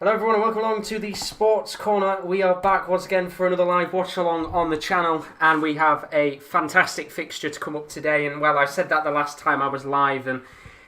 Hello everyone and welcome along to the Sports Corner. We are back once again for another live watch-along on the channel, and we have a fantastic fixture to come up today. And well, I said that the last time I was live and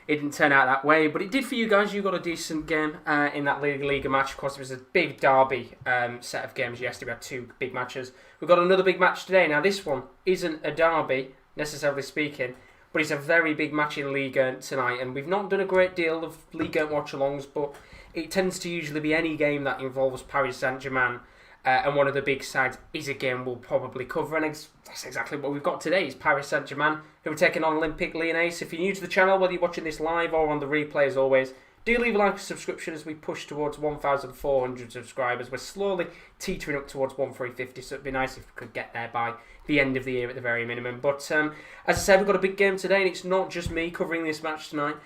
it didn't turn out that way, but it did for you guys. You got a decent game in that Ligue match. Of course, it was a big derby set of games yesterday. We had two big matches. We've got another big match today. Now this one isn't a derby, necessarily speaking, but it's a very big match in Ligue tonight. And we've not done a great deal of Ligue watch-alongs, but it tends to usually be any game that involves Paris Saint-Germain and one of the big sides is a game we'll probably cover. And that's exactly what we've got today. Is Paris Saint-Germain, who are taking on Olympique Lyonnais. If you're new to the channel, whether you're watching this live or on the replay as always, do leave a like and subscription as we push towards 1,400 subscribers. We're slowly teetering up towards 1,350, so it'd be nice if we could get there by the end of the year at the very minimum. But as I said, we've got a big game today, and it's not just me covering this match tonight.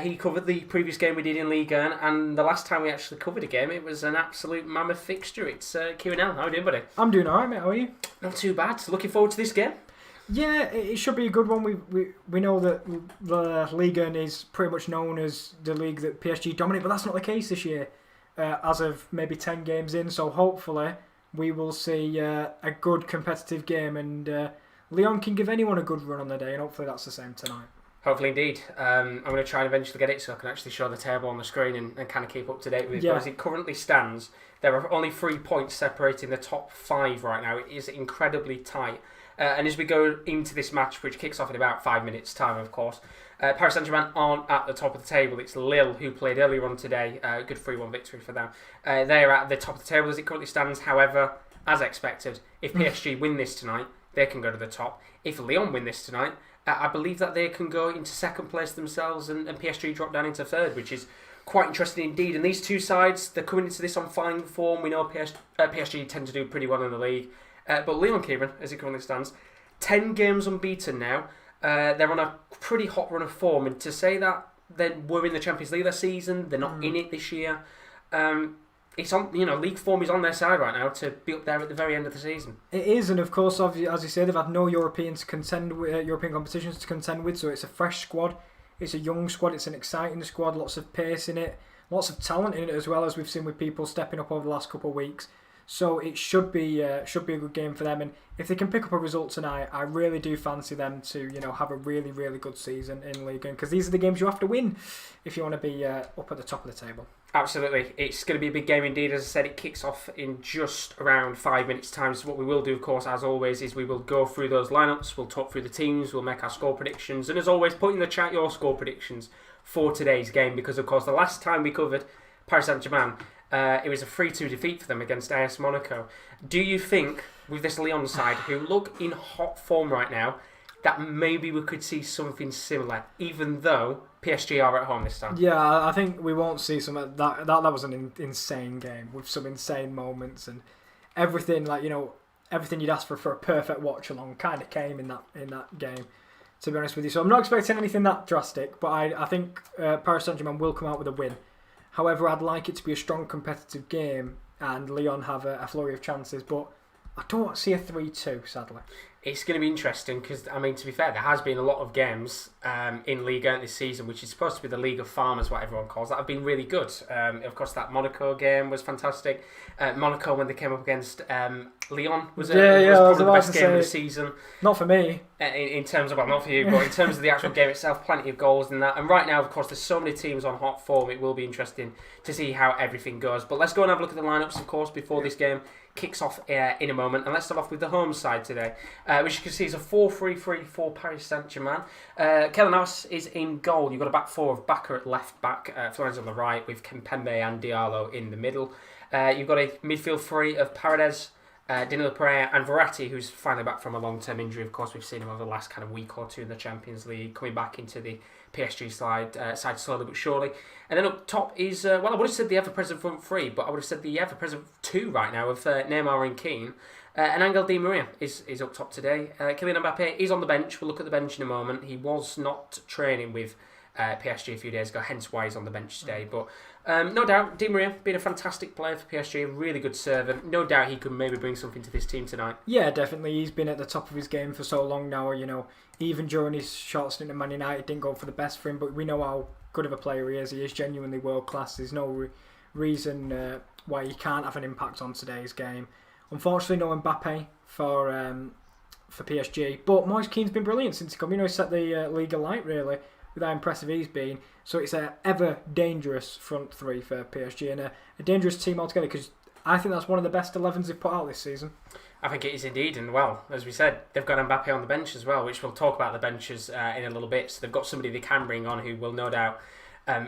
He covered the previous game we did in Ligue 1, and the last time we actually covered a game, it was an absolute mammoth fixture. It's Kieran. How are you doing, buddy? I'm doing alright, mate. How are you? Not too bad. Looking forward to this game. Yeah, it should be a good one. We know that the Ligue 1 is pretty much known as the league that PSG dominate, but that's not the case this year, as of maybe 10 games in. So hopefully we will see a good competitive game, and Lyon can give anyone a good run on the day, and hopefully that's the same tonight. Hopefully indeed. I'm going to try and eventually get it so I can actually show the table on the screen and kind of keep up to date with it. Yeah. But as it currently stands, there are only 3 points separating the top 5 right now. It is incredibly tight. And as we go into this match, which kicks off in about 5 minutes' time, of course, Paris Saint-Germain aren't at the top of the table. It's Lille, who played earlier on today. Good 3-1 victory for them. They're at the top of the table as it currently stands. However, as expected, if PSG win this tonight, they can go to the top. If Lyon win this tonight, I believe that they can go into second place themselves, and PSG drop down into third, which is quite interesting indeed. And these two sides, they're coming into this on fine form. We know PSG tend to do pretty well in the league. But Lyon, Kieran, as it currently stands, 10 games unbeaten now. They're on a pretty hot run of form. And to say that they were in the Champions League this season, they're not in it this year. It's on, league form is on their side right now to be up there at the very end of the season. It is, and of course, as you say, they've had no European competitions to contend with, so it's a fresh squad. It's a young squad. It's an exciting squad. Lots of pace in it, lots of talent in it as well, as we've seen with people stepping up over the last couple of weeks. So it should be a good game for them, and if they can pick up a result tonight, I really do fancy them to have a really, really good season in Ligue 1, because these are the games you have to win if you want to be up at the top of the table. Absolutely, it's going to be a big game indeed. As I said, it kicks off in just around 5 minutes' time. So what we will do, of course, as always, is we will go through those lineups. We'll talk through the teams. We'll make our score predictions, and as always, put in the chat your score predictions for today's game, because of course the last time we covered Paris Saint-Germain, it was a 3-2 defeat for them against AS Monaco. Do you think, with this Lyon side, who look in hot form right now, that maybe we could see something similar, even though PSG are at home this time? Yeah, I think we won't see some of that. That was an insane game with some insane moments, and everything everything you'd ask for a perfect watch along kind of came in that game. To be honest with you, so I'm not expecting anything that drastic, but I think Paris Saint-Germain will come out with a win. However, I'd like it to be a strong competitive game and Lyon have a flurry of chances, but I don't see a 3-2, sadly. It's going to be interesting because, to be fair, there has been a lot of games in Ligue 1 this season, which is supposed to be the League of Farmers, what everyone calls, that have been really good. Of course, that Monaco game was fantastic. Monaco, when they came up against Lyon, was probably the best game of the season. Not for me. In terms of, well, not for you, but in terms of the actual game itself, plenty of goals in that. And right now, of course, there's so many teams on hot form, it will be interesting to see how everything goes. But let's go and have a look at the lineups, of course, before this game kicks off in a moment. And let's start off with the home side today, which you can see is a 4-3-3 for Paris Saint-Germain. Taylor is in goal. You've got a back four of Bakker at left back, Florence on the right, with Kimpembe and Diallo in the middle. You've got a midfield three of Paredes, Depay and Verratti, who's finally back from a long-term injury. Of course, we've seen him over the last kind of week or two in the Champions League, coming back into the PSG side slowly but surely. And then up top is, I would have said the ever-present front three, but I would have said the ever-present two right now of Neymar and Keane. And Angel Di Maria is up top today. Kylian Mbappe is on the bench. We'll look at the bench in a moment. He was not training with PSG a few days ago, hence why he's on the bench today. But no doubt, Di Maria being a fantastic player for PSG, a really good servant. No doubt he could maybe bring something to this team tonight. Yeah, definitely. He's been at the top of his game for so long now. Even during his short stint at Man United, didn't go for the best for him, but we know how good of a player he is. He is genuinely world class. There's no reason why he can't have an impact on today's game. Unfortunately, no Mbappe for PSG, but Moise Keane's been brilliant since he come. He's set the Ligue alight really with how impressive he's been. So it's a ever dangerous front three for PSG and a dangerous team altogether, because I think that's one of the best 11s they've put out this season. I think it is indeed, and well, as we said, they've got Mbappe on the bench as well, which we'll talk about the benches in a little bit. So they've got somebody they can bring on who will no doubt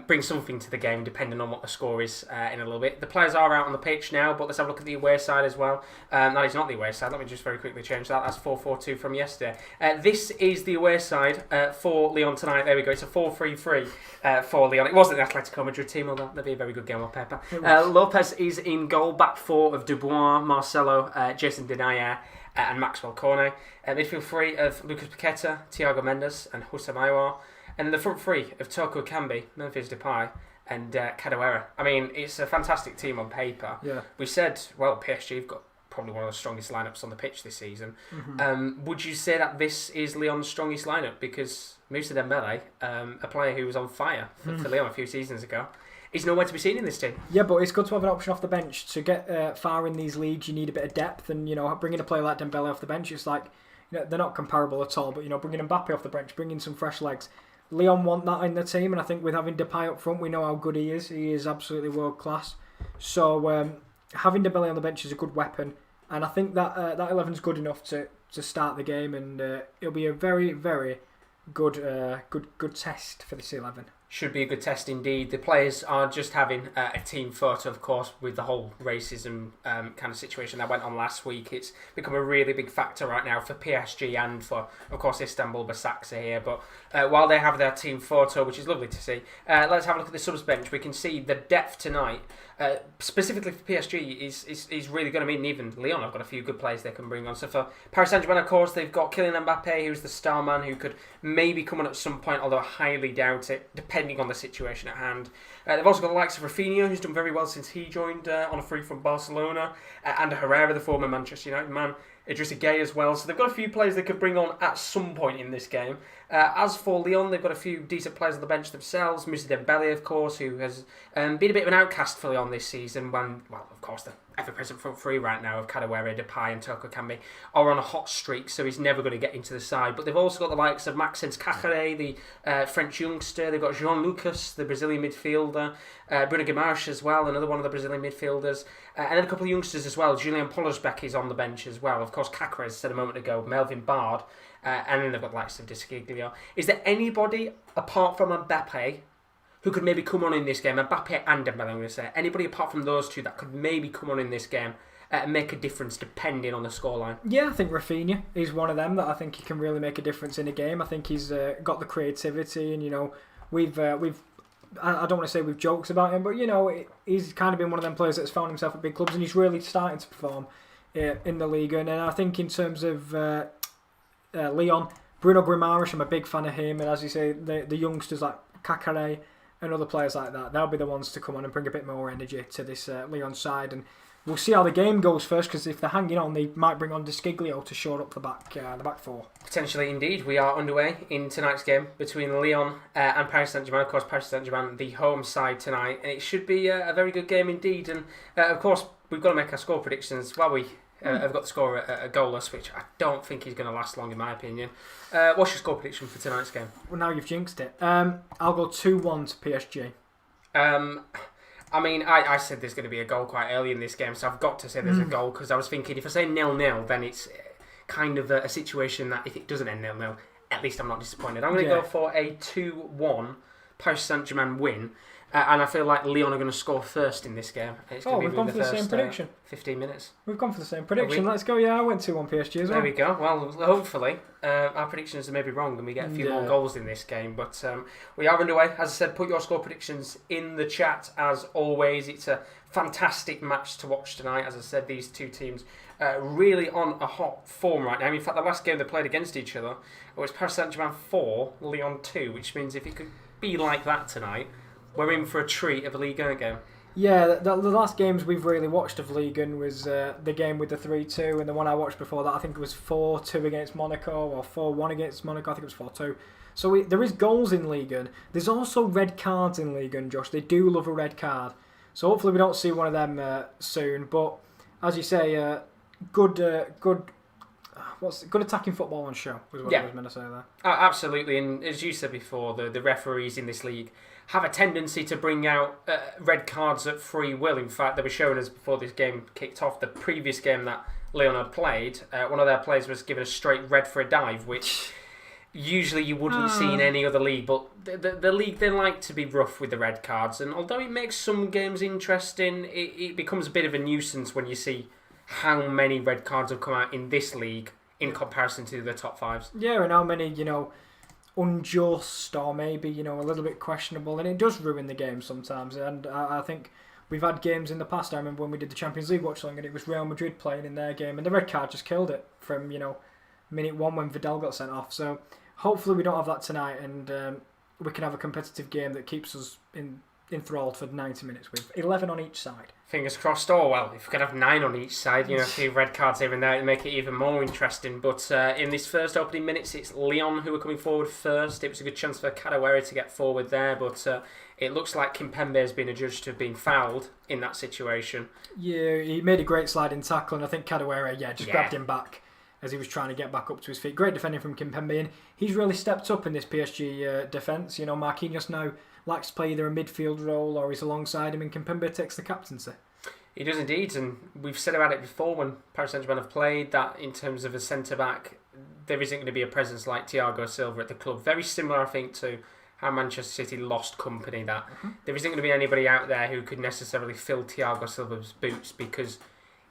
bring something to the game depending on what the score is in a little bit. The players are out on the pitch now, but let's have a look at the away side as well. That is not the away side. Let me just very quickly change that. That's 4-4-2 from yesterday. This is the away side for Lyon tonight. There we go. It's a 4-3-3 for Lyon. It wasn't the Atletico Madrid team, although that'd be a very good game on paper. Lopez is in goal. Back four of Dubois, Marcelo, Jason Denayer, and Maxwell Cornet. Midfield three of Lucas Paqueta, Thiago Mendes, and Houssem Aouar. And in the front three of Toko, Ekambi, Memphis, Depay, and Kadewere. I mean, it's a fantastic team on paper. Yeah. We said, well, PSG have got probably one of the strongest lineups on the pitch this season. Mm-hmm. Would you say that this is Lyon's strongest lineup? Because Moussa Dembele, a player who was on fire for Lyon a few seasons ago, is nowhere to be seen in this team. Yeah, but it's good to have an option off the bench. To get far in these leagues, you need a bit of depth, and bringing a player like Dembele off the bench, it's like they're not comparable at all. But bringing Mbappe off the bench, bringing some fresh legs. Lyon want that in the team, and I think with having Depay up front, we know how good he is. He is absolutely world class. So having Dembele on the bench is a good weapon, and I think that that 11's good enough to start the game, and it'll be a very, very good test for this 11. Should be a good test indeed. The players are just having a team photo, of course, with the whole racism kind of situation that went on last week. It's become a really big factor right now for PSG and for, of course, Istanbul Basaksehir here. But while they have their team photo, which is lovely to see, let's have a look at the subs bench. We can see the depth tonight, specifically for PSG, is really going to mean even Lyon have got a few good players they can bring on. So for Paris Saint-Germain, of course, they've got Kylian Mbappe, who's the star man, who could maybe come on at some point, although I highly doubt it, depending on the situation at hand. They've also got the likes of Rafinha, who's done very well since he joined on a free from Barcelona, and Herrera, the former Manchester United man, Idrissa Gueye as well. So they've got a few players they could bring on at some point in this game. As for Lyon, they've got a few decent players on the bench themselves. Moussa Dembele, of course, who has been a bit of an outcast for Lyon this season when, well, of course, the ever-present front three right now of Kadewere, Depay and Toko Ekambi are on a hot streak, so he's never going to get into the side. But they've also got the likes of Maxence Cachere, the French youngster. They've got Jean Lucas, the Brazilian midfielder. Bruno Guimaraes as well, another one of the Brazilian midfielders. And then a couple of youngsters as well. Julian Pollersbeck is on the bench as well. Of course, Cachere, as I said a moment ago, Melvin Bard. And then they've got the likes of Descaglio. Is there anybody, apart from Mbappe, who could maybe come on in this game? Mbappe and Dembele, I'm going to say. Anybody apart from those two that could maybe come on in this game and make a difference depending on the scoreline? Yeah, I think Rafinha is one of them that I think he can really make a difference in a game. I think he's got the creativity, and we've I don't want to say we've jokes about him, but he's kind of been one of them players that's found himself at big clubs, and he's really starting to perform in the Ligue. And I think in terms of Lyon, Bruno Guimaraes, I'm a big fan of him, and as you say, the youngsters like Cachere and other players like that, they'll be the ones to come on and bring a bit more energy to this Lyon side. And we'll see how the game goes first, because if they're hanging on, they might bring on Descaglio to shore up the back four. Potentially, indeed. We are underway in tonight's game between Lyon and Paris Saint-Germain. Of course, Paris Saint-Germain, the home side tonight, and it should be a very good game indeed. And of course, we've got to make our score predictions. Well, I've got the score at goalless, which I don't think is going to last long in my opinion. What's your score prediction for tonight's game? Well, now you've jinxed it. I'll go 2-1 to PSG. I mean, I said there's going to be a goal quite early in this game, so I've got to say there's a goal, because I was thinking if I say 0-0, then it's kind of a situation that if it doesn't end 0-0, at least I'm not disappointed. I'm going to go for a 2-1 Paris Saint-Germain win. And I feel like Lyon are going to score first in this game. It's going to be we've gone for the same prediction. 15 minutes. We've gone for the same prediction. Let's go. Yeah, I went 2-1 PSG as well. There we go. Well, hopefully our predictions are maybe wrong and we get a few more goals in this game. But we are underway. As I said, put your score predictions in the chat as always. It's a fantastic match to watch tonight. As I said, these two teams really on a hot form right now. In fact, the last game they played against each other was Paris Saint-Germain 4, Lyon 2, which means if it could be like that tonight, we're in for a treat of a Ligue 1 game. Yeah, the last games we've really watched of Ligue 1 was the game with the 3-2, and the one I watched before that I think it was 4-2 against Monaco, or 4-1 against Monaco. I think it was 4-2. So there is goals in Ligue 1. There's also red cards in Ligue 1, Josh. They do love a red card. So hopefully we don't see one of them soon. But as you say, good attacking football on show was what I was meant to say there. Absolutely, and as you said before, the referees in this league have a tendency to bring out red cards at free will. In fact, they were showing us before this game kicked off, the previous game that Lyon had played, one of their players was given a straight red for a dive, which usually you wouldn't see in any other league, but the league, they like to be rough with the red cards, and although it makes some games interesting, it becomes a bit of a nuisance when you see how many red cards have come out in this league in comparison to the top fives. Yeah, and how many, unjust or maybe, a little bit questionable, and it does ruin the game sometimes. And I think we've had games in the past. I remember when we did the Champions League watch-along, and it was Real Madrid playing in their game, and the red card just killed it from, minute 1 when Vidal got sent off. So hopefully we don't have that tonight, and we can have a competitive game that keeps us enthralled for 90 minutes with 11 on each side. Fingers crossed. Oh, well, if we could have 9 on each side, a few red cards here and there to make it even more interesting. But in this first opening minutes, it's Lyon who are coming forward first. It was a good chance for Kadewere to get forward there, but it looks like Kimpembe has been adjudged to have been fouled in that situation. Yeah, he made a great sliding tackle, and I think Kadewere, grabbed him back as he was trying to get back up to his feet. Great defending from Kimpembe, and he's really stepped up in this PSG defence. Marquinhos now likes to play either a midfield role or he's alongside him, and Kimpembe takes the captaincy. He does indeed, and we've said about it before when Paris Saint-Germain have played, that in terms of a centre-back, there isn't going to be a presence like Thiago Silva at the club. Very similar, I think, to how Manchester City lost company, that there isn't going to be anybody out there who could necessarily fill Thiago Silva's boots, because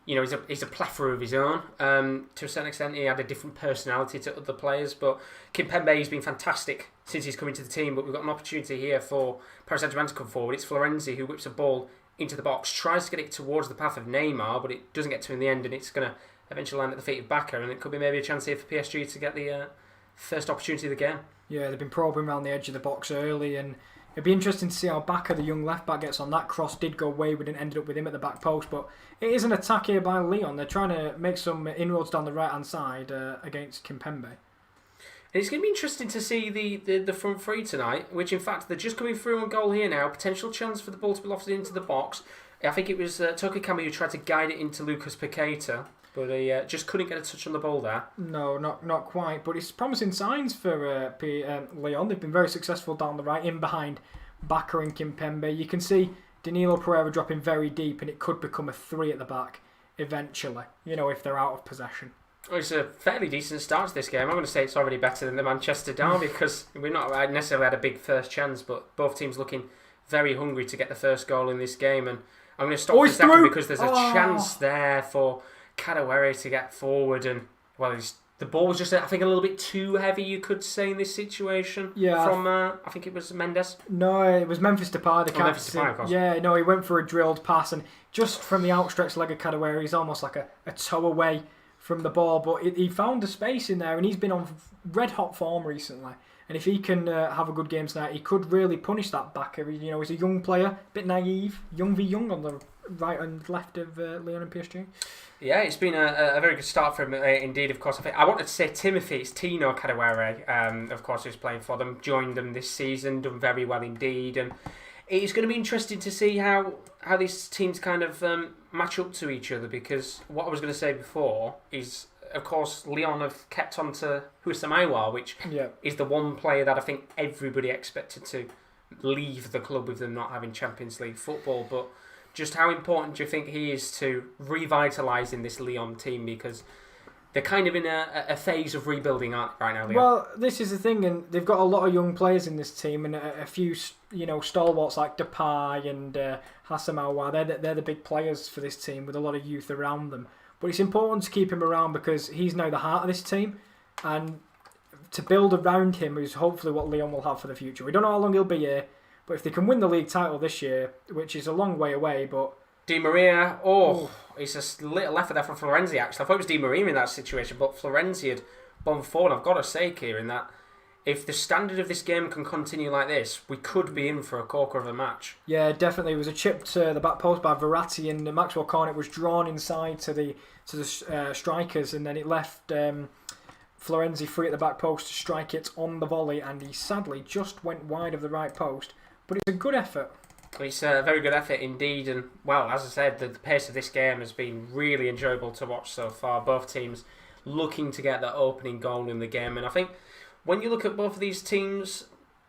he's a plethora of his own. To a certain extent, he had a different personality to other players, but Kimpembe has been fantastic since he's come into the team, but we've got an opportunity here for Paris Saint-Germain to come forward. It's Florenzi who whips a ball into the box, tries to get it towards the path of Neymar, but it doesn't get to him in the end, and it's going to eventually land at the feet of Bacca, and it could be maybe a chance here for PSG to get the first opportunity of the game. Yeah, they've been probing around the edge of the box early, and it'd be interesting to see how Bacca, the young left-back, gets on. That cross did go wayward and ended up with him at the back post, but it is an attack here by Lyon. They're trying to make some inroads down the right-hand side against Kimpembe. And it's going to be interesting to see the front three tonight, which in fact they're just coming through on goal here now. Potential chance for the ball to be lofted into the box. I think it was Toko Ekambi who tried to guide it into Lucas Paqueta, but he just couldn't get a touch on the ball there. No, not quite. But it's promising signs for Lyon. They've been very successful down the right, in behind Bacca and Kimpembe. You can see Danilo Pereira dropping very deep, and it could become a 3 at the back eventually, if they're out of possession. Well, it's a fairly decent start to this game. I'm going to say it's already better than the Manchester derby, because we've not necessarily had a big first chance, but both teams looking very hungry to get the first goal in this game. And I'm going to stop for a second because there's a chance there for Kadewere to get forward, and the ball was just, I think, a little bit too heavy, you could say, in this situation. Yeah. From I think it was Mendes. No, it was Memphis Depay. Memphis Depay, of course. Yeah, no, he went for a drilled pass, and just from the outstretched leg of Kadewere, he's almost like a toe away from the ball, but he found a space in there, and he's been on red hot form recently, and if he can have a good game tonight, he could really punish that backer. He's a young player, a bit naive, young v young on the right and left of Lyon and PSG. Yeah, it's been a very good start for him indeed. Of course, I wanted to say Timothy, it's Tino Kadewere, of course, who's playing for them, joined them this season, done very well indeed, and it's going to be interesting to see how these teams kind of match up to each other, because what I was going to say before is, of course, Lyon have kept on to Houssam Aouar, which is the one player that I think everybody expected to leave the club with them not having Champions League football. But just how important do you think he is to revitalising this Lyon team, because they're kind of in a phase of rebuilding right now, Lyon? Well, this is the thing, and they've got a lot of young players in this team, and a few stalwarts like Depay and Houssam Aouar. They're the big players for this team with a lot of youth around them. But it's important to keep him around because he's now the heart of this team, and to build around him is hopefully what Lyon will have for the future. We don't know how long he'll be here, but if they can win the league title this year, which is a long way away, but Di Maria, it's a little effort there from Florenzi, actually. I thought it was Di Maria in that situation, but Florenzi had bombed forward. I've got to say, Kieran, that if the standard of this game can continue like this, we could be in for a corker of a match. Yeah, definitely. It was a chip to the back post by Verratti, and Maxwell Cornet was drawn inside to the strikers, and then it left Florenzi free at the back post to strike it on the volley, and he sadly just went wide of the right post. But it's a good effort. It's a very good effort indeed, and well, as I said, the pace of this game has been really enjoyable to watch so far. Both teams looking to get that opening goal in the game, and I think when you look at both of these teams,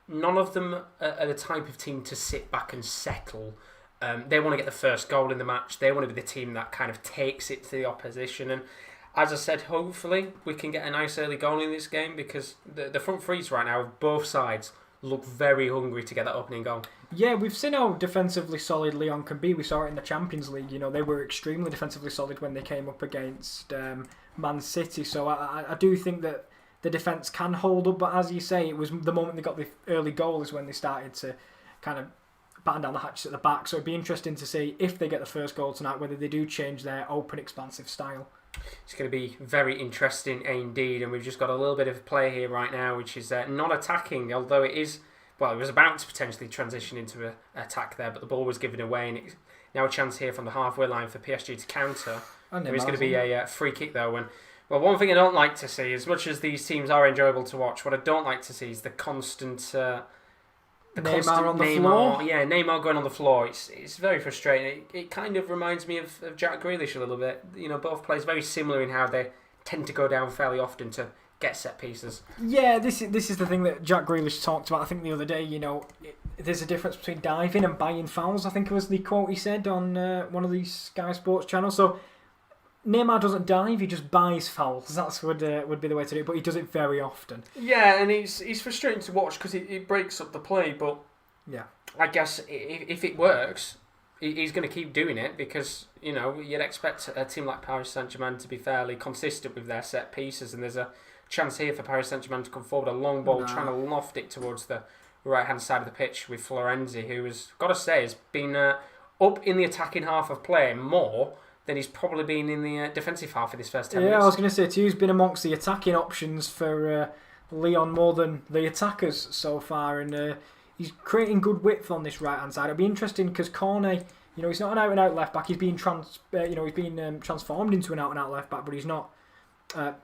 none of them are the type of team to sit back and settle. They want to get the first goal in the match. They want to be the team that kind of takes it to the opposition, and as I said, hopefully we can get a nice early goal in this game, because the front threes right now of both sides look very hungry to get that opening goal. Yeah, we've seen how defensively solid Lyon can be. We saw it in the Champions League. You know, they were extremely defensively solid when they came up against Man City. So I do think that the defence can hold up. But as you say, it was the moment they got the early goal is when they started to kind of batten down the hatches at the back. So it'd be interesting to see if they get the first goal tonight, whether they do change their open, expansive style. It's going to be very interesting indeed, and we've just got a little bit of play here right now, which is not attacking, although it is, well, it was about to potentially transition into an attack there, but the ball was given away, and it's now a chance here from the halfway line for PSG to counter. There is going to be a free kick though, and well, one thing I don't like to see, as much as these teams are enjoyable to watch, what I don't like to see is the constant... Neymar on the floor? Yeah, Neymar going on the floor. It's very frustrating. It kind of reminds me of Jack Grealish a little bit. You know, both players very similar in how they tend to go down fairly often to get set pieces. Yeah, this is the thing that Jack Grealish talked about, I think, the other day. You know, there's a difference between diving and buying fouls, I think it was the quote he said on one of these Sky Sports channels. So Neymar doesn't dive, he just buys fouls. That's would be the way to do it, but he does it very often. Yeah, and it's frustrating to watch because it breaks up the play, but yeah, I guess if it works, he's going to keep doing it, because, you know, you'd expect a team like Paris Saint-Germain to be fairly consistent with their set pieces, and there's a chance here for Paris Saint-Germain to come forward, a long ball trying to loft it towards the right-hand side of the pitch with Florenzi, who has, got to say, has been up in the attacking half of play more than he's probably been in the defensive half of this first 10 minutes. Yeah, I was going to say, too, he's been amongst the attacking options for Lyon more than the attackers so far, and he's creating good width on this right-hand side. It'll be interesting because Cornet, you know, he's not an out-and-out left-back. He's been transformed into an out-and-out left-back, but he's not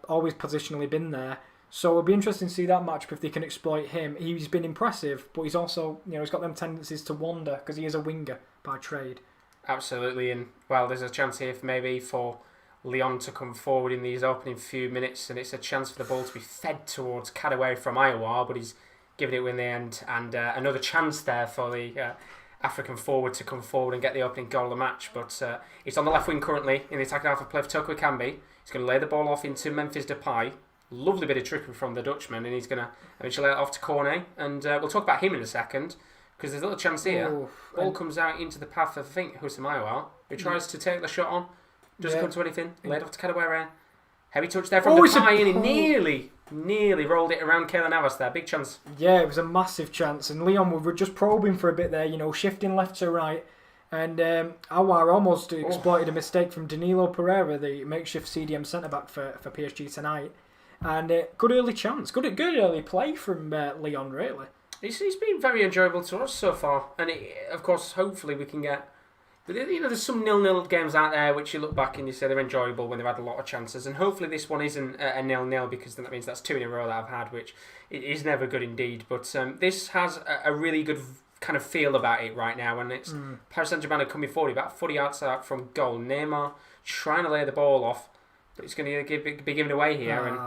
always positionally been there. So it'll be interesting to see that matchup if they can exploit him. He's been impressive, but he's also, you know, he's got them tendencies to wander because he is a winger by trade. Absolutely, and well, there's a chance here for Lyon to come forward in these opening few minutes, and it's a chance for the ball to be fed towards Kadewere from Iowa, but he's given it in the end, and another chance there for the African forward to come forward and get the opening goal of the match, but it's on the left wing currently in the attacking half of play for Toko Ekambi. He's going to lay the ball off into Memphis Depay. Lovely bit of trickery from the Dutchman, and he's going to eventually lay it off to Cornet, and we'll talk about him in a second, because there's a little chance here. Ball comes out into the path of, I think, Houssem, who tries to take the shot on. Doesn't come to anything. Laid off to Kadewere. Heavy touch there from Depay, and he nearly rolled it around Keylor Navas there. Big chance. Yeah, it was a massive chance, and Lyon were just probing for a bit there, you know, shifting left to right, and Aouar almost exploited a mistake from Danilo Pereira, the makeshift CDM centre-back for PSG tonight, and good early chance. Good early play from Lyon, really. He's been very enjoyable to us so far, and of course, hopefully we can get... You know, there's some 0-0 games out there which you look back and you say they're enjoyable when they've had a lot of chances, and hopefully this one isn't a 0-0, because then that means that's 2 in a row that I've had, which is never good indeed. But this has a really good kind of feel about it right now, and it's Paris Saint-Germain are coming forward about 40 yards out from goal. Neymar trying to lay the ball off, but it's going to be given away here, and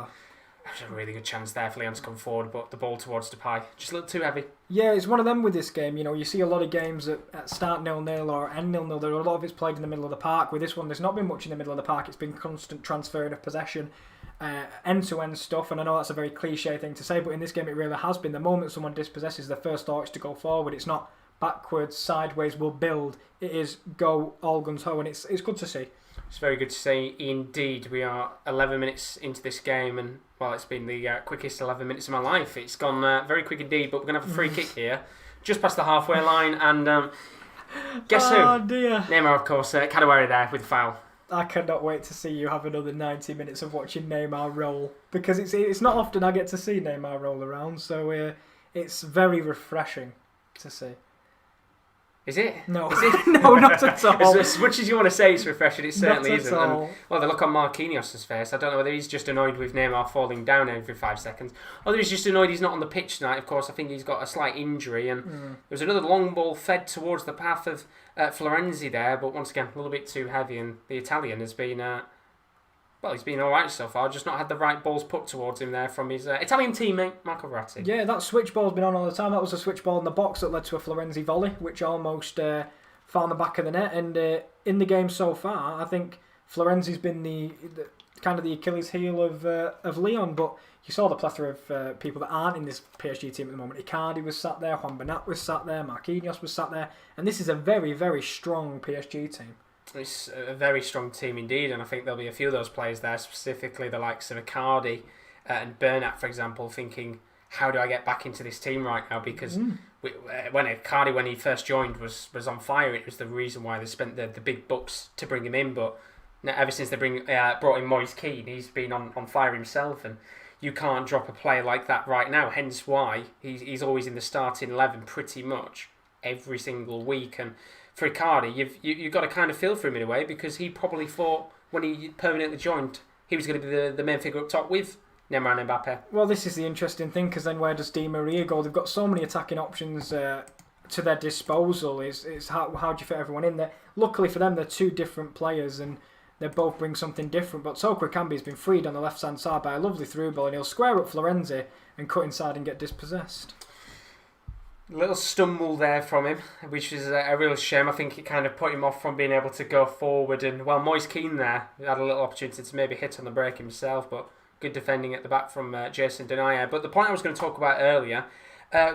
there's a really good chance there for Lyon to come forward, but the ball towards Depay just a little too heavy. Yeah, it's one of them with this game. You know, you see a lot of games at start 0-0 or end 0-0. There are a lot of it's played in the middle of the park. With this one, there's not been much in the middle of the park. It's been constant transferring of possession, end-to-end stuff. And I know that's a very cliche thing to say, but in this game it really has been. The moment someone dispossesses, the first thought is to go forward. It's not backwards, sideways, we'll build. It is go all guns ho, and it's good to see. It's very good to see indeed. We are 11 minutes into this game, and well, it's been the quickest 11 minutes of my life. It's gone very quick indeed, but we're going to have a free kick here, just past the halfway line, and guess who? Oh dear. Neymar, of course, Kadewere there with the foul. I cannot wait to see you have another 90 minutes of watching Neymar roll, because it's not often I get to see Neymar roll around, so it's very refreshing to see. Is it? No. Is it? No, not at all. As much as you want to say it's refreshing, it certainly isn't. All. And, well, the look on Marquinhos' face, I don't know whether he's just annoyed with Neymar falling down every 5 seconds, or he's just annoyed he's not on the pitch tonight. Of course, I think he's got a slight injury, and there was another long ball fed towards the path of Florenzi there, but once again, a little bit too heavy, and the Italian has been... well, he's been alright so far, just not had the right balls put towards him there from his Italian teammate, Marco Verratti. Yeah, that switch ball's been on all the time. That was a switch ball in the box that led to a Florenzi volley, which almost found the back of the net. And in the game so far, I think Florenzi's been the kind of the Achilles heel of Lyon, but you saw the plethora of people that aren't in this PSG team at the moment. Icardi was sat there, Juan Bernat was sat there, Marquinhos was sat there, and this is a very, very strong PSG team. It's a very strong team indeed, and I think there'll be a few of those players there, specifically the likes of Icardi and Bernat, for example, thinking, how do I get back into this team right now? Because when Icardi, when he first joined, was on fire. It was the reason why they spent the big bucks to bring him in, but ever since they brought in Moise Kean, he's been on fire himself, and you can't drop a player like that right now, hence why he's always in the starting 11 pretty much every single week. And for Icardi, you've got to kind of feel for him in a way, because he probably thought when he permanently joined he was going to be the main figure up top with Neymar and Mbappe. Well, this is the interesting thing, because then where does Di Maria go? They've got so many attacking options to their disposal. It's how do you fit everyone in there? Luckily for them, they're two different players and they both bring something different. But Toko Ekambi has been freed on the left-hand side by a lovely through ball, and he'll square up Florenzi and cut inside and get dispossessed. Little stumble there from him, which is a real shame. I think it kind of put him off from being able to go forward. And well, Moise Kean there had a little opportunity to maybe hit on the break himself, but good defending at the back from Jason Denayer. But the point I was going to talk about earlier,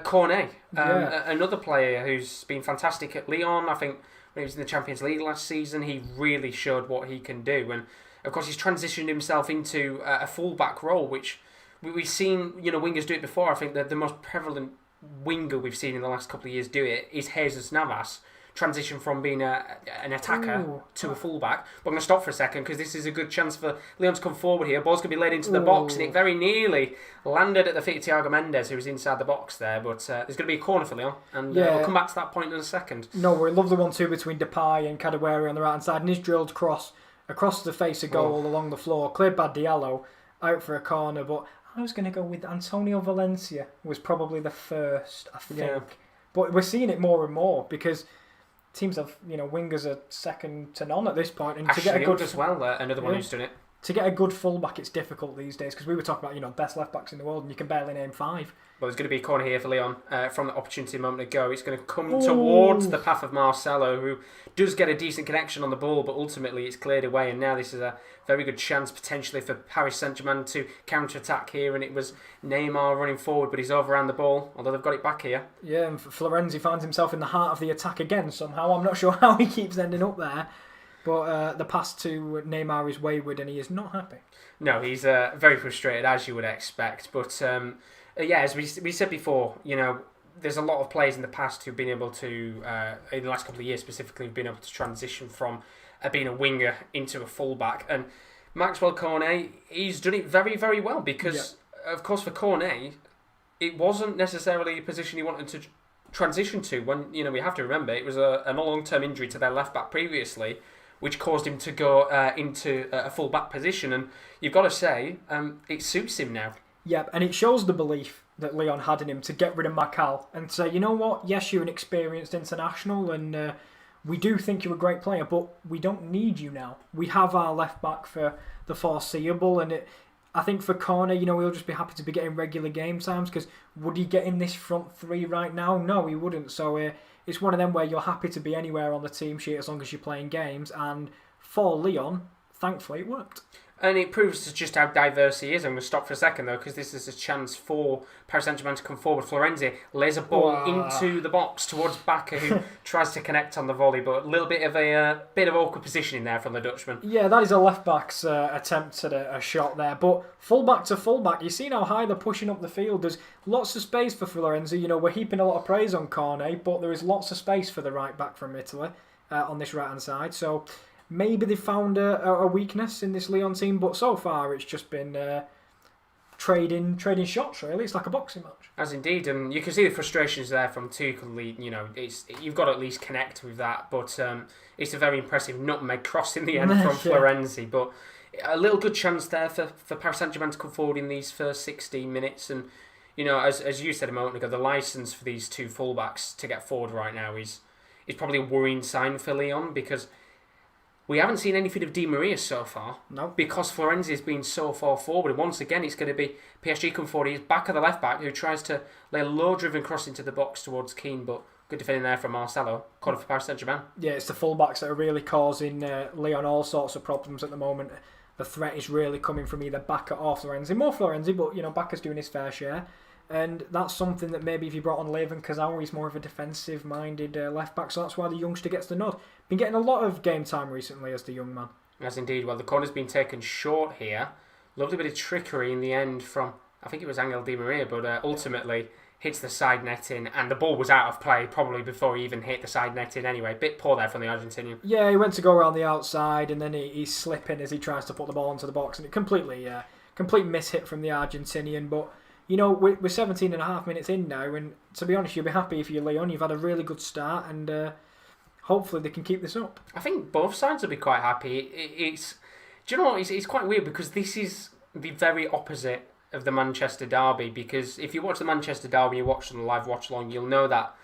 Cornet, another player who's been fantastic at Lyon. I think when he was in the Champions League last season, he really showed what he can do. And of course, he's transitioned himself into a full-back role, which we've seen wingers do it before. I think that the most prevalent winger we've seen in the last couple of years do it is Jesus Navas, transition from being an attacker to a fullback. But I'm going to stop for a second, because this is a good chance for Leon to come forward here. Ball's going to be led into the box, and it very nearly landed at the feet of Thiago Mendes, who was inside the box there. But there's going to be a corner for Leon, and we'll come back to that point in a second. No, we love the 1-2 between Depay and Kadewere on the right hand side, and he's drilled across the face of goal along the floor, cleared by Diallo out for a corner. But I was going to go with Antonio Valencia was probably the first, I think. Yeah. But we're seeing it more and more, because teams have, wingers are second to none at this point. And to get a good as well, another one who's done it. To get a good fullback, it's difficult these days, because we were talking about, best left backs in the world, and you can barely name 5. Well, there's going to be a corner here for Leon from the opportunity a moment ago. It's going to come towards the path of Marcelo, who does get a decent connection on the ball, but ultimately it's cleared away. And now this is a very good chance potentially for Paris Saint-Germain to counter-attack here. And it was Neymar running forward, but he's overran the ball, although they've got it back here. Yeah, and Florenzi finds himself in the heart of the attack again somehow. I'm not sure how he keeps ending up there. But the pass to Neymar is wayward, and he is not happy. No, he's very frustrated, as you would expect. But as we said before, there's a lot of players in the past who've been able to, in the last couple of years specifically, have been able to transition from being a winger into a fullback. And Maxwell Cornet, he's done it very, very well, because, of course, for Cornet, it wasn't necessarily a position he wanted to transition to. When we have to remember, it was a long-term injury to their left back previously, which caused him to go into a full-back position. And you've got to say, it suits him now. Yeah, and it shows the belief that Leon had in him to get rid of Macal and say, you know what, yes, you're an experienced international, and we do think you're a great player, but we don't need you now. We have our left-back for the foreseeable, and I think for Cornet, he'll just be happy to be getting regular game times, because would he get in this front 3 right now? No, he wouldn't. So it's one of them where you're happy to be anywhere on the team sheet as long as you're playing games, and for Lyon, thankfully it worked. And it proves just how diverse he is. I'm going to stop for a second, though, because this is a chance for Paris Saint-Germain to come forward. Florenzi lays a ball into the box towards Bakker, who tries to connect on the volley, but a little bit of awkward positioning there from the Dutchman. Yeah, that is a left-back's attempt at a shot there. But full-back to full-back, you've seen how high they're pushing up the field. There's lots of space for Florenzi. We're heaping a lot of praise on Cornet, but there is lots of space for the right-back from Italy on this right-hand side. So maybe they found a weakness in this Lyon team, but so far it's just been trading shots. Really, it's like a boxing match. As indeed, and you can see the frustrations there from Tuchel. You know, you've got to at least connect with that. But it's a very impressive nutmeg cross in the end from Florenzi. But a little good chance there for Paris Saint-Germain to come forward in these first 16 minutes. And you know, as you said a moment ago, the licence for these two fullbacks to get forward right now is probably a worrying sign for Lyon, because we haven't seen anything of Di Maria so far. No. Because Florenzi has been so far forward. And once again, it's going to be PSG come forward. He's back of the left back who tries to lay a low-driven cross into the box towards Keane, but good defending there from Marcelo. Corner for Paris Saint-Germain. Yeah, it's the fullbacks that are really causing Lyon all sorts of problems at the moment. The threat is really coming from either Bacca or Florenzi. More Florenzi, but you know, Bacca's doing his fair share. And that's something that maybe if you brought on Levan Kazawa, he's more of a defensive-minded left-back, so that's why the youngster gets the nod. Been getting a lot of game time recently as the young man. As indeed. Well, the corner's been taken short here. Lovely bit of trickery in the end from, I think it was Angel Di Maria, but ultimately hits the side netting, and the ball was out of play probably before he even hit the side netting anyway. Bit poor there from the Argentinian. Yeah, he went to go around the outside, and then he's slipping as he tries to put the ball into the box, and it complete miss-hit from the Argentinian, but you know, we're 17 and a half minutes in now, and to be honest, you'll be happy if you're Lyon. You've had a really good start, and hopefully they can keep this up. I think both sides will be quite happy. Do you know what? It's quite weird, because this is the very opposite of the Manchester derby, because if you watch the Manchester derby, you watch the live watch-along, you'll know that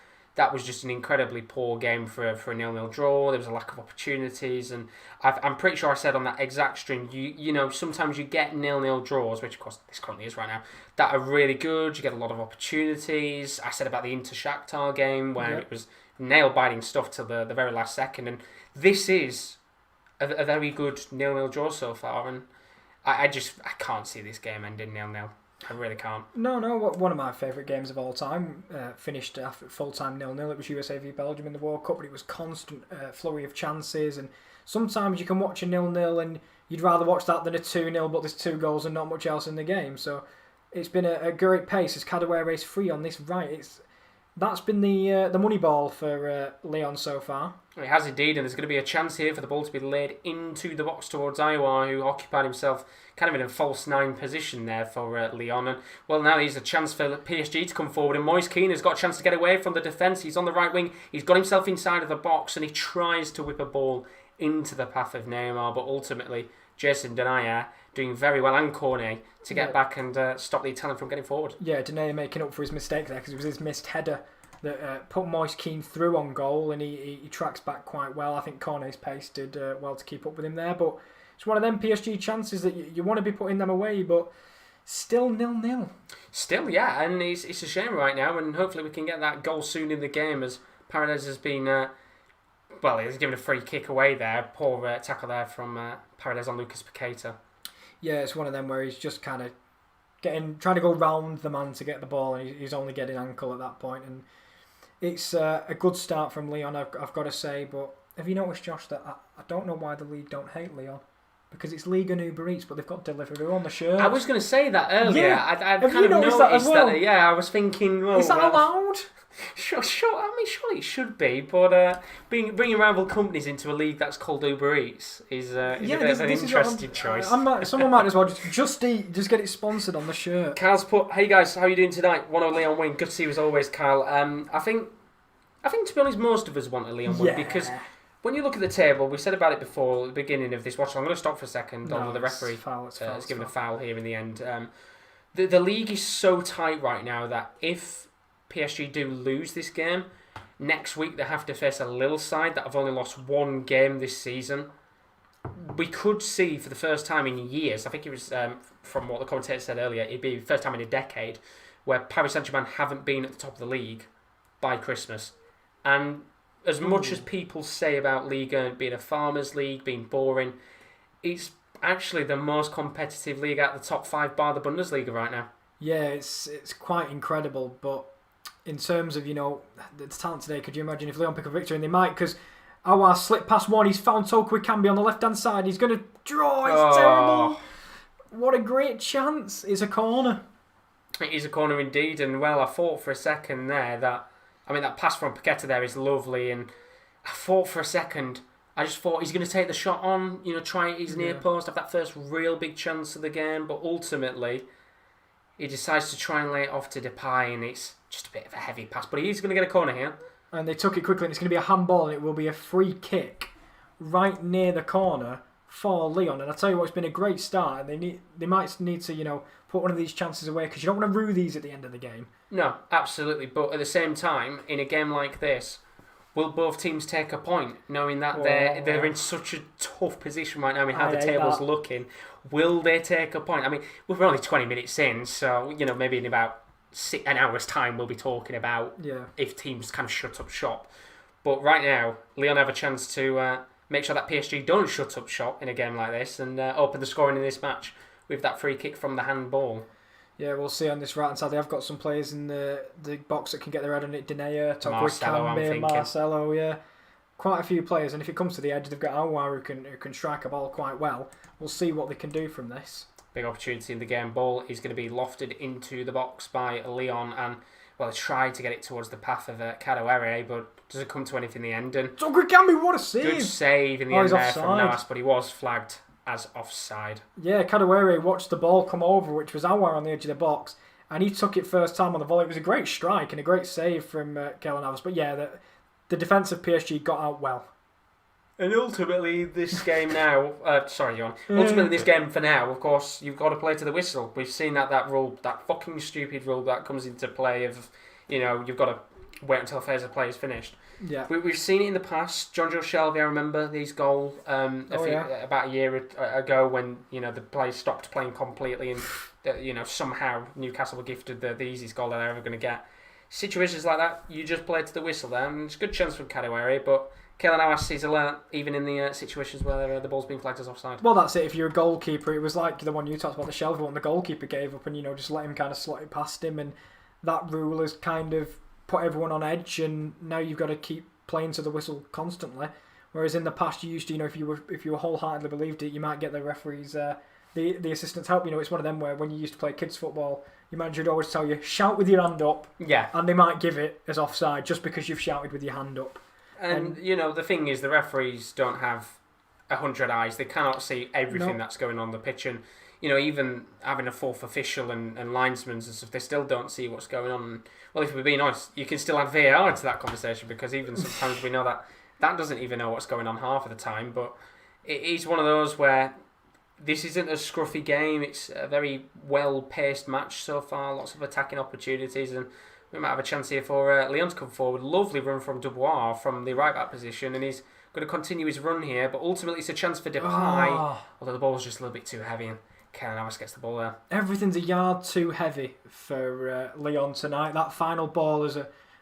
was just an incredibly poor game for a 0-0 draw. There was a lack of opportunities, and I'm pretty sure I said on that exact stream, you know, sometimes you get 0-0 draws, which of course this currently is right now, that are really good. You get a lot of opportunities. I said about the Inter-Shakhtar game where it was nail-biting stuff till the very last second, and this is a very good 0-0 draw so far, and I can't see this game ending 0-0. I really can't. No, one of my favourite games of all time finished after full-time 0-0. It was USA v Belgium in the World Cup, but it was constant flurry of chances, and sometimes you can watch a 0-0 and you'd rather watch that than a 2-0, but there's 2 goals and not much else in the game. So it's been a great pace as Kadewere free on this right. That's been the money ball for Lyon so far. It has indeed, and there's going to be a chance here for the ball to be laid into the box towards Iowa, who occupied himself kind of in a false 9 position there for Lyon. And well, now there's a chance for PSG to come forward, and Moise Keane has got a chance to get away from the defence. He's on the right wing, he's got himself inside of the box, and he tries to whip a ball into the path of Neymar, but ultimately Jason Denayer doing very well, and Cornet, to get back and stop the Italian from getting forward. Yeah, Denayer making up for his mistake there, because it was his missed header that put Moise Keane through on goal, and he tracks back quite well. I think Cornet's pace did well to keep up with him there, but it's one of them PSG chances that you want to be putting them away, but still 0-0. Still, yeah, and it's a shame right now, and hopefully we can get that goal soon in the game, as Paredes has been, he's given a free kick away there. Poor tackle there from Paredes on Lucas Paqueta. Yeah, it's one of them where he's just kind of trying to go round the man to get the ball, and he's only getting ankle at that point, and it's a good start from Lyon, I've got to say. But have you noticed, Josh, that I don't know why the League don't hate Lyon? Because it's Ligue and Uber Eats, but they've got Deliveroo on the shirt. I was going to say that earlier. Yeah. I kind of noticed that as well? Yeah, I was thinking, well, is that allowed? Sure. I mean, surely it should be, but bringing rival companies into a league that's called Uber Eats is a bit of an interesting choice. Someone might as well just get it sponsored on the shirt. Kyle's put, hey guys, how are you doing tonight? 1-0 Lyon win. Good to see you as always, Kyle. I think to be honest, most of us want a Lyon win, because when you look at the table, we said about it before at the beginning of this watch. I'm going to stop for a second. Although the referee has given a foul here in the end. The league is so tight right now that if PSG do lose this game, next week they have to face a Lille side that have only lost 1 game this season. We could see for the first time in years, I think it was from what the commentator said earlier, it'd be the first time in a decade where Paris Saint-Germain haven't been at the top of the league by Christmas. And as much as people say about Ligue being a farmers' league, being boring, it's actually the most competitive league out of the top 5 bar the Bundesliga right now. Yeah, it's quite incredible, but in terms of, the talent today, could you imagine if Lyon pick a victory? And they might, because Aouar slipped past one, he's found Toko Ekambi on the left-hand side, he's going to draw, it's terrible. What a great chance. It's a corner. It is a corner indeed, and well, I thought for a second there that pass from Paqueta there is lovely, and I thought for a second, I just thought he's going to take the shot on, try his near post, have that first real big chance of the game, but ultimately He decides to try and lay it off to Depay, and it's just a bit of a heavy pass. But he's going to get a corner here. And they took it quickly, and it's going to be a handball, and it will be a free kick right near the corner for Lyon. And I tell you what, it's been a great start, and they might need to, put one of these chances away, because you don't want to rue these at the end of the game. No, absolutely. But at the same time, in a game like this, will both teams take a point, knowing that they're in such a tough position right now? I mean, how the table's looking. Will they take a point? I mean, we're only 20 minutes in, so, maybe in about an hour's time we'll be talking about if teams kind of shut up shop. But right now, Lyon have a chance to make sure that PSG don't shut up shop in a game like this and open the scoring in this match with that free kick from the handball. Yeah, we'll see on this right-hand side. They have got some players in the box that can get their head on it. Denayer, Toko, Ekambi, Marcelo, quite a few players. And if it comes to the edge, they've got Aouar who can strike a ball quite well. We'll see what they can do from this. Big opportunity in the game. Ball is going to be lofted into the box by Lyon, and they tried to get it towards the path of Kadewere, but doesn't come to anything in the end. And Toko Ekambi, what a save! Good save in the end there from Navas, but he was flagged as offside. Yeah, Kadewere watched the ball come over, which was Aouar on the edge of the box, and he took it first time on the volley. It was a great strike and a great save from Keylor Navas. But yeah, the defence of PSG got out well. And ultimately, this game now... sorry, John. Ultimately, this game for now, of course, you've got to play to the whistle. We've seen that rule, that fucking stupid rule that comes into play of, you've got to wait until a phase of play is finished. Yeah. We've seen it in the past. John Joe Shelby, I remember these goals about a year ago when, the players stopped playing completely and, somehow Newcastle were gifted the easiest goal that they're ever going to get. Situations like that, you just play to the whistle there. And it's a good chance from Kadewere, but... Keylor Navas is alert, even in the situations where the ball's being flagged as offside. Well, that's it. If you're a goalkeeper, it was like the one you talked about, the Shelby one. The goalkeeper gave up and, just let him kind of slot it past him. And that rule has kind of put everyone on edge. And now you've got to keep playing to the whistle constantly. Whereas in the past, you used to, if you were wholeheartedly believed it, you might get the referees, the assistants help. It's one of them where when you used to play kids football, your manager would always tell you, shout with your hand up. Yeah. And they might give it as offside just because you've shouted with your hand up. And, the thing is, the referees don't have 100 eyes. They cannot see everything that's going on the pitch. And, even having a fourth official and linesmen and stuff, they still don't see what's going on. Well, if we're being honest, you can still add VAR into that conversation because even sometimes we know that doesn't even know what's going on half of the time. But it is one of those where this isn't a scruffy game. It's a very well-paced match so far. Lots of attacking opportunities and... We might have a chance here for Lyon to come forward. Lovely run from Dubois from the right back position, and he's going to continue his run here. But ultimately, it's a chance for Depay, although the ball's just a little bit too heavy, and Keylor Navas gets the ball there. Everything's a yard too heavy for Lyon tonight. That final ball has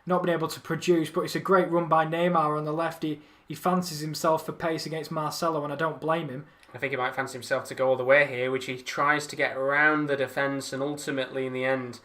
not been able to produce, but it's a great run by Neymar on the left. He fancies himself for pace against Marcelo, and I don't blame him. I think he might fancy himself to go all the way here, which he tries to get around the defence, and ultimately, in the end...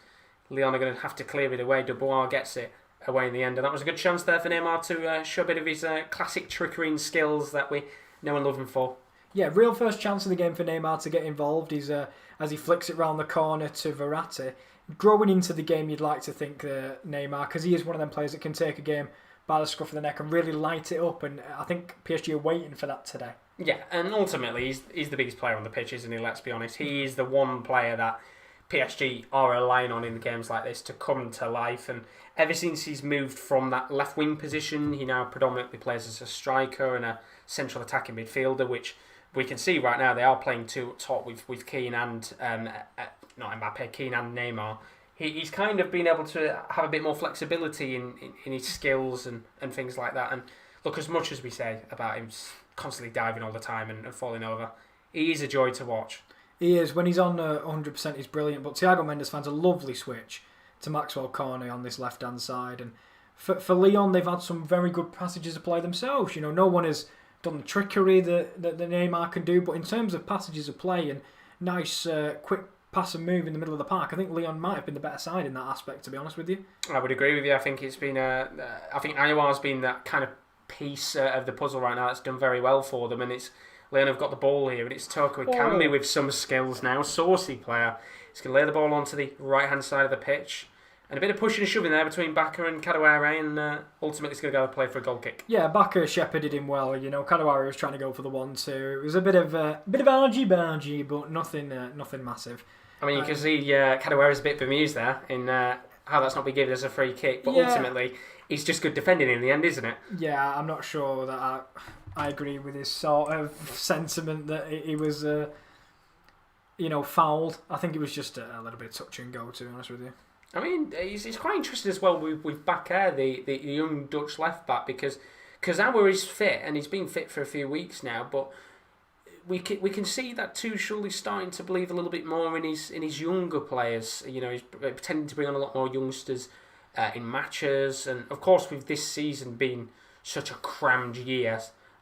Lyon are going to have to clear it away. Dubois gets it away in the end. And that was a good chance there for Neymar to show a bit of his classic trickery and skills that we know and love him for. Yeah, real first chance of the game for Neymar to get involved. He's as he flicks it round the corner to Verratti. Growing into the game, you'd like to think Neymar, because he is one of them players that can take a game by the scruff of the neck and really light it up. And I think PSG are waiting for that today. Yeah, and ultimately, he's the biggest player on the pitch, isn't he? Let's be honest. He is the one player that... PSG are relying on in games like this to come to life, and ever since he's moved from that left wing position, he now predominantly plays as a striker and a central attacking midfielder, which we can see right now they are playing two up top with Keane and not Mbappe, Keane and Neymar. He's kind of been able to have a bit more flexibility in his skills and things like that. And look, as much as we say about him constantly diving all the time and falling over, he is a joy to watch. He is. When he's on 100%, he's brilliant. But Thiago Mendes finds a lovely switch to Maxwell Cornet on this left-hand side. And for Lyon, they've had some very good passages of play themselves. No one has done the trickery that Neymar can do. But in terms of passages of play and nice, quick pass and move in the middle of the park, I think Lyon might have been the better side in that aspect, to be honest with you. I would agree with you. I think it's been I think Aouar's been that kind of piece of the puzzle right now that's done very well for them. And it's... Lyon have got the ball here, and it's Toko Ekambi with some skills now. Saucy player. He's going to lay the ball onto the right-hand side of the pitch. And a bit of pushing and shoving there between Baka and Kadewere, and ultimately he's going to go play for a goal kick. Yeah, Baka shepherded him well. Kadewere was trying to go for the 1-2. It was a bit of argy-bargy, but nothing massive. I mean, you can see Kadewera's a bit bemused there in how that's not been given as a free kick, but ultimately it's just good defending in the end, isn't it? Yeah, I'm not sure that I agree with his sort of sentiment that he was, fouled. I think it was just a little bit touch and go, to be honest with you. I mean, it's quite interesting as well with Bakker, the young Dutch left back, because Kurzawa is fit and he's been fit for a few weeks now, but we can see that Tuchel is starting to believe a little bit more in his younger players. He's pretending to bring on a lot more youngsters in matches, and of course with this season being such a crammed year,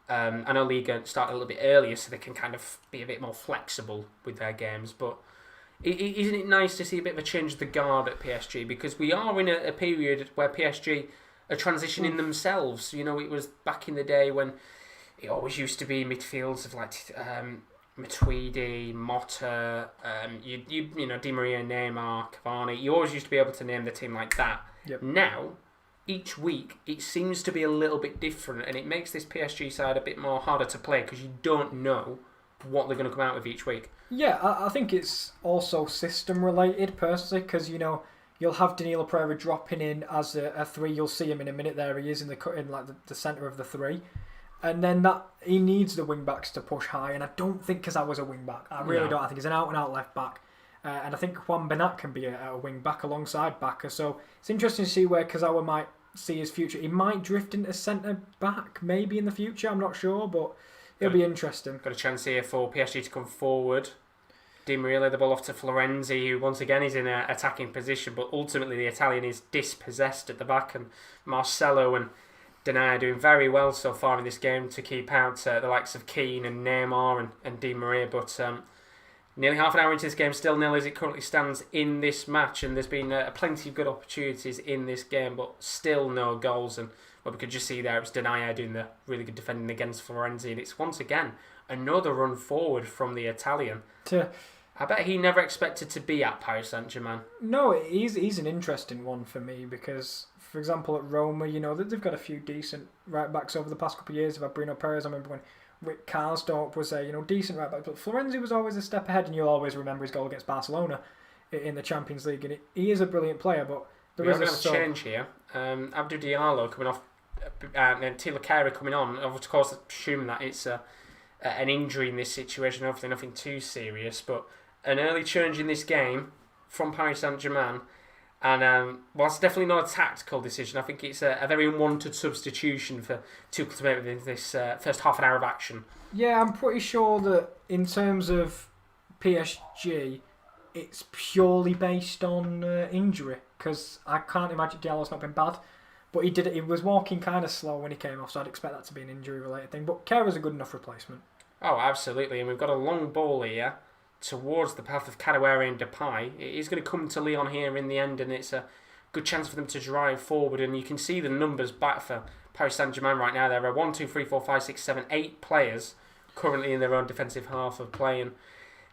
I know Ligue started a little bit earlier, so they can kind of be a bit more flexible with their games. But isn't it nice to see a bit of a change of the guard at PSG, because we are in a period where PSG are transitioning themselves. It was back in the day when it always used to be midfields of like Matuidi, Motta, Di Maria, Neymar, Cavani. You always used to be able to name the team like that. Yep. Now, each week, it seems to be a little bit different, and it makes this PSG side a bit more harder to play because you don't know what they're going to come out with each week. Yeah, I think it's also system related personally, because you'll have Danilo Pereira dropping in as a three. You'll see him in a minute. There he is in the centre of the three. And then that he needs the wing backs to push high, and I don't think Kurzawa's a wing back. I really don't. I think he's an out and out left back, and I think Juan Bernat can be a wing back alongside Bakker. So it's interesting to see where Kurzawa might see his future. He might drift into centre back maybe in the future. I'm not sure, but it'll be interesting. Got a chance here for PSG to come forward. Di Maria led the ball off to Florenzi, who once again is in an attacking position, but ultimately the Italian is dispossessed at the back, and Marcelo and Depay are doing very well so far in this game to keep out the likes of Keane and Neymar and Di Maria. But nearly half an hour into this game, still nil as it currently stands in this match, and there's been plenty of good opportunities in this game, but still no goals. And what we could just see there, it was Depay doing the really good defending against Florenzi, and it's once again another run forward from the Italian. I bet he never expected to be at Paris Saint-Germain. No, he's an interesting one for me because, for example, at Roma, they've got a few decent right backs over the past couple of years. They've had Bruno Perez. I remember when Rick Karsdorp was a decent right back, but Florenzi was always a step ahead, and you'll always remember his goal against Barcelona in the Champions League. And he is a brilliant player, but there is a change here. Abdou Diallo coming off, and Taylor coming on. Of course, assuming that it's an injury in this situation, hopefully nothing too serious, but an early change in this game from Paris Saint-Germain. And whilst definitely not a tactical decision, I think it's a very unwanted substitution for Tuchel to make within this first half an hour of action. Yeah, I'm pretty sure that in terms of PSG, it's purely based on injury, because I can't imagine Diallo's not been bad, but he was walking kind of slow when he came off, so I'd expect that to be an injury-related thing. But Kera's a good enough replacement. Oh, absolutely, and we've got a long ball here towards the path of Kadewere and Depay. It is going to come to Lyon here in the end, and it's a good chance for them to drive forward. And you can see the numbers back for Paris Saint-Germain right now. There are 1, 2, 3, 4, 5, 6, 7, 8 players currently in their own defensive half of play, and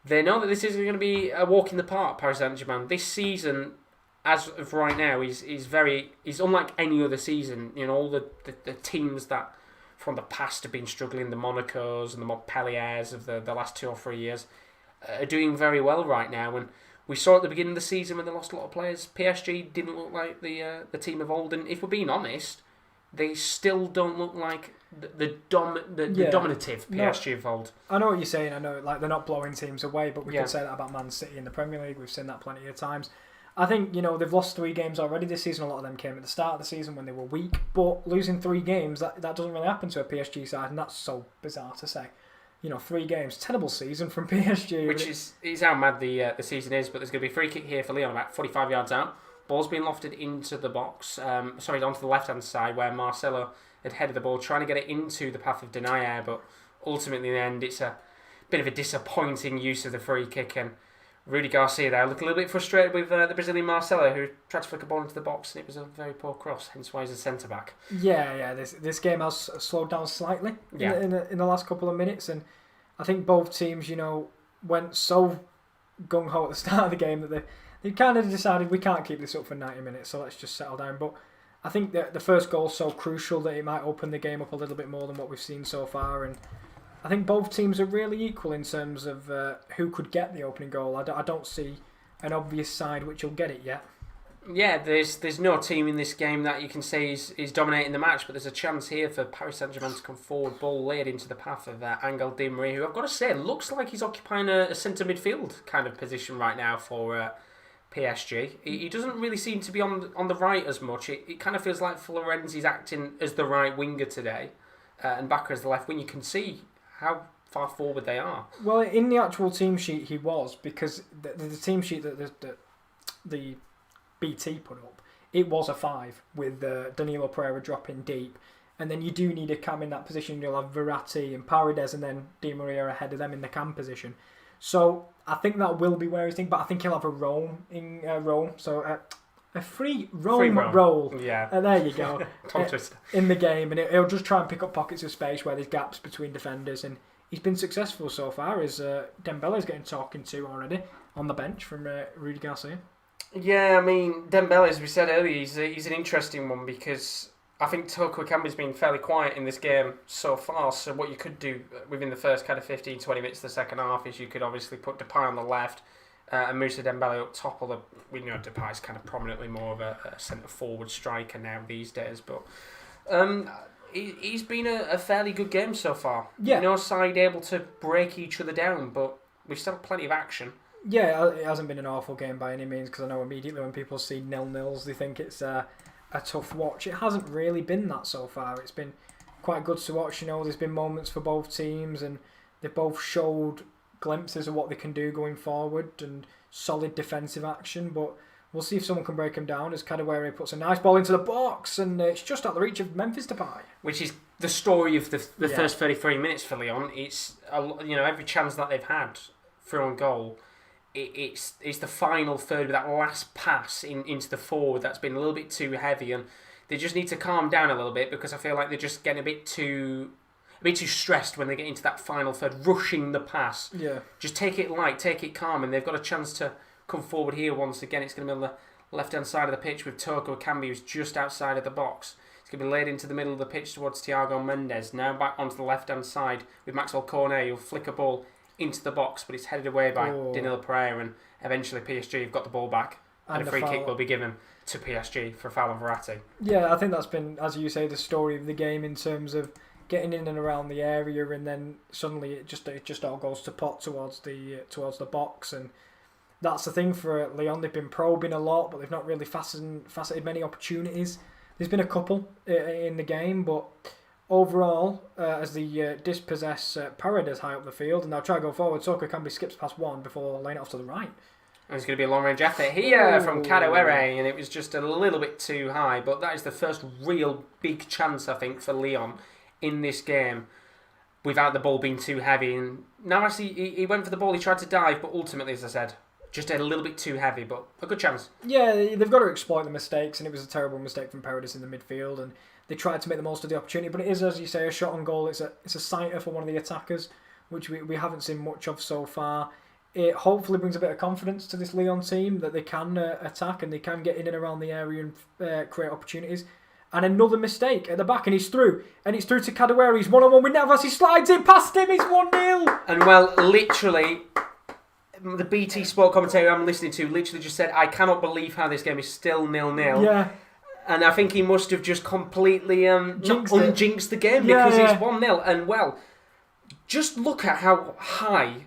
they know that this isn't going to be a walk in the park. Paris Saint-Germain this season, as of right now, is unlike any other season. All the teams that from the past have been struggling, the Monacos and the Montpelliers of the last 2 or 3 years, are doing very well right now. And we saw at the beginning of the season when they lost a lot of players, PSG didn't look like the team of old. And if we're being honest, they still don't look like the dominative PSG of old. I know what you're saying. I know they're not blowing teams away, but we can say that about Man City in the Premier League. We've seen that plenty of times. I think they've lost 3 games already this season. A lot of them came at the start of the season when they were weak. But losing 3 games, that doesn't really happen to a PSG side, and that's so bizarre to say. 3 games, terrible season from PSG. Which is how mad the season is. But there's going to be a free kick here for Lyon, about 45 yards out. Ball's being lofted into the box. Onto the left hand side where Marcelo had headed the ball, trying to get it into the path of Denayer. But ultimately, in the end, it's a bit of a disappointing use of the free kick, and Rudy Garcia there looked a little bit frustrated with the Brazilian Marcelo, who tried to flick a ball into the box, and it was a very poor cross, hence why he's a centre-back. Yeah, this game has slowed down slightly in the last couple of minutes, and I think both teams, went so gung-ho at the start of the game that they kind of decided we can't keep this up for 90 minutes, so let's just settle down. But I think that the first goal is so crucial that it might open the game up a little bit more than what we've seen so far, and I think both teams are really equal in terms of who could get the opening goal. I don't see an obvious side which will get it yet. Yeah, there's no team in this game that you can say is dominating the match, but there's a chance here for Paris Saint-Germain to come forward, ball laid into the path of Angel Di Maria, who I've got to say looks like he's occupying a centre midfield kind of position right now for PSG. He doesn't really seem to be on the right as much. It kind of feels like Florenzi's acting as the right winger today, and Bakker as the left wing. You can see how far forward they are. Well, in the actual team sheet he was, because the team sheet that the BT put up, it was a 5 with Danilo Pereira dropping deep, and then you do need a cam in that position. You'll have Verratti and Paredes and then Di Maria ahead of them in the cam position. So I think that will be where he's thinking, but I think he'll have a Rome in Rome. So a free Rome role. Yeah. There you go. Tongue twister. In the game, and he'll just try and pick up pockets of space where there's gaps between defenders, and he's been successful so far. As Dembele's getting talking to already on the bench from Rudy Garcia. Yeah, I mean, Dembele, as we said earlier, he's an interesting one because I think Toko Ekambi's been fairly quiet in this game so far. So what you could do within the first kind of 15, 20 minutes of the second half is you could obviously put Depay on the left and Moussa Dembele up top. Although we know Depay's kind of prominently more of a centre forward striker now these days, but he's been a fairly good game so far. Yeah. No side able to break each other down, but we've still had plenty of action. Yeah, it hasn't been an awful game by any means, because I know immediately when people see 0-0s, they think it's a tough watch. It hasn't really been that so far. It's been quite good to watch. There's been moments for both teams, and they've both showed glimpses of what they can do going forward and solid defensive action. But we'll see if someone can break them down as Kadewere puts a nice ball into the box, and it's just out the reach of Memphis Depay. Which is the story of the first 33 minutes for Lyon. It's every chance that they've had through on goal. It's the final third with that last pass into the forward that's been a little bit too heavy, and they just need to calm down a little bit because I feel like they're just getting a bit too stressed when they get into that final third, rushing the pass. Yeah. Just take it light, take it calm, and they've got a chance to come forward here once again. It's going to be on the left-hand side of the pitch with Toko Ekambi, who's just outside of the box. It's going to be laid into the middle of the pitch towards Thiago Mendes. Now back onto the left-hand side with Maxwell Cornet, who'll flick a ball into the box, but it's headed away by Danilo Pereira, and eventually PSG have got the ball back, and a free kick will be given to PSG for a foul on Verratti. Yeah, I think that's been, as you say, the story of the game in terms of getting in and around the area, and then suddenly it just all goes to pot towards the box, and that's the thing for Lyon. They've been probing a lot, but they've not really faceted many opportunities. There's been a couple in the game, but overall, as they dispossess Paredes high up the field, and they'll try to go forward, Toko Ekambi skips past one before laying it off to the right. And it's going to be a long-range effort here from Kadewere, and it was just a little bit too high, but that is the first real big chance, I think, for Lyon in this game, without the ball being too heavy. And now actually, he went for the ball, he tried to dive, but ultimately, as I said, just a little bit too heavy, but a good chance. Yeah, they've got to exploit the mistakes, and it was a terrible mistake from Paredes in the midfield, and they tried to make the most of the opportunity, but it is, as you say, a shot on goal. It's a sighter for one of the attackers, which we haven't seen much of so far. It hopefully brings a bit of confidence to this Lyon team that they can attack and they can get in and around the area and create opportunities. And another mistake at the back, and he's through. And it's through to Kadewere. He's 1-on-1 with Navas. He slides in past him. He's 1-0. And well, literally, the BT Sport commentator I'm listening to literally just said, I cannot believe how this game is still 0-0. Yeah. And I think he must have just completely unjinxed the game because it's 1-0. And well, just look at how high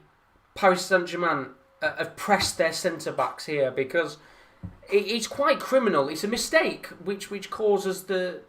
Paris Saint-Germain have pressed their centre-backs here, because it's quite criminal. It's a mistake which causes the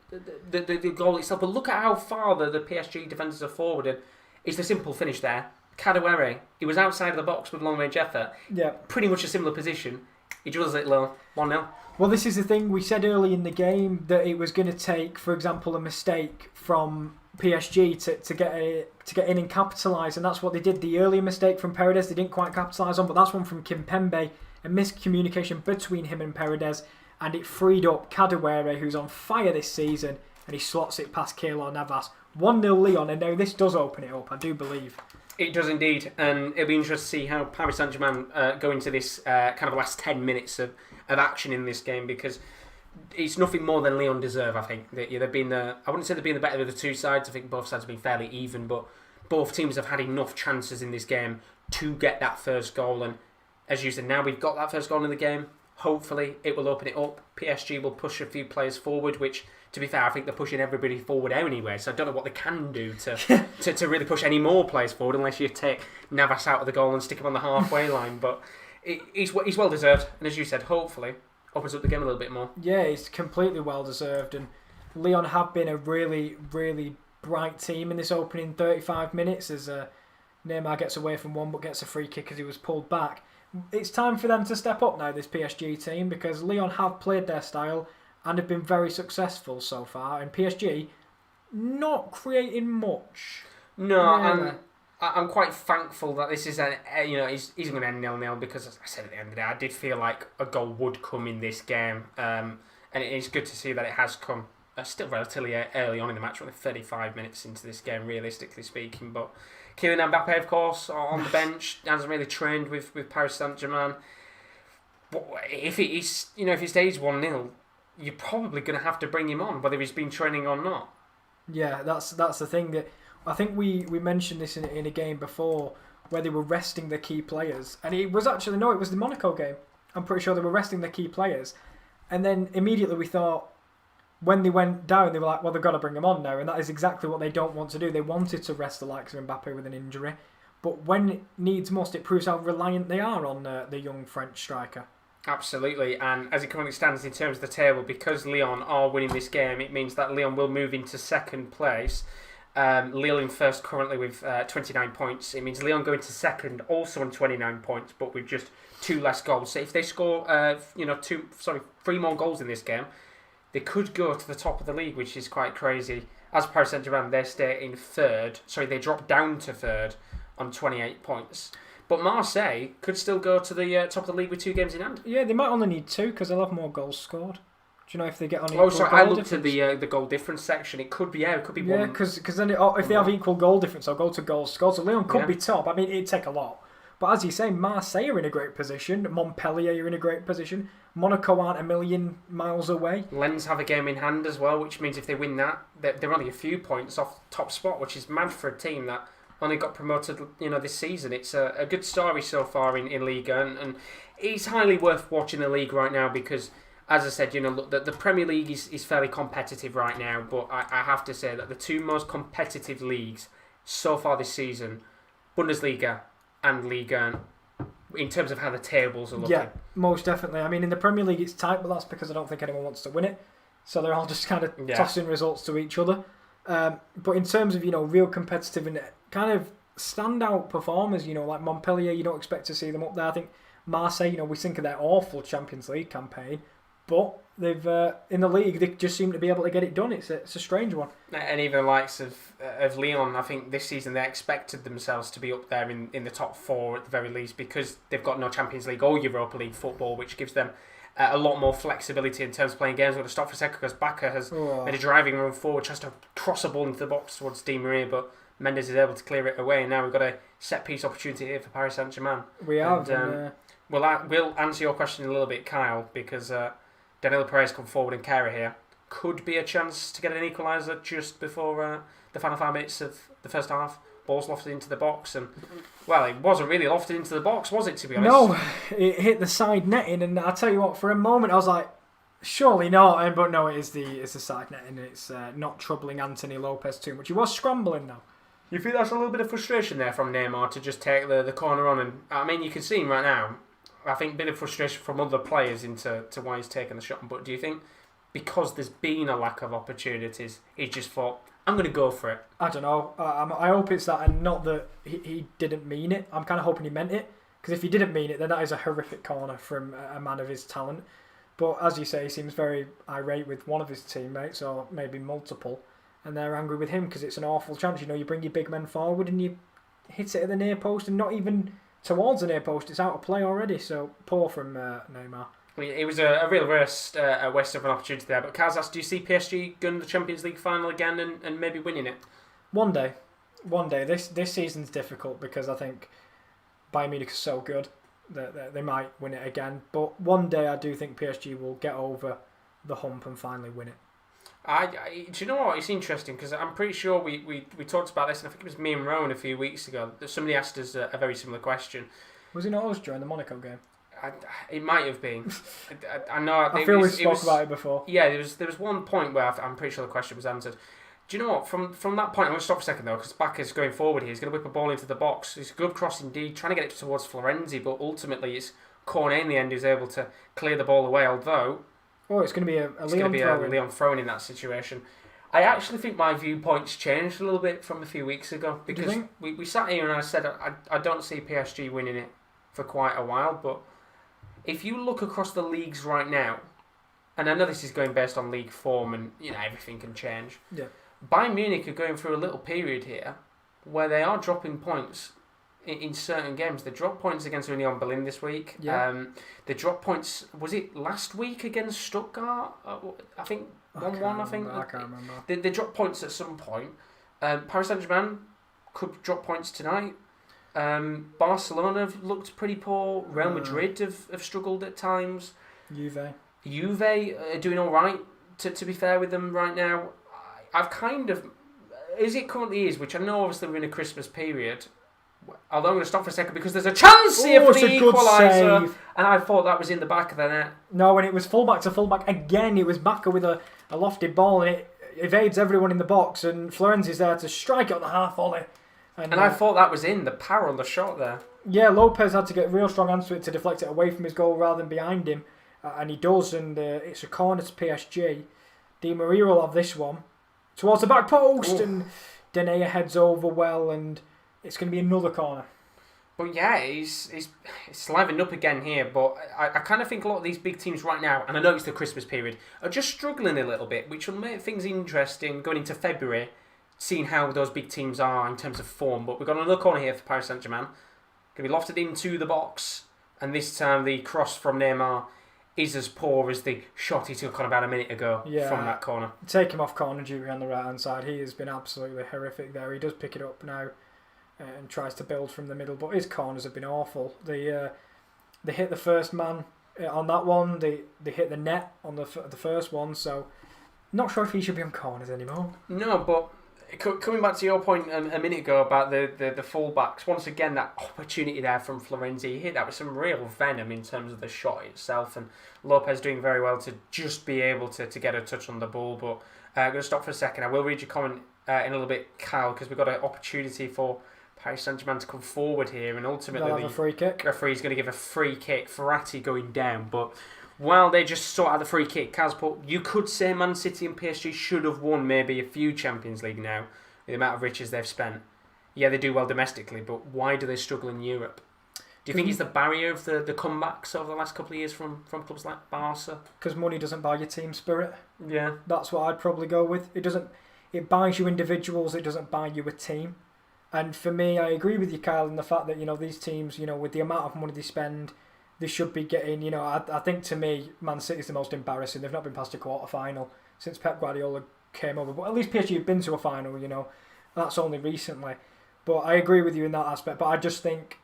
goal itself. But look at how far the PSG defenders are forward. And it's the simple finish there. Kadewere, he was outside of the box with long-range effort. Yeah. Pretty much a similar position. He drills it low. 1-0. Well, this is the thing. We said early in the game that it was going to take, for example, a mistake from PSG to get in and capitalise, and that's what they did. The earlier mistake from Paredes, they didn't quite capitalise on, but that's one from Kimpembe, a miscommunication between him and Paredes, and it freed up Kadewere, who's on fire this season, and he slots it past Keylor Navas. 1-0 Lyon, and now this does open it up, I do believe. It does indeed, and it'll be interesting to see how Paris Saint-Germain go into this kind of last 10 minutes of action in this game, because it's nothing more than Lyon deserve, I think. They've been I wouldn't say they've been the better of the two sides. I think both sides have been fairly even, but both teams have had enough chances in this game to get that first goal, and as you said, now we've got that first goal in the game. Hopefully, it will open it up. PSG will push a few players forward, which, to be fair, I think they're pushing everybody forward anyway. So I don't know what they can do to really push any more players forward, unless you take Navas out of the goal and stick him on the halfway line. But he's well deserved, and as you said, hopefully opens up the game a little bit more. Yeah, it's completely well deserved, and Lyon have been a really, really bright team in this opening 35 minutes as Neymar gets away from one but gets a free kick as he was pulled back. It's time for them to step up now, this PSG team, because Lyon have played their style and have been very successful so far, and PSG not creating much. No, Really. I'm quite thankful that this is he's going to end 0-0, because as I said at the end of the day, I did feel like a goal would come in this game, and it is good to see that it has come. Still relatively early on in the match, only 35 minutes into this game, realistically speaking. But Kylian Mbappe, of course, on the bench, hasn't really trained with Paris Saint-Germain. But if it stays 1-0, you're probably going to have to bring him on, whether he's been training or not. Yeah, that's the thing. That I think we mentioned this in a game before where they were resting their key players, and it was the Monaco game. I'm pretty sure they were resting their key players, and then immediately we thought, when they went down, they were like, well, they've got to bring him on now, and that is exactly what they don't want to do. They wanted to rest the likes of Mbappe with an injury, but when it needs most, it proves how reliant they are on the young French striker. Absolutely, and as it currently stands in terms of the table, because Lyon are winning this game, it means that Lyon will move into second place. Lille in first currently with 29 points. It means Lyon going to second also on 29 points, but with just 2 less goals. So if they score 3 more goals in this game, they could go to the top of the league, which is quite crazy. As Paris Saint-Germain, they stay in third. Sorry, they drop down to third on 28 points. But Marseille could still go to the top of the league with 2 games in hand. Yeah, they might only need 2 because they'll have more goals scored. Do you know if they get on equal sorry, goal I looked difference? at the goal difference section. It could be one. Yeah, because then if they have equal goal difference, they'll go to goals scored. So Lyon could be top. I mean, it'd take a lot. But as you say, Marseille are in a great position. Montpellier are in a great position. Monaco aren't a million miles away. Lens have a game in hand as well, which means if they win that, they're only a few points off top spot, which is mad for a team that only got promoted, this season. It's a good story so far in Ligue, and it's highly worth watching the league right now because, as I said, look, the Premier League is fairly competitive right now, but I have to say that the 2 most competitive leagues so far this season, Bundesliga and Ligue 1, in terms of how the tables are looking. Yeah, most definitely. I mean, in the Premier League it's tight, but that's because I don't think anyone wants to win it. So they're all just kind of tossing results to each other. But in terms of, real competitive and kind of standout performers, like Montpellier, you don't expect to see them up there. I think Marseille, we think of their awful Champions League campaign, but they've in the league they just seem to be able to get it done. It's a strange one. And even the likes of Lyon, I think this season they expected themselves to be up there in the top 4 at the very least, because they've got no Champions League or Europa League football, which gives them a lot more flexibility in terms of playing games. We're going to stop for a second because Bacca has made a driving run forward, tries to cross a ball into the box towards Di Maria, but Mendes is able to clear it away, and now we've got a set-piece opportunity here for Paris Saint-Germain. We have. We'll answer your question in a little bit, Kyle, because Danilo Perez come forward and Kara here. Could be a chance to get an equaliser just before the final 5 minutes of the first half. Ball's lofted into the box, and it wasn't really lofted into the box, was it, to be honest? No, it hit the side netting, and I tell you what, for a moment I was like, surely not, but no, it's the side netting, and it's not troubling Anthony Lopez too much. He was scrambling though. You feel that's a little bit of frustration there from Neymar to just take the corner on, and I mean, you can see him right now. I think a bit of frustration from other players into why he's taking the shot. But do you think because there's been a lack of opportunities, he just thought, I'm going to go for it? I don't know. I hope it's that, and not that he didn't mean it. I'm kind of hoping he meant it, because if he didn't mean it, then that is a horrific corner from a man of his talent. But as you say, he seems very irate with one of his teammates, or maybe multiple, and they're angry with him because it's an awful chance. You bring your big men forward and you hit it at the near post, and not even towards the near post, it's out of play already. So poor from Neymar. It was a real waste of an opportunity there. But Kazas, do you see PSG going to the Champions League final again and maybe winning it? One day. This season's difficult because I think Bayern Munich is so good that they might win it again. But one day I do think PSG will get over the hump and finally win it. Do you know what? It's interesting because I'm pretty sure we talked about this, and I think it was me and Rowan a few weeks ago. Somebody asked us a very similar question. Was it not us during the Monaco game? It might have been. I know. I feel we spoke about it before. Yeah, there was one point where I'm pretty sure the question was answered. Do you know what? From that point, I'm going to stop for a second though, because Bacca's going forward here. He's going to whip a ball into the box. It's a good cross indeed, trying to get it towards Florenzi, but ultimately it's Cornet in the end who's able to clear the ball away. Although, it's going to be a Leon throw in that situation. I actually think my viewpoint's changed a little bit from a few weeks ago, because we sat here and I said I don't see PSG winning it for quite a while, but if you look across the leagues right now, and I know this is going based on league form and everything can change. Yeah. Bayern Munich are going through a little period here where they are dropping points in certain games. They dropped points against Union Berlin this week. Yeah. They dropped points, was it last week against Stuttgart? I think 1-1, I think. I can't remember. They dropped points at some point. Paris Saint-Germain could drop points tonight. Barcelona have looked pretty poor. Real Madrid have struggled at times. Juve are doing all right, to be fair with them right now. I've kind of, as it currently is, which I know obviously we're in a Christmas period, although I'm going to stop for a second because there's a chance here for the equaliser, and I thought that was in the back of the net. No, when it was fullback to fullback again, it was Bacca with a lofted ball and it evades everyone in the box, and Florenzi's there to strike it on the half volley. And I thought that was in, the power on the shot there. Yeah, Lopez had to get a real strong answer to it to deflect it away from his goal rather than behind him, and he does, and it's a corner to PSG. Di Maria will have this one towards the back post, and Denea heads over well, and it's going to be another corner. But yeah, he's livened up again here, but I kind of think a lot of these big teams right now, and I know it's the Christmas period, are just struggling a little bit, which will make things interesting going into February, seeing how those big teams are in terms of form. But we've got another corner here for Paris Saint-Germain. Going to be lofted into the box, and this time the cross from Neymar is as poor as the shot he took on about a minute ago from that corner. Take him off corner duty on the right-hand side. He has been absolutely horrific there. He does pick it up now and tries to build from the middle, but his corners have been awful. They hit the first man on that one. They hit the net on the first one, so not sure if he should be on corners anymore. No, but coming back to your point a minute ago about the full-backs, once again, that opportunity there from Florenzi, he hit that with some real venom in terms of the shot itself, and Lopez doing very well to just be able to get a touch on the ball. But I'm going to stop for a second. I will read your comment in a little bit, Kyle, because we've got an opportunity for Paris Saint-Germain to come forward here, and ultimately they'll have a free kick. The referee's going to give a free kick. Ferrati going down, but while they just sort out the free kick, Kaz, you could say Man City and PSG should have won maybe a few Champions League now, with the amount of riches they've spent. Yeah, they do well domestically, but why do they struggle in Europe? Do you think it's the barrier of the comebacks over the last couple of years from clubs like Barca? Because money doesn't buy you team spirit. Yeah. That's what I'd probably go with. It buys you individuals, it doesn't buy you a team. And for me, I agree with you, Kyle, in the fact that, these teams, with the amount of money they spend, they should be getting, I think to me, Man City's the most embarrassing. They've not been past a quarter-final since Pep Guardiola came over. But at least PSG have been to a final, That's only recently. But I agree with you in that aspect. But I just think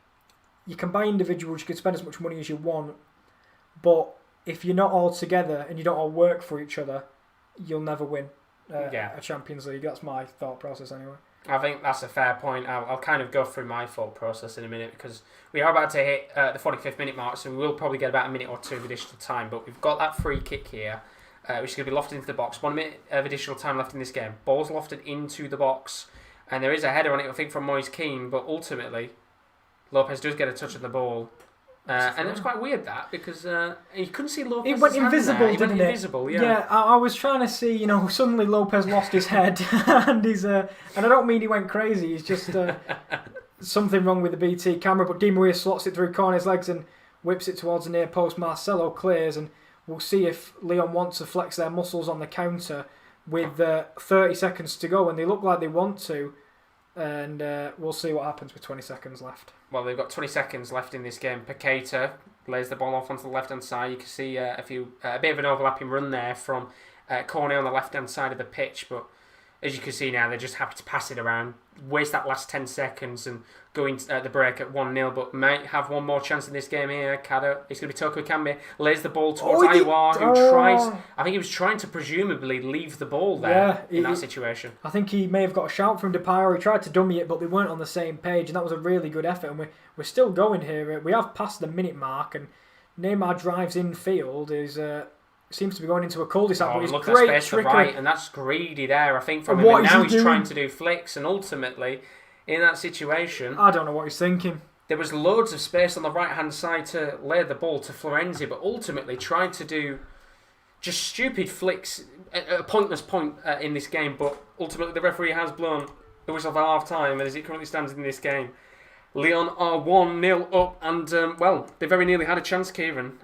you can buy individuals, you can spend as much money as you want. But if you're not all together and you don't all work for each other, you'll never win a Champions League. That's my thought process anyway. I think that's a fair point. I'll kind of go through my thought process in a minute, because we are about to hit the 45th minute mark, so we will probably get about a minute or two of additional time. But we've got that free kick here, which is going to be lofted into the box. 1 minute of additional time left in this game. Ball's lofted into the box, and there is a header on it, I think, from Moise Kean, but ultimately Lopez does get a touch of the ball. And it was quite weird because you couldn't see Lopez. It went invisible, didn't it? Invisible, yeah. Yeah, I was trying to see. Suddenly Lopez lost his head, and and I don't mean he went crazy. He's just something wrong with the BT camera. But Di Maria slots it through Cornet's legs and whips it towards the near post. Marcelo clears, and we'll see if Lyon wants to flex their muscles on the counter with 30 seconds to go, and they look like they want to. And we'll see what happens with 20 seconds left. Well, they've got 20 seconds left in this game. Paqueta lays the ball off onto the left-hand side. You can see a bit of an overlapping run there from Cornet on the left-hand side of the pitch, but as you can see now, they're just happy to pass it around, waste that last 10 seconds and go into the break at 1-0, but might have one more chance in this game here. Kada, it's going to be Toko Ekambi, lays the ball towards Iwa, who tries, I think he was trying to presumably leave the ball there in that situation. I think he may have got a shout from Depay, or he tried to dummy it, but they weren't on the same page, and that was a really good effort, and we're still going here. We have passed the minute mark, and Neymar drives in field, seems to be going into a cul-de-sac, but he's look great at space to the right, and that's greedy there, I think, from him. And now he's trying to do flicks, and ultimately, in that situation, I don't know what he's thinking. There was loads of space on the right-hand side to lay the ball to Florenzi, but ultimately tried to do just stupid flicks at a pointless point in this game, but ultimately the referee has blown the whistle for half-time, and as it currently stands in this game, Lyon are 1-0 up, and, they very nearly had a chance, Kieran.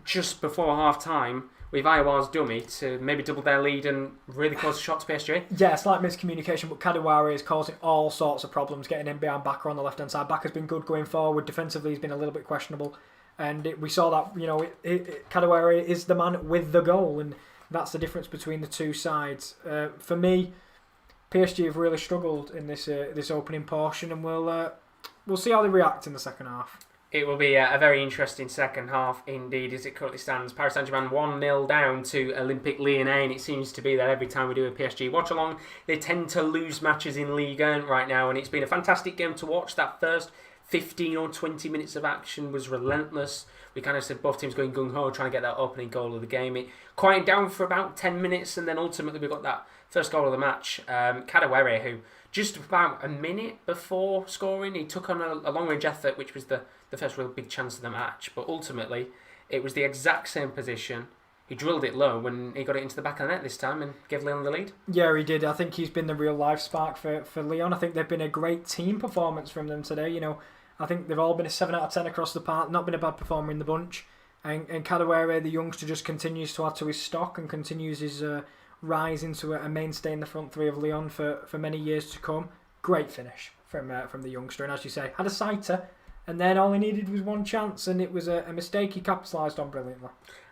Just before half-time, with Iowa's dummy to maybe double their lead and really close a shot to PSG. Yeah, slight miscommunication, but Kadewere is causing all sorts of problems, getting in behind Bakker on the left-hand side. Bakker's been good going forward. Defensively, he's been a little bit questionable. And we saw that, Kadewere is the man with the goal, and that's the difference between the two sides. For me, PSG have really struggled in this opening portion, and we'll see how they react in the second half. It will be a very interesting second half indeed as it currently stands. Paris Saint-Germain 1-0 down to Olympique Lyonnais, and it seems to be that every time we do a PSG watch-along, they tend to lose matches in Ligue right now, and it's been a fantastic game to watch. That first 15 or 20 minutes of action was relentless. We kind of said both teams going gung-ho, trying to get that opening goal of the game. It quieted down for about 10 minutes, and then ultimately we got that first goal of the match. Kadewere, who just about a minute before scoring, he took on a long-range effort, which was the first real big chance of the match. But ultimately, it was the exact same position. He drilled it low when he got it into the back of the net this time and gave Lyon the lead. Yeah, he did. I think he's been the real life spark for Lyon. I think they've been a great team performance from them today. I think they've all been a 7 out of 10 across the park. Not been a bad performer in the bunch. And Kadewere, the youngster, just continues to add to his stock and continues his rise into a mainstay in the front three of Lyon for many years to come. Great finish from the youngster. And as you say, had a sighter, and then all he needed was one chance, and it was a mistake he capitalised on brilliantly.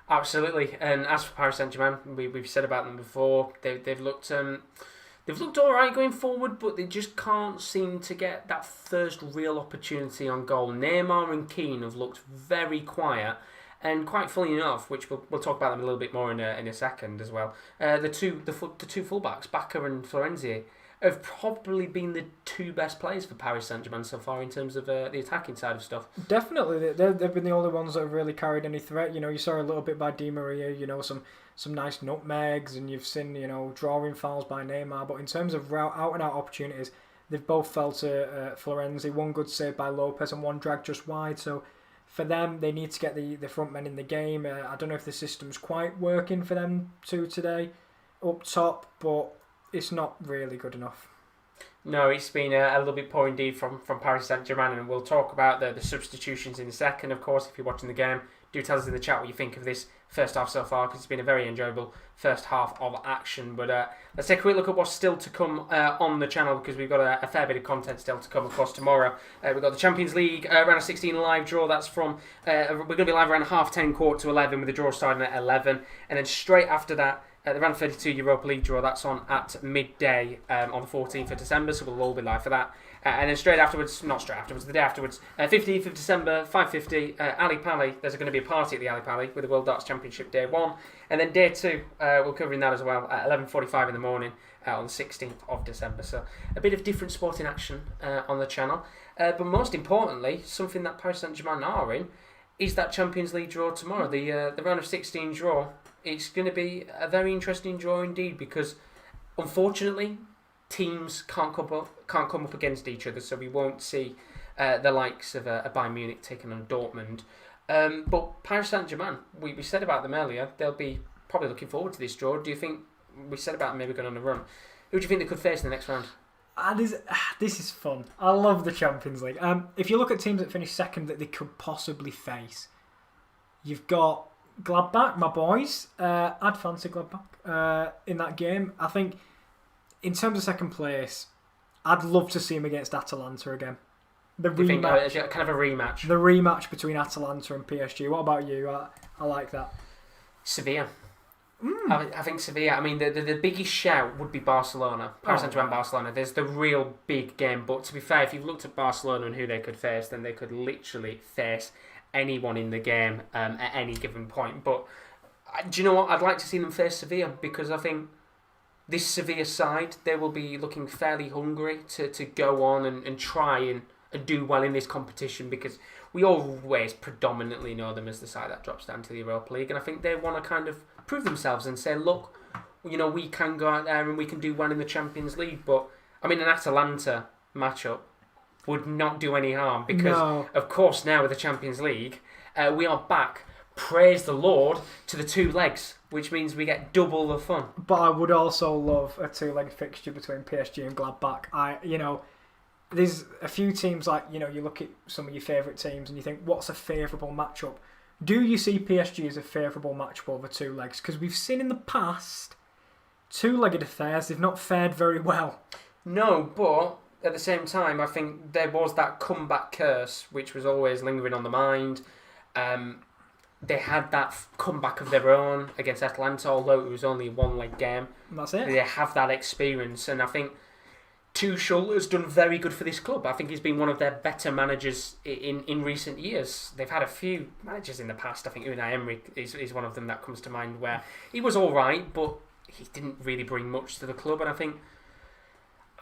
Absolutely. And as for Paris Saint-Germain, we've said about them before, they've looked all right going forward, but they just can't seem to get that first real opportunity on goal. Neymar and Keane have looked very quiet, and quite funny enough, which we'll talk about them a little bit more in a second as well. The two fullbacks, Bakker and Florenzi, have probably been the two best players for Paris Saint-Germain so far in terms of the attacking side of stuff. Definitely, they've been the only ones that have really carried any threat. You saw a little bit by Di Maria, some nice nutmegs, and you've seen, drawing fouls by Neymar. But in terms of out-and-out opportunities, they've both fell to Florenzi. One good save by Lopez and one dragged just wide. So for them, they need to get the front men in the game. I don't know if the system's quite working for them today up top, but it's not really good enough. No, it's been a little bit poor indeed from Paris Saint-Germain, and we'll talk about the substitutions in a second. Of course, if you're watching the game, do tell us in the chat what you think of this first half so far, because it's been a very enjoyable first half of action. But let's take a quick look at what's still to come on the channel, because we've got a fair bit of content still to come. Of course, tomorrow we've got the Champions League round of 16 live draw. That's from we're going to be live around 10:30, 11, with the draw starting at 11, and then straight after that, the round 32 Europa League draw, that's on at midday on the 14th of December, so we'll all be live for that. And then the day afterwards, 15th of December, 5:50, Ali Pali, there's going to be a party at the Ali Pali with the World Darts Championship Day 1. And then Day 2, we're covering that as well at 11:45 in the morning on the 16th of December. So a bit of different sporting action on the channel. But most importantly, something that Paris Saint-Germain are in is that Champions League draw tomorrow, the round of 16 draw. It's going to be a very interesting draw indeed, because unfortunately teams can't come up against each other, so we won't see the likes of a Bayern Munich taking on Dortmund. But Paris Saint-Germain, we said about them earlier, they'll be probably looking forward to this draw. Do you think, we said about them maybe going on a run, who do you think they could face in the next round? This is fun. I love the Champions League. If you look at teams that finish second that they could possibly face, you've got Gladbach, my boys. I'd fancy Gladbach in that game. I think in terms of second place, I'd love to see him against Atalanta again. The rematch, kind of a rematch. The rematch between Atalanta and PSG. What about you? I like that. Sevilla. I think Sevilla. I mean, the biggest shout would be Barcelona. Paris Saint-Germain, Barcelona. There's the real big game. But to be fair, if you've looked at Barcelona and who they could face, then they could literally face anyone in the game at any given point. But do you know what? I'd like to see them face Sevilla because I think this Sevilla side, they will be looking fairly hungry to go on and try and do well in this competition because we always predominantly know them as the side that drops down to the Europa League, and I think they want to kind of prove themselves and say, look, we can go out there and we can do well in the Champions League. But I mean, an Atalanta matchup would not do any harm because, of course, now with the Champions League, we are back. Praise the Lord to the two legs, which means we get double the fun. But I would also love a two-leg fixture between PSG and Gladbach. There's a few teams like, you look at some of your favourite teams and you think, what's a favourable matchup? Do you see PSG as a favourable matchup over two legs? Because we've seen in the past, two-legged affairs, they've not fared very well. No, but at the same time, I think there was that comeback curse, which was always lingering on the mind. They had that comeback of their own against Atalanta, although it was only a one-leg game. And that's it. They have that experience, and I think Tuchel has done very good for this club. I think he's been one of their better managers in recent years. They've had a few managers in the past. I think Unai Emery is one of them that comes to mind, where he was all right, but he didn't really bring much to the club. And I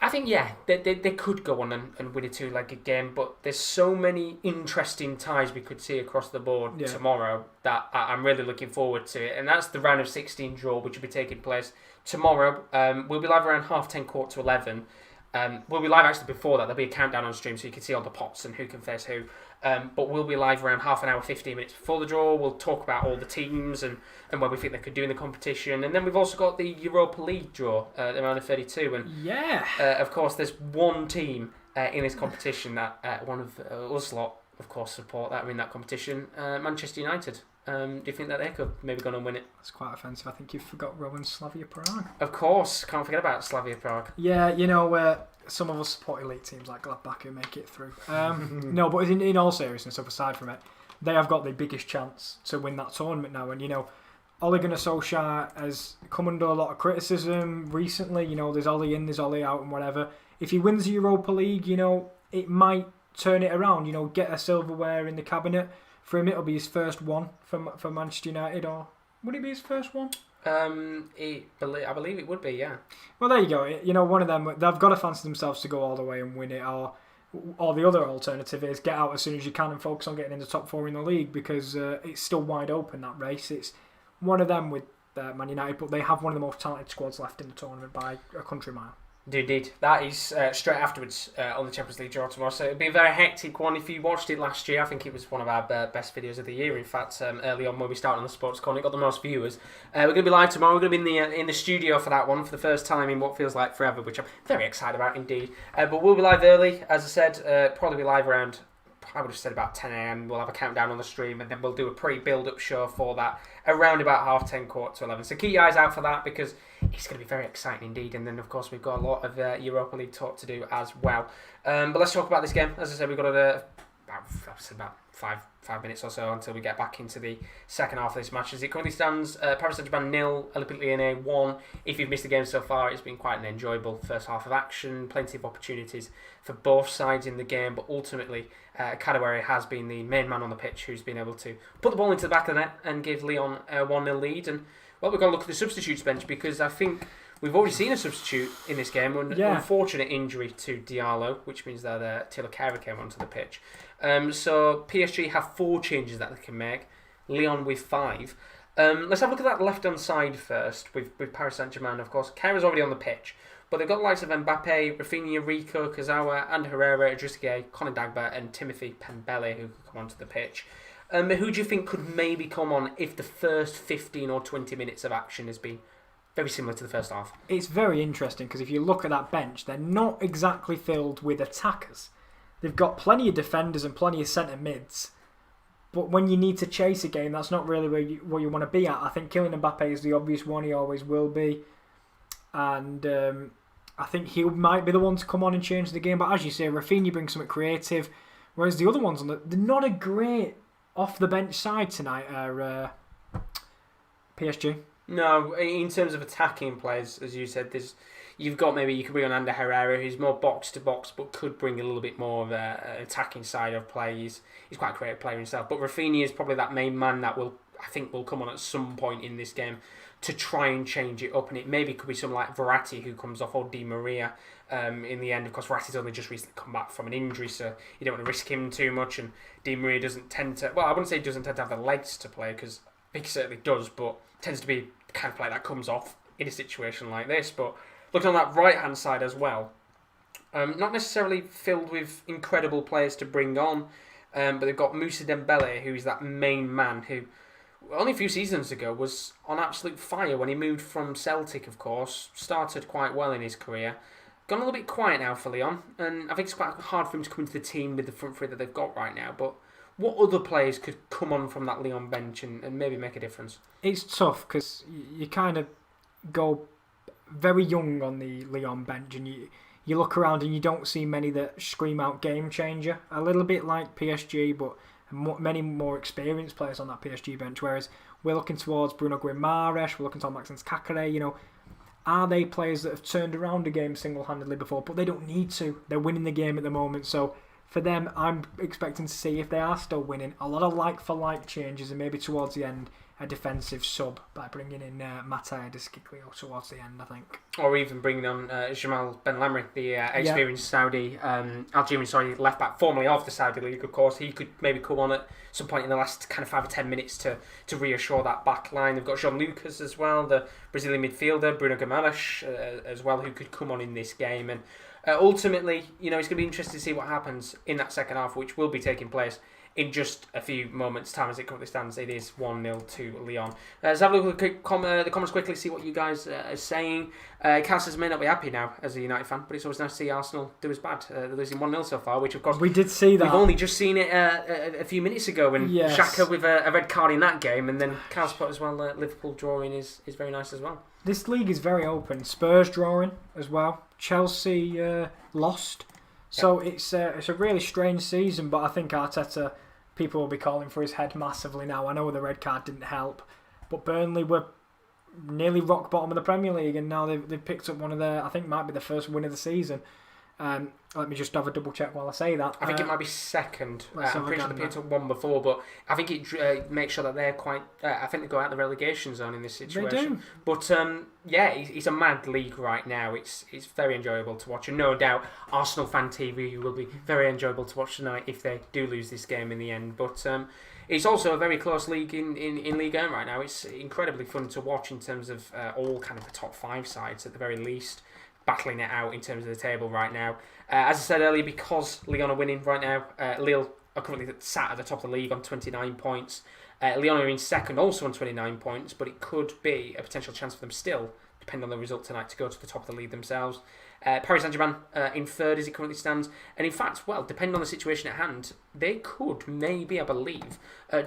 think they could go on and win a two-legged game, but there's so many interesting ties we could see across the board tomorrow that I'm really looking forward to it. And that's the round of 16 draw, which will be taking place tomorrow. We'll be live around 10:30, 11:15. We'll be live actually before that. There'll be a countdown on stream so you can see all the pots and who can face who. But we'll be live around half an hour, 15 minutes before the draw. We'll talk about all the teams and what we think they could do in the competition. And then we've also got the Europa League draw at the round of 32. And of course, there's one team in this competition that one of us lot, of course, support that are in that competition, Manchester United. Do you think that they could maybe go on and win it? That's quite offensive. I think you forgot Rowan's Slavia Prague. Of course, can't forget about Slavia Prague. Yeah, some of us support elite teams like Gladbach who make it through. No, but in all seriousness, aside from it, they have got the biggest chance to win that tournament now. And Ole Gunnar Solskjaer has come under a lot of criticism recently. There's Ole in, there's Ole out, and whatever. If he wins the Europa League, it might turn it around. Get a silverware in the cabinet. For him, it'll be his first one for Manchester United, or would it be his first one? I believe it would be, yeah. Well, there you go. One of them, they've got to fancy themselves to go all the way and win it, or the other alternative is get out as soon as you can and focus on getting in the top four in the league because it's still wide open, that race. It's one of them with Man United, but they have one of the most talented squads left in the tournament by a country mile. Indeed. That is straight afterwards on the Champions League draw tomorrow. So it'll be a very hectic one. If you watched it last year, I think it was one of our best videos of the year. In fact, early on when we started on the Sports Corner, it got the most viewers. We're going to be live tomorrow. We're going to be in the studio for that one for the first time in what feels like forever, which I'm very excited about indeed. But we'll be live early, as I said. Probably be live around, I would have said about 10 a.m. We'll have a countdown on the stream, and then we'll do a pre-build-up show for that around about 10:30, 11:15. So keep your eyes out for that because it's going to be very exciting indeed. And then, of course, we've got a lot of Europa League talk to do as well. But let's talk about this game. As I said, we've got about 5 minutes or so until we get back into the second half of this match. As it currently stands, Paris Saint-Germain 0, Olympique Lyon 1. If you've missed the game so far, it's been quite an enjoyable first half of action. Plenty of opportunities for both sides in the game, but ultimately Kadewere has been the main man on the pitch who's been able to put the ball into the back of the net and give Lyon a 1-0 lead. And well, we've got to look at the substitutes bench because I think we've already seen a substitute in this game. An unfortunate injury to Diallo, which means that Taylor and Raphael came onto the pitch. So PSG have 4 changes that they can make. Lyon with 5. Let's have a look at that left-hand side first with Paris Saint-Germain, of course. Kara's already on the pitch. But they've got the likes of Mbappe, Rafinha, Rico, Kazawa, and Herrera, Idrissa Conor Dagba, and Timothy Pembele, who could come onto the pitch. Who do you think could maybe come on if the first 15 or 20 minutes of action has been very similar to the first half? It's very interesting because if you look at that bench, they're not exactly filled with attackers. They've got plenty of defenders and plenty of centre mids. But when you need to chase a game, that's not really where you want to be at. I think Kylian Mbappe is the obvious one. He always will be. And I think he might be the one to come on and change the game. But as you say, Rafinha brings something creative. Whereas the other ones, they're not a great off-the-bench side tonight are PSG. No, in terms of attacking players, as you said, you could bring on Ander Herrera, who's more box to box, but could bring a little bit more of an attacking side of play. He's quite a creative player himself. But Rafinha is probably that main man that I think will come on at some point in this game to try and change it up. And it maybe could be someone like Verratti who comes off, or Di Maria in the end. Of course, Verratti's only just recently come back from an injury, so you don't want to risk him too much. And Di Maria doesn't tend to, well, I wouldn't say he doesn't tend to have the legs to play, because I think he certainly does, but tends to be the kind of player that comes off in a situation like this. But looking on that right-hand side as well, not necessarily filled with incredible players to bring on, but they've got Moussa Dembele, who's that main man who only a few seasons ago was on absolute fire when he moved from Celtic, of course. Started quite well in his career. Gone a little bit quiet now for Lyon, and I think it's quite hard for him to come into the team with the front three that they've got right now. But what other players could come on from that Lyon bench and maybe make a difference? It's tough because you kind of go very young on the Lyon bench, and you look around and you don't see many that scream out game changer. A little bit like PSG, but many more experienced players on that PSG bench. Whereas we're looking towards Bruno Guimaraes, we're looking towards Maxence Caqueret. Are they players that have turned around a game single-handedly before? But they don't need to. They're winning the game at the moment. So for them, I'm expecting to see, if they are still winning, a lot of like-for-like changes, and maybe towards the end, a defensive sub by bringing in Matteo Desciglio towards the end, I think. Or even bringing on Jamal Benlamri, the experienced Algerian left-back, formerly of the Saudi League, of course. He could maybe come on at some point in the last kind of 5 or 10 minutes to reassure that back line. They've got Jean Lucas as well, the Brazilian midfielder, Bruno Guimaraes as well, who could come on in this game. And ultimately, it's going to be interesting to see what happens in that second half, which will be taking place in just a few moments' time. As it currently stands, it is 1-0 to Lyon. Let's have a look at the comments quickly, see what you guys are saying. Cass may not be happy now as a United fan, but it's always nice to see Arsenal do as bad. They're losing 1-0 so far, which of course we did see that. We've only just seen it a few minutes ago, when Xhaka with a red card in that game, and then Cass put as well Liverpool drawing is very nice as well. This league is very open. Spurs drawing as well. Chelsea lost. So it's a really strange season, but I think Arteta, people will be calling for his head massively now. I know the red card didn't help, but Burnley were nearly rock bottom of the Premier League, and now they've picked up one of their, I think might be the first win of the season. Let me just have a double check while I say that. I think it might be second. I'm pretty sure they picked up one before, but I think it makes sure that they're quite. I think they go out the relegation zone in this situation. They do. But it's a mad league right now. It's very enjoyable to watch, and no doubt Arsenal Fan TV will be very enjoyable to watch tonight if they do lose this game in the end. But it's also a very close league in Ligue 1 right now. It's incredibly fun to watch in terms of all kind of the top 5 sides at the very least battling it out in terms of the table right now. As I said earlier, because Lyon are winning right now, Lille are currently sat at the top of the league on 29 points. Lyon are in second, also on 29 points, but it could be a potential chance for them still, depending on the result tonight, to go to the top of the league themselves. Paris Saint-Germain in third as it currently stands, and in fact, well, depending on the situation at hand, they could maybe, I believe,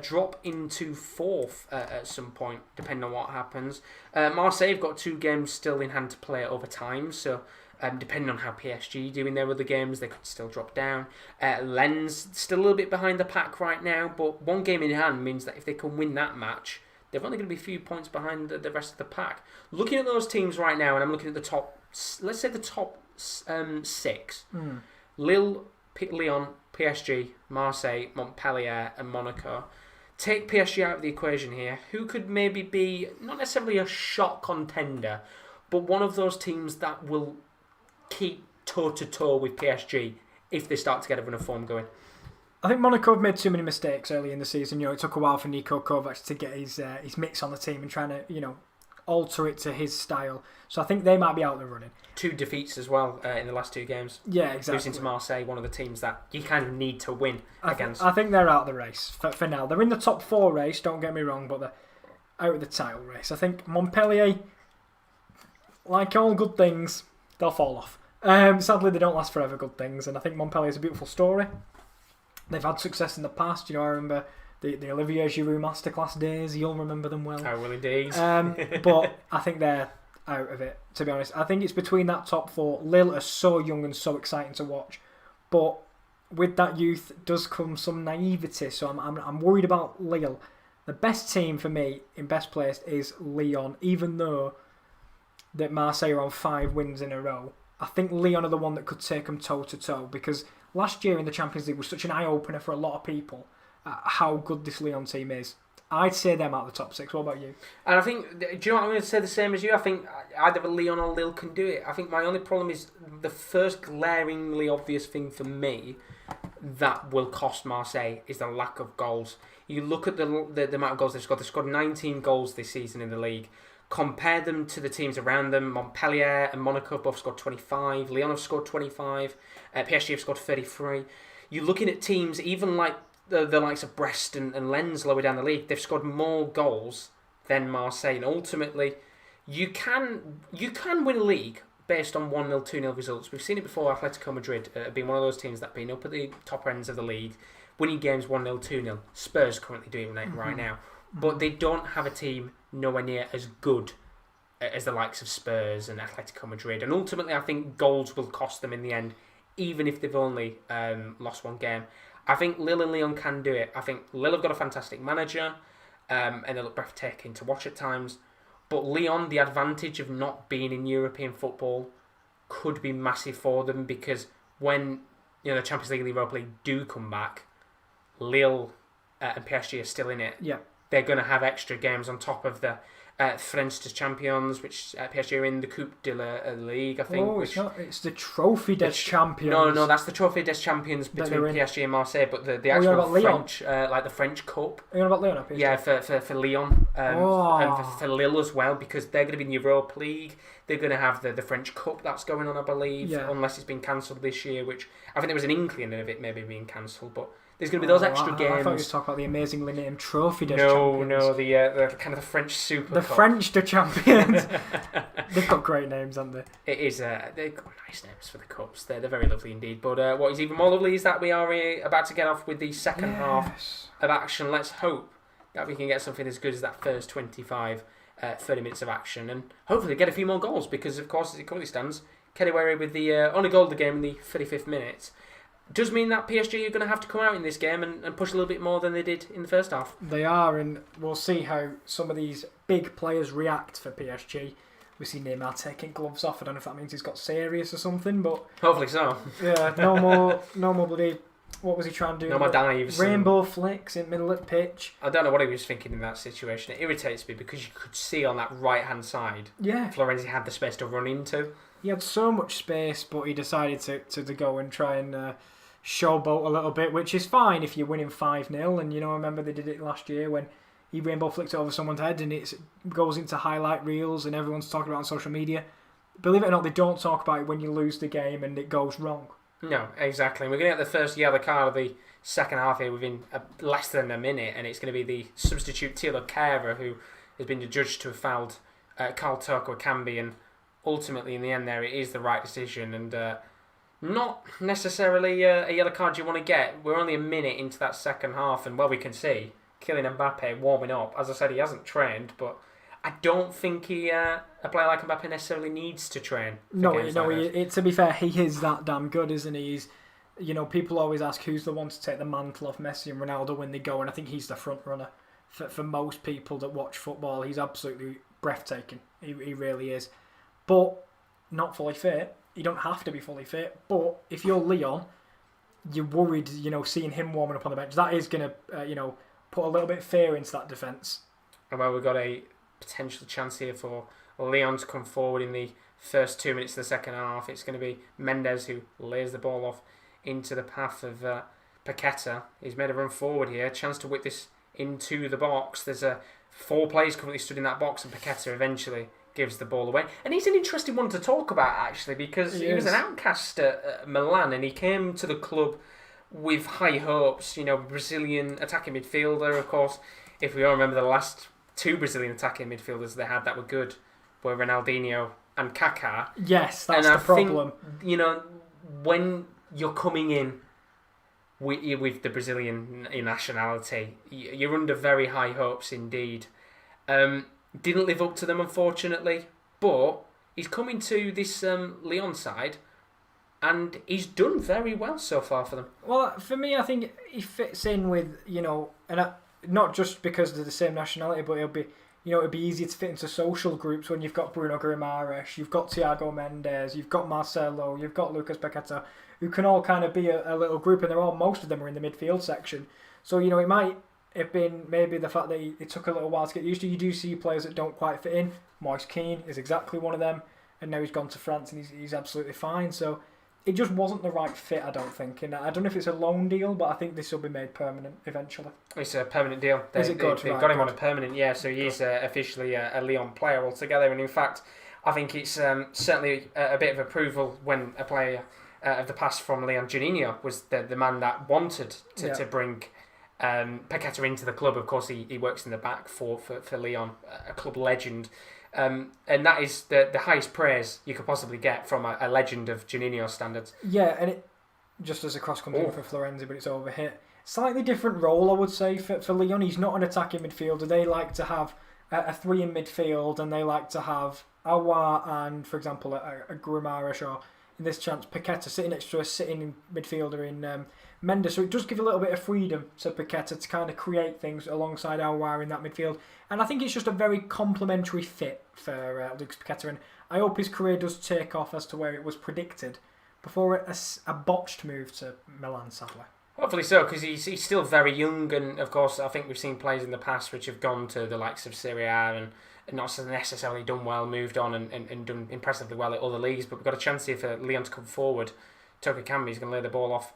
drop into fourth at some point, depending on what happens. Marseille have got 2 games still in hand to play over time, so depending on how PSG do in their other games, they could still drop down. Lens still a little bit behind the pack right now, but 1 game in hand means that if they can win that match, they're only going to be a few points behind the rest of the pack. Looking at those teams right now, and I'm looking at the top, let's say the top 6. Lille, Lyon, PSG, Marseille, Montpellier and Monaco. Take PSG out of the equation here. Who could maybe be, not necessarily a shock contender, but one of those teams that will keep toe-to-toe with PSG if they start to get a run of form going? I think Monaco have made too many mistakes early in the season. It took a while for Niko Kovac to get his mix on the team and trying to, alter it to his style. So I think they might be out there running. 2 defeats as well in the last 2 games. Yeah, exactly. Losing to Marseille, one of the teams that you kind of need to win against. I think they're out of the race for now. They're in the top 4 race, don't get me wrong, but they're out of the title race. I think Montpellier, like all good things, they'll fall off. Sadly, they don't last forever, good things, and I think Montpellier is a beautiful story. They've had success in the past. I remember the Olivier Giroud masterclass days. You'll remember them well. I will indeed. But I think they're out of it, to be honest. I think it's between that top 4. Lille are so young and so exciting to watch, but with that youth does come some naivety. So I'm worried about Lille. The best team for me in best placed is Lyon, even though that Marseille are on 5 wins in a row. I think Lyon are the one that could take them toe to toe, because last year in the Champions League was such an eye opener for a lot of people how good this Lyon team is. I'd say them out of the top 6. What about you? And I think, do you know what, I'm going to say the same as you? I think either Lyon or Lille can do it. I think my only problem is the first glaringly obvious thing for me that will cost Marseille is the lack of goals. You look at the amount of goals they've scored. They've scored 19 goals this season in the league. Compare them to the teams around them. Montpellier and Monaco both scored 25. Lyon have scored 25. PSG have scored 33. You're looking at teams, even like the likes of Brest and Lens lower down the league, they've scored more goals than Marseille. And ultimately, you can win a league based on 1-0, 2-0 results. We've seen it before. Atletico Madrid being one of those teams that have been up at the top ends of the league, winning games 1-0, 2-0. Spurs currently doing it right now. But they don't have a team nowhere near as good as the likes of Spurs and Atletico Madrid. And ultimately, I think goals will cost them in the end, even if they've only lost one game. I think Lille and Lyon can do it. I think Lille have got a fantastic manager, and they look breathtaking to watch at times. But Lyon, the advantage of not being in European football could be massive for them, because when the Champions League and the Europa League do come back, Lille and PSG are still in it. Yeah. They're going to have extra games on top of the French Champions, which PSG are in the Coupe de la Ligue, I think. Oh, it's the Trophy des Champions. No, that's the Trophy des Champions between PSG and Marseille, but the actual French, like the French Cup. Are you on about Lyon or PSG? Yeah, for Lyon, and for Lille as well, because they're going to be in the Europa League. They're going to have the French Cup that's going on, I believe, unless it's been cancelled this year, which I think there was an inkling of it maybe being cancelled, but there's going to be those extra games. I thought you were talking about the amazingly named Trophy des Champions. No, the kind of the French Super Cup. The French des Champions. They've got great names, haven't they? It is. They've got nice names for the cups. They're very lovely indeed. But what is even more lovely is that we are about to get off with the second half of action. Let's hope that we can get something as good as that first 25, 30 minutes of action, and hopefully get a few more goals, because, of course, as it currently stands, Kedewere with the only goal of the game in the 35th minute. Does mean that PSG are going to have to come out in this game and push a little bit more than they did in the first half. They are, and we'll see how some of these big players react for PSG. We see Neymar taking gloves off. I don't know if that means he's got serious or something, but hopefully so. Yeah, no more bloody. What was he trying to do? No more dives. Rainbow flicks in middle of the pitch. I don't know what he was thinking in that situation. It irritates me because you could see on that right hand side. Yeah. Florenzi had the space to run into. He had so much space, but he decided to go and try and showboat a little bit, which is fine if you're winning 5-0. And I remember they did it last year when he rainbow flicked it over someone's head, and it goes into highlight reels and everyone's talking about it on social media. Believe it or not, they don't talk about it when you lose the game and it goes wrong. No, exactly. We're going to get the first yellow card of the second half here within less than a minute, and it's going to be the substitute Taylor Kieran, who has been adjudged to have fouled Toko Ekambi, and ultimately in the end there it is the right decision, and not necessarily a yellow card you want to get. We're only a minute into that second half, and we can see Kylian Mbappe warming up. As I said, he hasn't trained, but I don't think a player like Mbappe necessarily needs to train. To be fair, he is that damn good, isn't he? He's, people always ask who's the one to take the mantle off Messi and Ronaldo when they go, and I think he's the front runner for most people that watch football. He's absolutely breathtaking. He really is. But not fully fit. You don't have to be fully fit. But if you're Lyon, you're worried, seeing him warming up on the bench. That is going to, put a little bit of fear into that defence. Well, we've got a potential chance here for Lyon to come forward in the first 2 minutes of the second half. It's going to be Mendes who lays the ball off into the path of Paqueta. He's made a run forward here. Chance to whip this into the box. There's 4 players currently stood in that box, and Paqueta eventually gives the ball away. And he's an interesting one to talk about, actually, because he was an outcast at Milan, and he came to the club with high hopes. Brazilian attacking midfielder, of course. If we all remember, the last 2 Brazilian attacking midfielders they had that were good were Ronaldinho and Kaká. Yes, that's the problem. Think, when you're coming in with the Brazilian nationality, you're under very high hopes indeed. Didn't live up to them, unfortunately, but he's coming to this Lyon side, and he's done very well so far for them. Well, for me, I think he fits in with, and not just because they're the same nationality, but it'll be easier to fit into social groups when you've got Bruno Guimaraes, you've got Thiago Mendes, you've got Marcelo, you've got Lucas Paqueta, who can all kind of be a little group, and most of them are in the midfield section. So, it might have been maybe the fact that it took a little while to get used to. You do see players that don't quite fit in. Moise Kean is exactly one of them, and now he's gone to France and he's absolutely fine. So it just wasn't the right fit, I don't think. And I don't know if it's a loan deal, but I think this will be made permanent eventually. It's a permanent deal. Is it good? They've got him on a permanent, yeah, so he is officially a Lyon player altogether. And in fact, I think it's certainly a bit of approval when a player of the past from Lyon, Juninho, was the man that wanted to bring Paqueta into the club. Of course, he works in the back for Lyon, a club legend. And that is the highest praise you could possibly get from a legend of Juninho standards. Yeah, and it just as a cross comes in for Florenzi, but it's over here. Slightly different role, I would say, for Lyon. He's not an attacking midfielder. They like to have a three in midfield, and they like to have Aouar and, for example, a Guimaraes, or in this chance, Paqueta sitting next to a sitting midfielder in Mendes. So it does give a little bit of freedom to Paqueta to kind of create things alongside Aouar in that midfield. And I think it's just a very complementary fit for Lucas Paqueta. And I hope his career does take off as to where it was predicted before a botched move to Milan, sadly. Hopefully so, because he's still very young, and of course I think we've seen players in the past which have gone to the likes of Serie A and not necessarily done well, moved on and done impressively well at other leagues, but we've got a chance here for Lyon to come forward. Toko Ekambi is going to lay the ball off.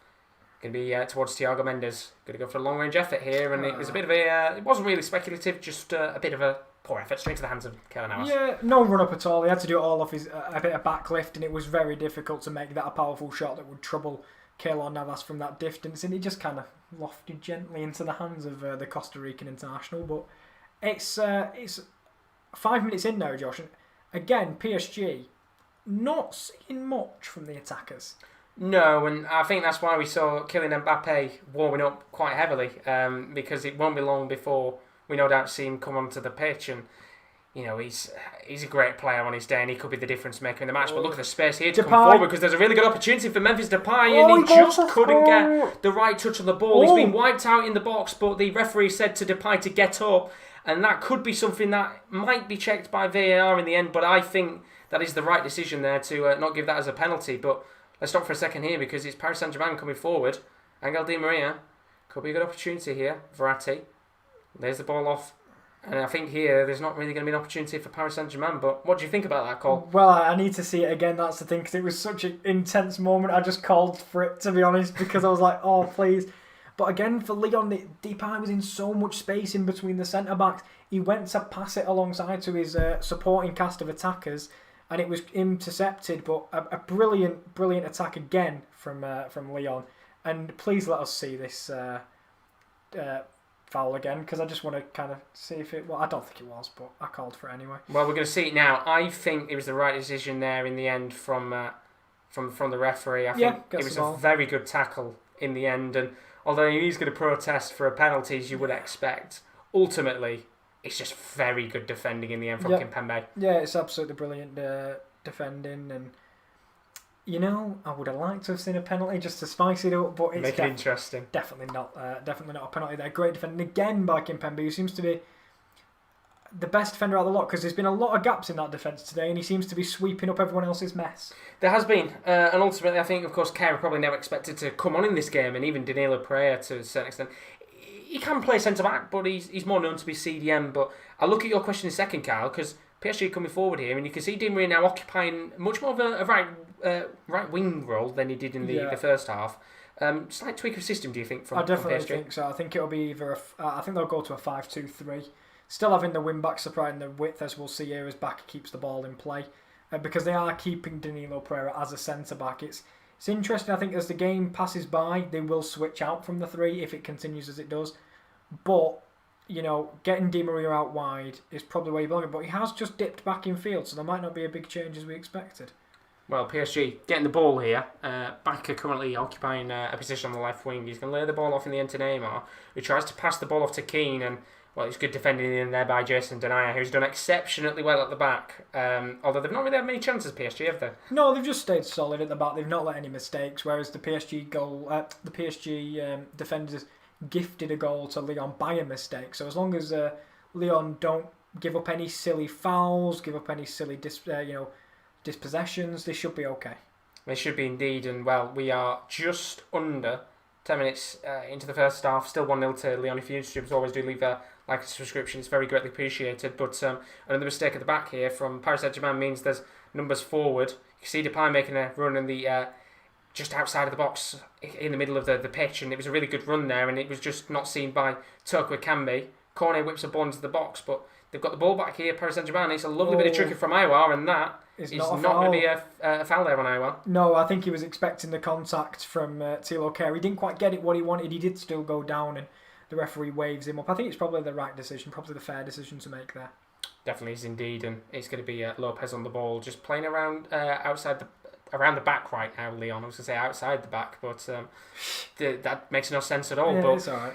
Going to be towards Thiago Mendes. Going to go for a long-range effort here, and it was a bit of a... it wasn't really speculative, just a bit of a poor effort straight to the hands of Keylor Navas. Yeah, no run-up at all. He had to do it all off a bit of backlift, and it was very difficult to make that a powerful shot that would trouble Keylor Navas from that distance, and he just kind of lofted gently into the hands of the Costa Rican international. But it's 5 minutes in now, Josh, and again, PSG not seeing much from the attackers. No, and I think that's why we saw Kylian Mbappe warming up quite heavily, because it won't be long before we no doubt see him come onto the pitch, and he's a great player on his day, and he could be the difference maker in the match. But look at the space here to come forward, because there's a really good opportunity for Memphis Depay, and he just couldn't get the right touch on the ball. He's been wiped out in the box, but the referee said to Depay to get up, and that could be something that might be checked by VAR in the end. But I think that is the right decision there to not give that as a penalty. But let's stop for a second here, because it's Paris Saint-Germain coming forward. Angel Di Maria, could be a good opportunity here. Verratti lays the ball off. And I think here there's not really going to be an opportunity for Paris Saint-Germain. But what do you think about that call? Well, I need to see it again, that's the thing, because it was such an intense moment. I just called for it, to be honest, because I was like, oh, please. But again, for Lyon, Depay was in so much space in between the centre-backs. He went to pass it alongside to his supporting cast of attackers, and it was intercepted. But a brilliant attack again from Lyon. And please let us see this foul again, because I just want to kind of see if it... Well, I don't think it was, but I called for it anyway. Well, we're going to see it now. I think it was the right decision there in the end from the referee. I think it was a very good tackle in the end, and although he's going to protest for a penalty, as you would expect, ultimately it's just very good defending in the end from Kimpembe. Yeah, it's absolutely brilliant defending, and I would have liked to have seen a penalty just to spice it up, but it's make it interesting. Definitely not a penalty there. Great defending again by Kimpembe, who seems to be the best defender out of the lot, because there's been a lot of gaps in that defence today, and he seems to be sweeping up everyone else's mess. There has been, and ultimately I think, of course, Kieran probably never expected to come on in this game, and even Danilo Pereira to a certain extent. He can play centre-back, but he's more known to be CDM. But I look at your question in a second, Kyle, because PSG coming forward here, and you can see Di Maria now occupying much more of a right wing role than he did in the first half. Slight tweak of system, do you think, from PSG? I definitely think so. I think it'll be either I think they'll go to a 5-2-3. Still having the wing-back supplying the width, as we'll see here, as Back keeps the ball in play. Because they are keeping Danilo Pereira as a centre-back. It's interesting, I think, as the game passes by, they will switch out from the 3 if it continues as it does. But, getting Di Maria out wide is probably where you belong. But he has just dipped back in field, so there might not be a big change as we expected. Well, PSG getting the ball here. Bakker currently occupying a position on the left wing. He's going to lay the ball off in the end to Neymar, who tries to pass the ball off to Keane, and it's good defending in there by Jason Denayer, who's done exceptionally well at the back. Although they've not really had many chances, PSG, have they? No, they've just stayed solid at the back. They've not let any mistakes. Whereas the PSG defenders, gifted a goal to Lyon by a mistake. So as long as Lyon don't give up any silly fouls, give up any silly dispossessions, they should be okay. They should be indeed, and well, we are just under 10 minutes into the first half, still 1-0 to Lyon. If you subscribers always do leave a like a subscription, it's very greatly appreciated. But another mistake at the back here from Paris Saint-Germain means there's numbers forward. You see Depay making a run in the just outside of the box in the middle of the pitch, and it was a really good run there, and it was just not seen by Toko Ekambi. Cornet whips a ball into the box, but they've got the ball back here, Paris Saint-Germain. It's a lovely bit of trickery from Iwa, and that is not going to be a foul there on Iwa. No, I think he was expecting the contact from Taylor and Kieran. He didn't quite get it what he wanted. He did still go down, and the referee waves him up. I think it's probably the right decision, probably the fair decision to make there. Definitely is indeed, and it's going to be Lopez on the ball, just playing around around the back right now, Lyon. I was going to say outside the back, but that makes no sense at all. Yeah, but it's all right.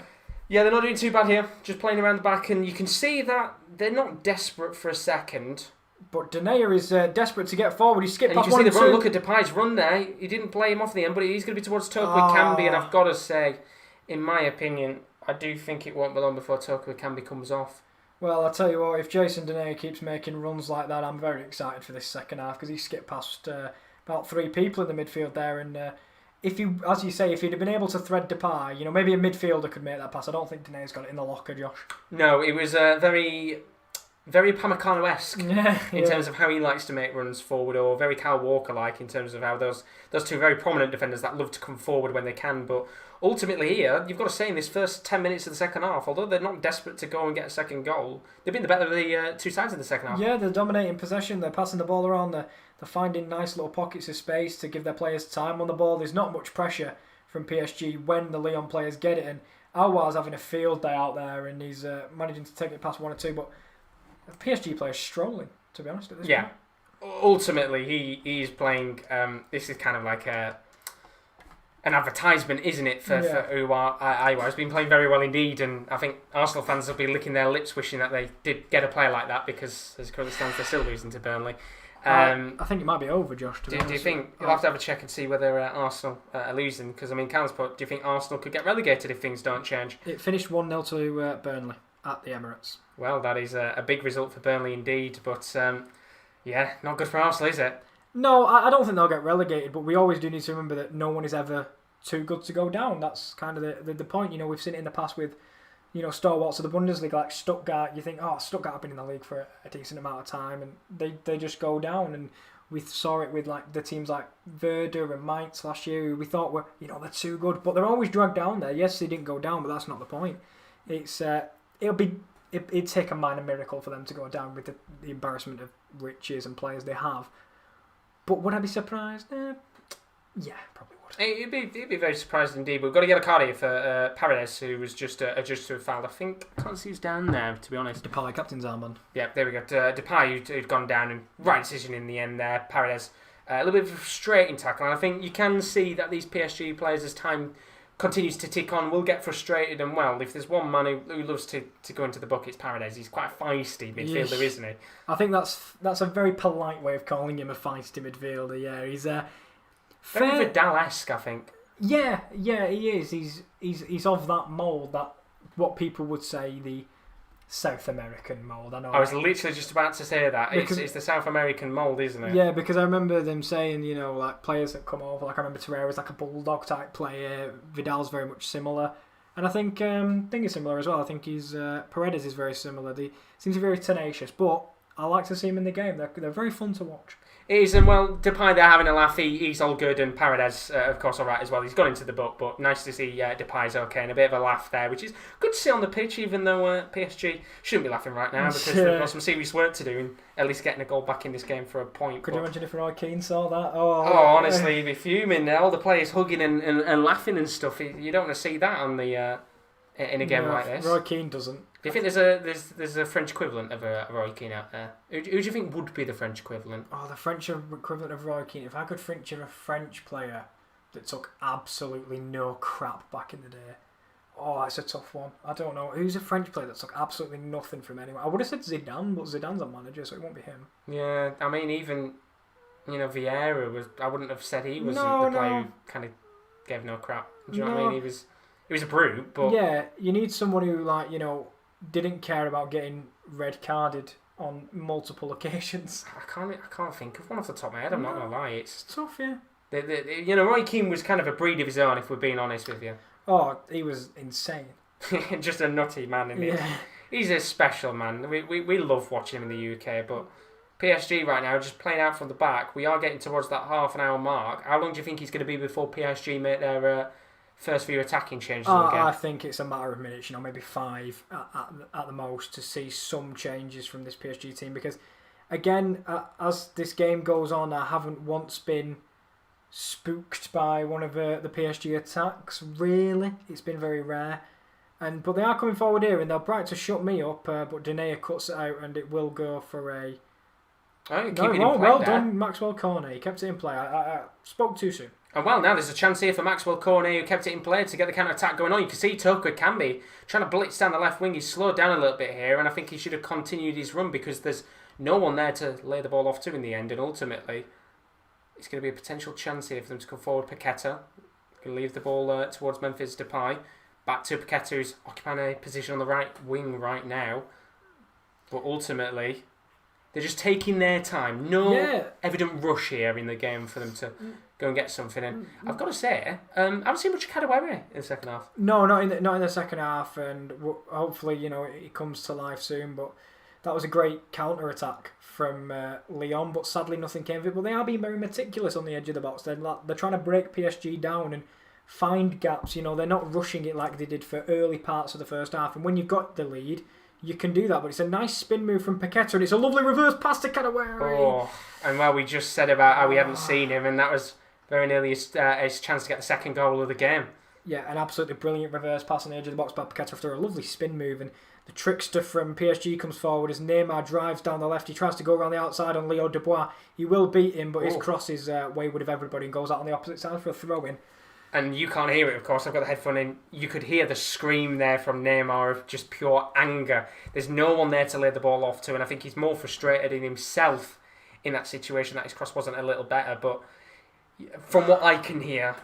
Yeah, they're not doing too bad here, just playing around the back, and you can see that they're not desperate for a second. But Denayer is desperate to get forward. He skipped and past you can one see and the two. run. Look at Depay's run there. He didn't play him off the end, but he's going to be towards Toko Ekambi, and I've got to say, in my opinion, I do think it won't be long before Toko Ekambi comes off. Well, I'll tell you what, if Jason Denayer keeps making runs like that, I'm very excited for this second half, because he skipped past about 3 people in the midfield there, and if you, as you say, if he'd have been able to thread Depay, maybe a midfielder could make that pass. I don't think Denayer's got it in the locker, Josh. No, it was very Upamecano-esque in terms of how he likes to make runs forward, or very Kyle Walker-like in terms of how those two very prominent defenders that love to come forward when they can. But ultimately here, you've got to say in this first 10 minutes of the second half, although they're not desperate to go and get a second goal, they've been the better of the two sides in the second half. Yeah, they're dominating possession, they're passing the ball around, they're finding nice little pockets of space to give their players time on the ball. There's not much pressure from PSG when the Lyon players get it, and Aouar's having a field day out there, and he's managing to take it past 1 or 2, but the PSG player's strolling, to be honest, at this point. Ultimately, he's playing. This is kind of like an advertisement, isn't it, for Aouar? He's been playing very well indeed, and I think Arsenal fans will be licking their lips wishing that they did get a player like that, because as it currently stands, they're still losing to Burnley. I think it might be over, Josh. Do you think you'll have to have a check and see whether Arsenal are losing? Because Callum's put, do you think Arsenal could get relegated if things don't change? It finished 1-0 to Burnley at the Emirates. Well, that is a big result for Burnley indeed, but not good for Arsenal, is it? No, I don't think they'll get relegated, but we always do need to remember that no one is ever too good to go down. That's kind of the point. We've seen it in the past with stalwarts of the Bundesliga like Stuttgart. You think, Stuttgart have been in the league for a decent amount of time, and they just go down. And we saw it with like the teams like Werder and Mainz last year, who we thought were they're too good, but they're always dragged down there. Yes, they didn't go down, but that's not the point. It'd take a minor miracle for them to go down with the embarrassment of riches and players they have. But would I be surprised? Yeah, probably would. It'd be very surprised indeed. We've got to get a card here for Paredes, who was just adjudged to have fouled. I think I can't see who's down there, to be honest. Depay, captain's armband. Yeah, there we go. Depay, who'd gone down, and right decision in the end there. Paredes, a little bit of a frustrating tackle, and I think you can see that these PSG players, as time continues to tick on, will get frustrated, and well, if there's one man who loves to go into the book, it's Paredes. He's quite a feisty midfielder, isn't he? I think that's a very polite way of calling him a feisty midfielder. Yeah, he's very Vidal-esque, I think. Yeah, he is. He's of that mould, that what people would say the South American mould. I was literally just about to say that. It's the South American mould, isn't it? Yeah, because I remember them saying, like players that come over, like I remember Torreira's like a bulldog type player. Vidal's very much similar. And I think is similar as well. I think Paredes is very similar. They seems very tenacious, but I like to see him in the game. They're very fun to watch. It is, and well, Depay, they're having a laugh. He's all good, and Paredes, of course, all right as well. He's gone into the book, but nice to see Depay's okay, and a bit of a laugh there, which is good to see on the pitch, even though PSG shouldn't be laughing right now, because they've got some serious work to do in at least getting a goal back in this game for a point. Could you imagine if Roy Keane saw that? Honestly, he'd be fuming. All the players hugging and laughing and stuff. You don't want to see that on the in a game like this. Roy Keane doesn't. Do you think there's a French equivalent of a Roy Keane out there? Who do you think would be the French equivalent? The French equivalent of Roy Keane. If I could think of a French player that took absolutely no crap back in the day. That's a tough one. I don't know. Who's a French player that took absolutely nothing from anyone? I would have said Zidane, but Zidane's a manager, so it won't be him. Yeah, I mean, even Vieira was. I wouldn't have said he was the player who kind of gave no crap. Do you know what I mean? He was. he was a brute, but yeah, you need someone who didn't care about getting red carded on multiple occasions. I can't think of one off the top of my head. I'm not gonna lie, It's tough, yeah. Roy Keane was kind of a breed of his own, if we're being honest with you. Oh, he was insane. Just a nutty man, isn't he? Yeah. He's a special man. We love watching him in the UK, but PSG right now just playing out from the back. We are getting towards that half an hour mark. How long do you think he's going to be before PSG make their first few attacking changes again? I think it's a matter of minutes, maybe 5 at the most, to see some changes from this PSG team. Because, again, as this game goes on, I haven't once been spooked by one of the PSG attacks, really. It's been very rare. But they are coming forward here, and they'll try to shut me up, but Dene cuts it out, and it will go for a... well done, Maxwell Cornet. He kept it in play. I spoke too soon. And now there's a chance here for Maxwell Cornet, who kept it in play to get the counter-attack going on. You can see Toko Ekambi trying to blitz down the left wing. He's slowed down a little bit here, and I think he should have continued his run because there's no one there to lay the ball off to in the end, and ultimately it's going to be a potential chance here for them to come forward. Paqueta can leave the ball towards Memphis Depay. Back to Paqueta, who's occupying a position on the right wing right now. But ultimately, they're just taking their time. No evident rush here in the game for them to go and get something in. I've got to say, I haven't seen much Kadewere in the second half. No, not in the second half, and hopefully, it comes to life soon. But that was a great counter-attack from Lyon, but sadly nothing came of it. But they are being very meticulous on the edge of the box. They're trying to break PSG down and find gaps. They're not rushing it like they did for early parts of the first half. And when you've got the lead, you can do that. But it's a nice spin move from Paqueta, and it's a lovely reverse pass to Kadewere. Oh, and we just said about how we hadn't seen him, and that was very nearly his chance to get the second goal of the game. Yeah, an absolutely brilliant reverse pass on the edge of the box by Paqueta after a lovely spin move. And the trickster from PSG comes forward as Neymar drives down the left. He tries to go around the outside on Leo Dubois. He will beat him, but his cross is wayward of everybody and goes out on the opposite side for a throw-in. And you can't hear it, of course. I've got the headphone in. You could hear the scream there from Neymar of just pure anger. There's no one there to lay the ball off to, and I think he's more frustrated in himself in that situation that his cross wasn't a little better. But from what I can hear,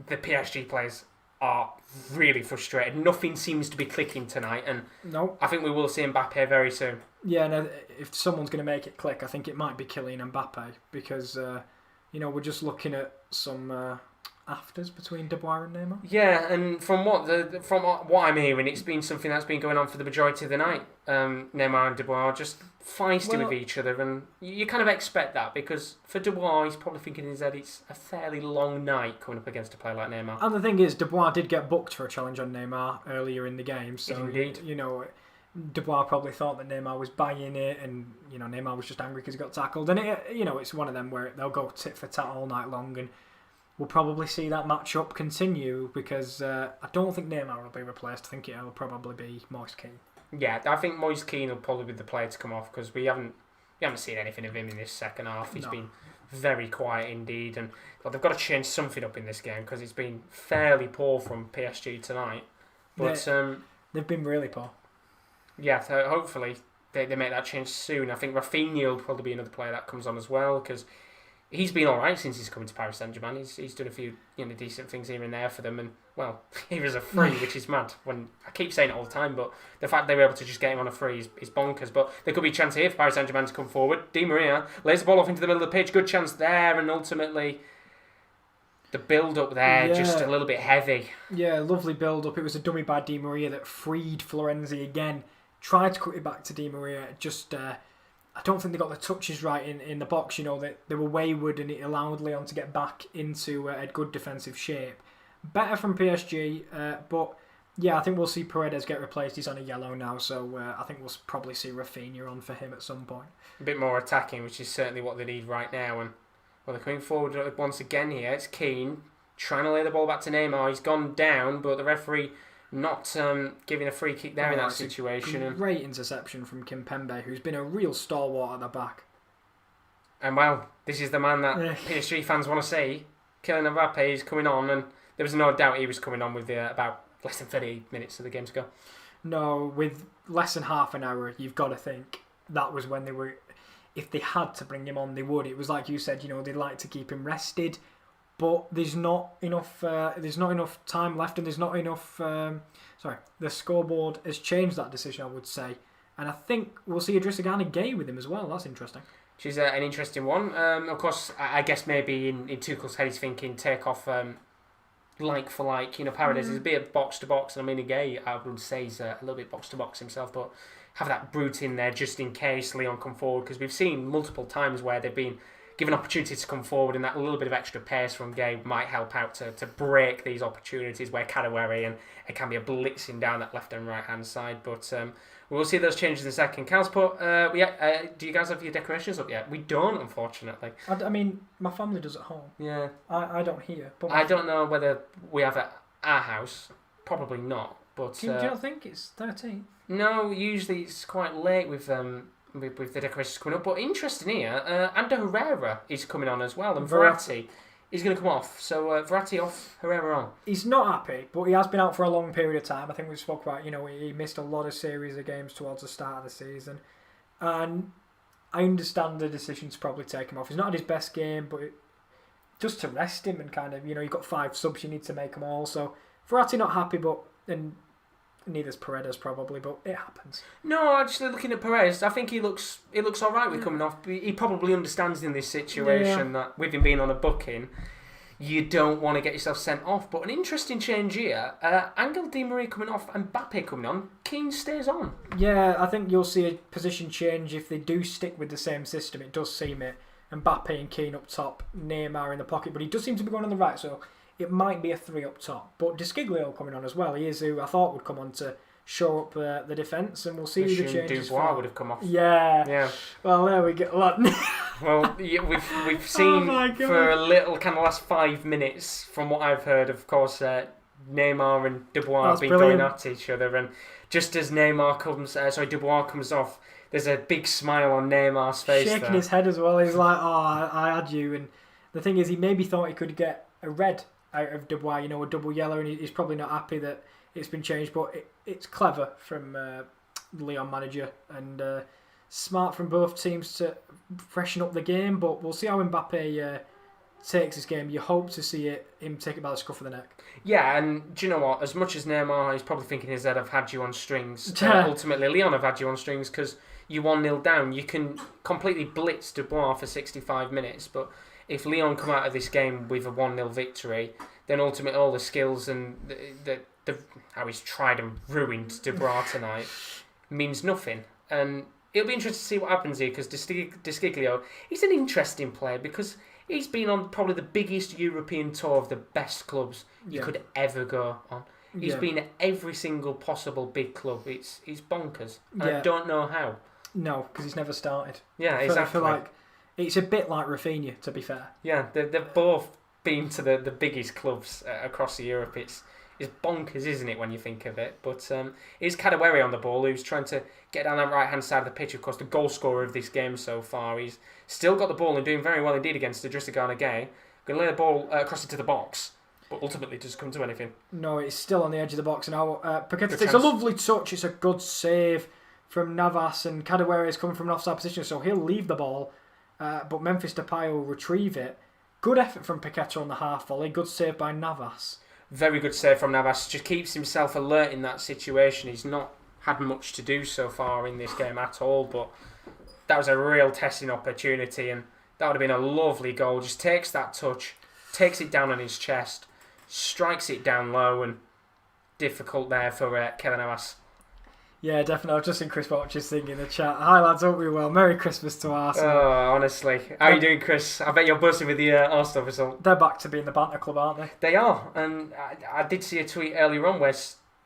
the PSG players are really frustrated. Nothing seems to be clicking tonight, and I think we will see Mbappe very soon. Yeah, no, if someone's going to make it click, I think it might be Kylian Mbappe, because we're just looking at some afters between Dubois and Neymar. Yeah, and from what I'm hearing, it's been something that's been going on for the majority of the night. Neymar and Dubois are just feisty with each other, and you kind of expect that, because for Dubois, he's probably thinking in his head it's a fairly long night coming up against a player like Neymar. And the thing is, Dubois did get booked for a challenge on Neymar earlier in the game, so indeed. Dubois probably thought that Neymar was buying it, and Neymar was just angry because he got tackled. And it's one of them where they'll go tit for tat all night long, and we'll probably see that match-up continue, because I don't think Neymar will be replaced. I think it'll probably be Moise Kean. Yeah, I think Moise Kean will probably be the player to come off, because we haven't seen anything of him in this second half. He's been very quiet indeed, and they've got to change something up in this game, because it's been fairly poor from PSG tonight. But they've been really poor. Yeah, so hopefully they make that change soon. I think Raphinha will probably be another player that comes on as well, because he's been alright since he's come to Paris Saint-Germain. He's done a few decent things here and there for them, and he was a free, which is mad. When I keep saying it all the time, but the fact they were able to just get him on a free is bonkers. But there could be a chance here for Paris Saint-Germain to come forward. Di Maria lays the ball off into the middle of the pitch. Good chance there, and ultimately the build-up there just a little bit heavy. Yeah, lovely build-up. It was a dummy by Di Maria that freed Florenzi again. Tried to cut it back to Di Maria. Just I don't think they got the touches right in the box. They were wayward, and it allowed Lyon to get back into a good defensive shape. Better from PSG, but yeah, I think we'll see Paredes get replaced. He's on a yellow now, so I think we'll probably see Raphinha on for him at some point. A bit more attacking, which is certainly what they need right now. And they're coming forward once again here. It's Keane trying to lay the ball back to Neymar. He's gone down, but the referee not giving a free kick there in that situation. Great interception from Kimpembe, who's been a real stalwart at the back. And this is the man that PSG fans want to see. Kylian Mbappe is coming on, and there was no doubt he was coming on with about less than 30 minutes of the game to go. No, with less than half an hour, you've got to think that was when they were... If they had to bring him on, they would. It was like you said, they'd like to keep him rested, but there's not enough. There's not enough time left, and there's not enough. The scoreboard has changed that decision, I would say, and I think we'll see Idrissa Gana Gueye with him as well. That's interesting. Which is an interesting one. Of course, I guess maybe in Tuchel's head he's thinking take off like for like. Paredes is a bit box to box, and I mean Gueye, I would say he's a little bit box to box himself, but have that brute in there just in case Lyon come forward, because we've seen multiple times where they've been given opportunities to come forward, and that little bit of extra pace from Gueye might help out to break these opportunities where Kadewere and Ekambi are blitzing down that left and right hand side. But we'll see those changes in a second. Cal's put, do you guys have your decorations up yet? We don't, unfortunately. I mean, my family does at home. Yeah. I don't hear. But I don't know whether we have at our house. Probably not. But do you not think it's 13th? No, usually it's quite late with the decorations coming up. But interesting here, Ander Herrera is coming on as well, and Verratti is going to come off. So Verratti off, Herrera on. He's not happy, but he has been out for a long period of time. I think we spoke about, he missed a lot of series of games towards the start of the season. And I understand the decision to probably take him off. He's not had his best game, but just to rest him and kind of, you've got 5 subs, you need to make them all. So Verratti not happy, and neither's Paredes probably, but it happens. No, actually, looking at Perez, I think he looks all right with coming off. He probably understands in this situation that with him being on a booking, you don't want to get yourself sent off. But an interesting change here, Angel Di Maria coming off and Mbappe coming on. Keane stays on. Yeah, I think you'll see a position change if they do stick with the same system. It does seem it. Mbappe and Keane up top, Neymar in the pocket, but he does seem to be going on the right, so it might be a 3 up top. But Desciglio coming on as well. He is who I thought would come on to show up the defence, and we'll see who the changes Dubois would have come off. Yeah. Well, there we go. Well, we've seen for a little kind of last 5 minutes, from what I've heard, of course, Neymar and Dubois have been going at each other, and just as Dubois comes off, there's a big smile on Neymar's face. Shaking his head as well. He's like, I had you. And the thing is, he maybe thought he could get a red out of Dubois, a double yellow, and he's probably not happy that it's been changed, but it's clever from the Lyon manager, and smart from both teams to freshen up the game, but we'll see how Mbappe takes this game. You hope to see him take it by the scruff of the neck. Yeah, and do you know what? As much as Neymar is probably thinking in his head, I've had you on strings, ultimately Lyon have had you on strings, because you 1-0 down. You can completely blitz Dubois for 65 minutes, but if Lyon come out of this game with a 1-0 victory, then ultimately all the skills and the how he's tried and ruined Dubois tonight means nothing. And it'll be interesting to see what happens here, because Desciglio, he's an interesting player, because he's been on probably the biggest European tour of the best clubs you could ever go on. He's been at every single possible big club. It's bonkers. I don't know how. No, because he's never started. Yeah, exactly. I feel like it's a bit like Rafinha, to be fair. Yeah, they've both been to the biggest clubs across Europe. It's bonkers, isn't it, when you think of it? But it's Kadewere on the ball, who's trying to get down that right-hand side of the pitch. Of course, the goal scorer of this game so far. He's still got the ball and doing very well indeed against Idrissa Gana Gueye. Going to lay the ball across into the box, but ultimately it doesn't come to anything. No, it's still on the edge of the box now. It's a lovely touch. It's a good save from Navas, and Kadewere is coming from an offside position, so he'll leave the ball, but Memphis Depay will retrieve it. Good effort from Paqueta on the half volley. Good save by Navas. Very good save from Navas. Just keeps himself alert in that situation. He's not had much to do so far in this game at all, but that was a real testing opportunity, and that would have been a lovely goal. Just takes that touch, takes it down on his chest, strikes it down low, and difficult there for Keylor Navas. Yeah, definitely. I've just seen Chris Watch's thing in the chat. Hi lads, hope you're well. Merry Christmas to Arsenal. Oh, honestly. How are you doing, Chris? I bet you're buzzing with the Arsenal result. They're back to being the banter club, aren't they? They are. And I did see a tweet earlier on where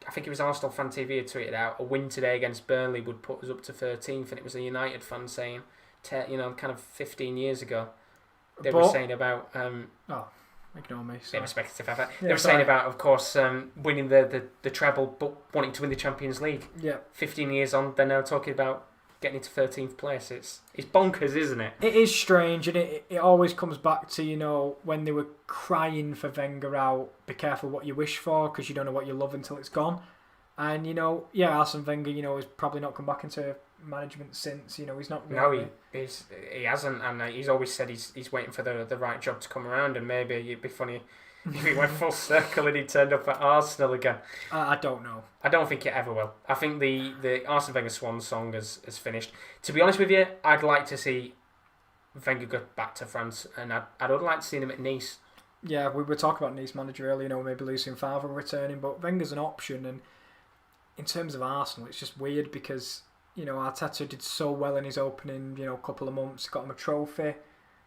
I think it was Arsenal Fan TV had tweeted out, a win today against Burnley would put us up to 13th, and it was a United fan saying, kind of 15 years ago, they were saying about... ignore me. Bit of a speculative effort. They were saying about, of course, winning the treble, but wanting to win the Champions League. Yeah. 15 years on, they're now talking about getting into 13th place. It's bonkers, isn't it? It is strange, and it always comes back to, when they were crying for Wenger out, be careful what you wish for, because you don't know what you love until it's gone. And, Arsene Wenger, is probably not come back into management since. He's not really... No, he hasn't, and he's always said he's waiting for the right job to come around, and maybe it'd be funny if he went full circle and he turned up at Arsenal again. I don't know. I don't think it ever will. I think the Arsene Wenger swan song has finished. To be honest with you, I'd like to see Wenger go back to France, and I'd like to see him at Nice. Yeah, we were talking about Nice manager earlier, maybe Lucien Favre returning, but Wenger's an option. And in terms of Arsenal, it's just weird because, Arteta did so well in his opening, couple of months, got him a trophy,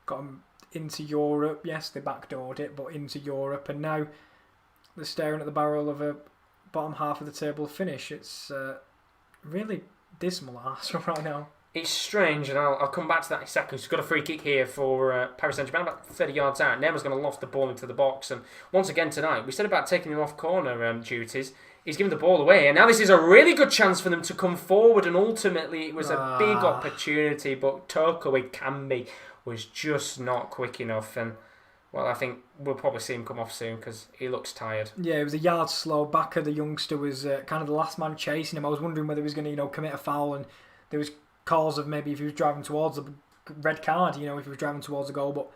got him into Europe. Yes, they backdoored it, but into Europe, and now they're staring at the barrel of a bottom half of the table finish. It's really dismal, Arsenal, right now. It's strange, and I'll come back to that in a second. He's got a free kick here for Paris Saint-Germain, about 30 yards out. Neymar's going to loft the ball into the box, and once again tonight, we said about taking him off corner duties. He's given the ball away, and now this is a really good chance for them to come forward, and ultimately it was a big opportunity, but Toko Ekambi was just not quick enough, and I think we'll probably see him come off soon because he looks tired. Yeah, it was a yard slow. Baka, the youngster, was kind of the last man chasing him. I was wondering whether he was going to commit a foul, and there was calls of maybe if he was driving towards the red card, if he was driving towards the goal. But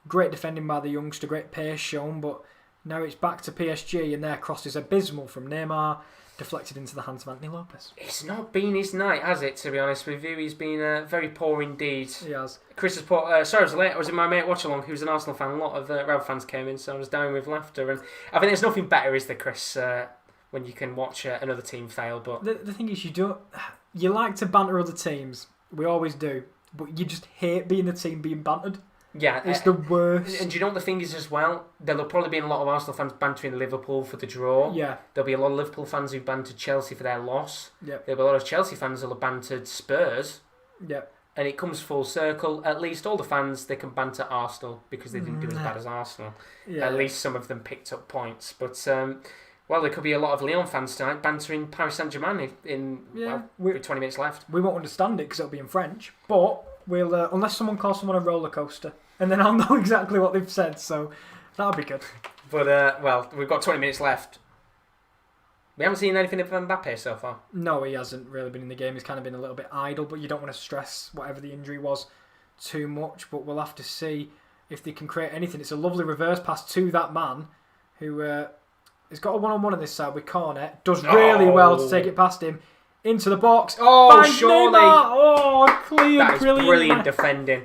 great defending by the youngster, great pace shown. But now it's back to PSG, and their cross is abysmal from Neymar, deflected into the hands of Anthony Lopez. It's not been his night, has it, to be honest with you? He's been very poor indeed. He has. Chris has put... sorry, I was late. I was in my mate Watchalong, who's an Arsenal fan. A lot of Real fans came in, so I was dying with laughter. And I think there's nothing better, is there, Chris, when you can watch another team fail. But the thing is, you like to banter other teams. We always do. But you just hate being the team being bantered. Yeah. It's the worst. And do you know what the thing is as well? There'll probably be a lot of Arsenal fans bantering Liverpool for the draw. Yeah. There'll be a lot of Liverpool fans who bantered Chelsea for their loss. Yeah. There'll be a lot of Chelsea fans who'll have bantered Spurs. Yeah. And it comes full circle. At least all the fans, they can banter Arsenal because they didn't do as bad as Arsenal. Yeah. At least some of them picked up points. But, there could be a lot of Lyon fans tonight bantering Paris Saint-Germain with 20 minutes left. We won't understand it because it'll be in French. But we'll, unless someone calls someone a roller coaster, and then I'll know exactly what they've said. So that'll be good. But, we've got 20 minutes left. We haven't seen anything of Mbappe so far. No, he hasn't really been in the game. He's kind of been a little bit idle, but you don't want to stress whatever the injury was too much. But we'll have to see if they can create anything. It's a lovely reverse pass to that man who has got a one-on-one on this side with Cornet. Does really well to take it past him. Into the box. Oh, surely. Clear, that is brilliant defending.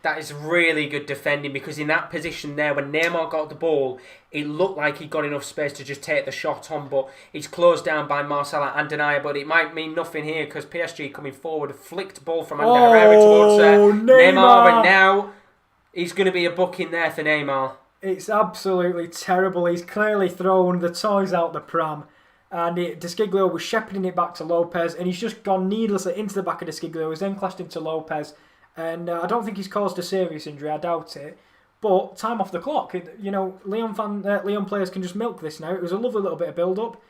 That is really good defending because in that position there, when Neymar got the ball, it looked like he got enough space to just take the shot on, but he's closed down by Marcelo and Denier, but it might mean nothing here because PSG coming forward, flicked ball from Ander Herrera towards Neymar, and now he's going to be a booking there for Neymar. It's absolutely terrible. He's clearly thrown the toys out the pram. And Desciglio was shepherding it back to Lopez, and he's just gone needlessly into the back of Desciglio. He's then clashed into Lopez, and I don't think he's caused a serious injury. I doubt it. But time off the clock. Lyon players can just milk this now. It was a lovely little bit of build-up,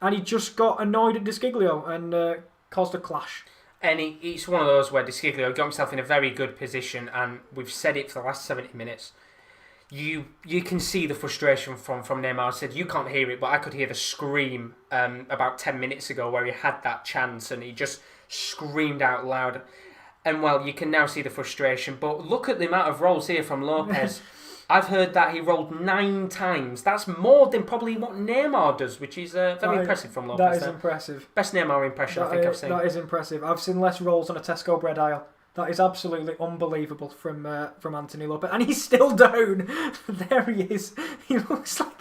and he just got annoyed at Desciglio and caused a clash. And it's one of those where Desciglio got himself in a very good position, and we've said it for the last 70 minutes. You can see the frustration from Neymar. I said you can't hear it, but I could hear the scream about 10 minutes ago where he had that chance and he just screamed out loud. And you can now see the frustration. But look at the amount of rolls here from Lopez. I've heard that he rolled 9 times. That's more than probably what Neymar does, which is very impressive from Lopez. That is impressive. Best Neymar impression I think I've seen. That is impressive. I've seen less rolls on a Tesco bread aisle. That is absolutely unbelievable from Anthony Lopez. And he's still down. There he is. He looks like...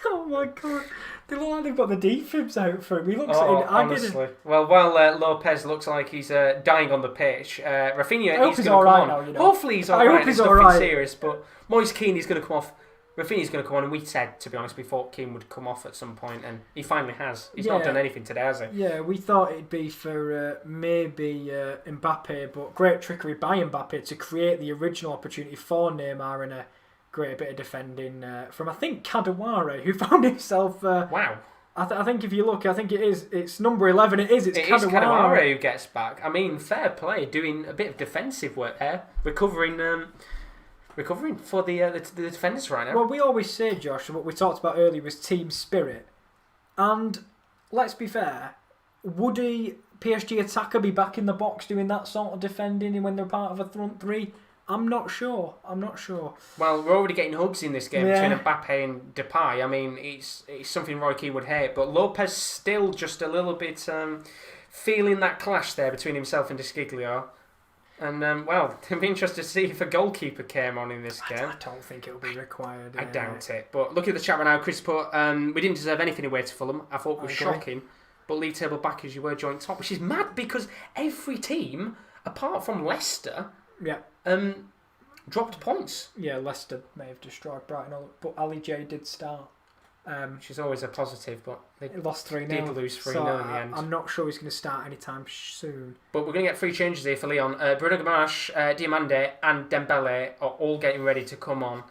Oh my God. They look like they've got the defibs out for him. He looks in agony. Honestly. Well, while Lopez looks like he's dying on the pitch, Rafinha is going to come on. Now, Hopefully he's alright. It's nothing serious. But Moise Kean is going to come off. Rafinha's going to come on, and we said, to be honest, we thought Keane would come off at some point, and he finally has. He's not done anything today, has he? Yeah, we thought it'd be for maybe Mbappe, but great trickery by Mbappe to create the original opportunity for Neymar and a great bit of defending from, I think, Kadewere, who found himself... wow. I think if you look, I think it's number 11, it's Kadewere. It is Kadewere who gets back. I mean, fair play, doing a bit of defensive work there, recovering for the defenders right now. Well, we always say, Josh, what we talked about earlier was team spirit. And let's be fair, Woody PSG attacker be back in the box doing that sort of defending when they're part of a front three? I'm not sure. Well, we're already getting hugs in this game between Mbappe and Depay. I mean, it's something Roy Keane would hate, but Lopez still just a little bit feeling that clash there between himself and De Sciglio. And, well, it'd be interesting to see if a goalkeeper came on in this game. I don't think it'll be required. I doubt it. But look at the chat right now. Chris put, we didn't deserve anything away to Fulham. I thought it was shocking. But league table back as you were, joint top, which is mad because every team, apart from Leicester, dropped points. Yeah, Leicester may have destroyed Brighton, but Ali J did start. Which is always a positive, but they lost 3-0. Did lose 3-0 in the end. I'm not sure he's going to start anytime soon. But we're going to get 3 changes here for Lyon. Bruno Guimaraes, Diamande and Dembele are all getting ready to come on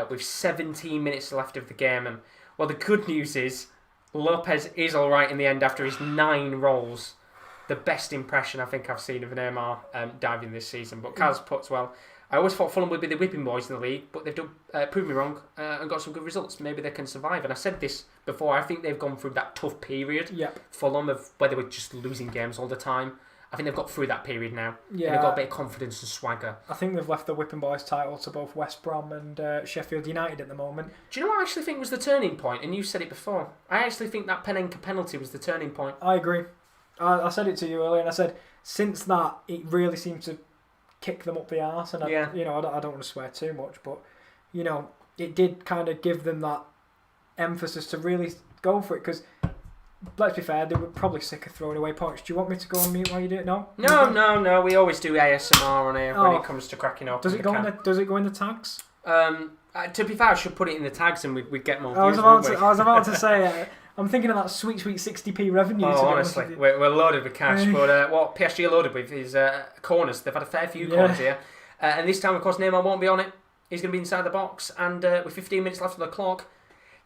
with 17 minutes left of the game. And well, the good news is Lopez is all right in the end after his 9 rolls. The best impression I think I've seen of Neymar diving this season. But Kaz puts, well, I always thought Fulham would be the whipping boys in the league, but they've proved me wrong and got some good results. Maybe they can survive. And I said this before, I think they've gone through that tough period, Fulham, of where they were just losing games all the time. I think they've got through that period now. Yeah. And they've got a bit of confidence and swagger. I think they've left the whipping boys title to both West Brom and Sheffield United at the moment. Do you know what I actually think was the turning point? And you said it before. I actually think that Panenka penalty was the turning point. I agree. I said it to you earlier, and I said, since that, it really seems to kick them up the arse, and I don't want to swear too much, but it did kind of give them that emphasis to really go for it, because let's be fair, they were probably sick of throwing away points. Do you want me to go on mute while you do it? No, we always do ASMR on here when it comes to cracking up. Does it go in the tags? To be fair, I should put it in the tags and we'd get more views. I was about to say I'm thinking of that sweet 60p revenue. Oh, honestly, we're loaded with cash. But what PSG are loaded with is corners. They've had a fair few corners here. And this time, of course, Neymar won't be on it. He's going to be inside the box. And with 15 minutes left on the clock,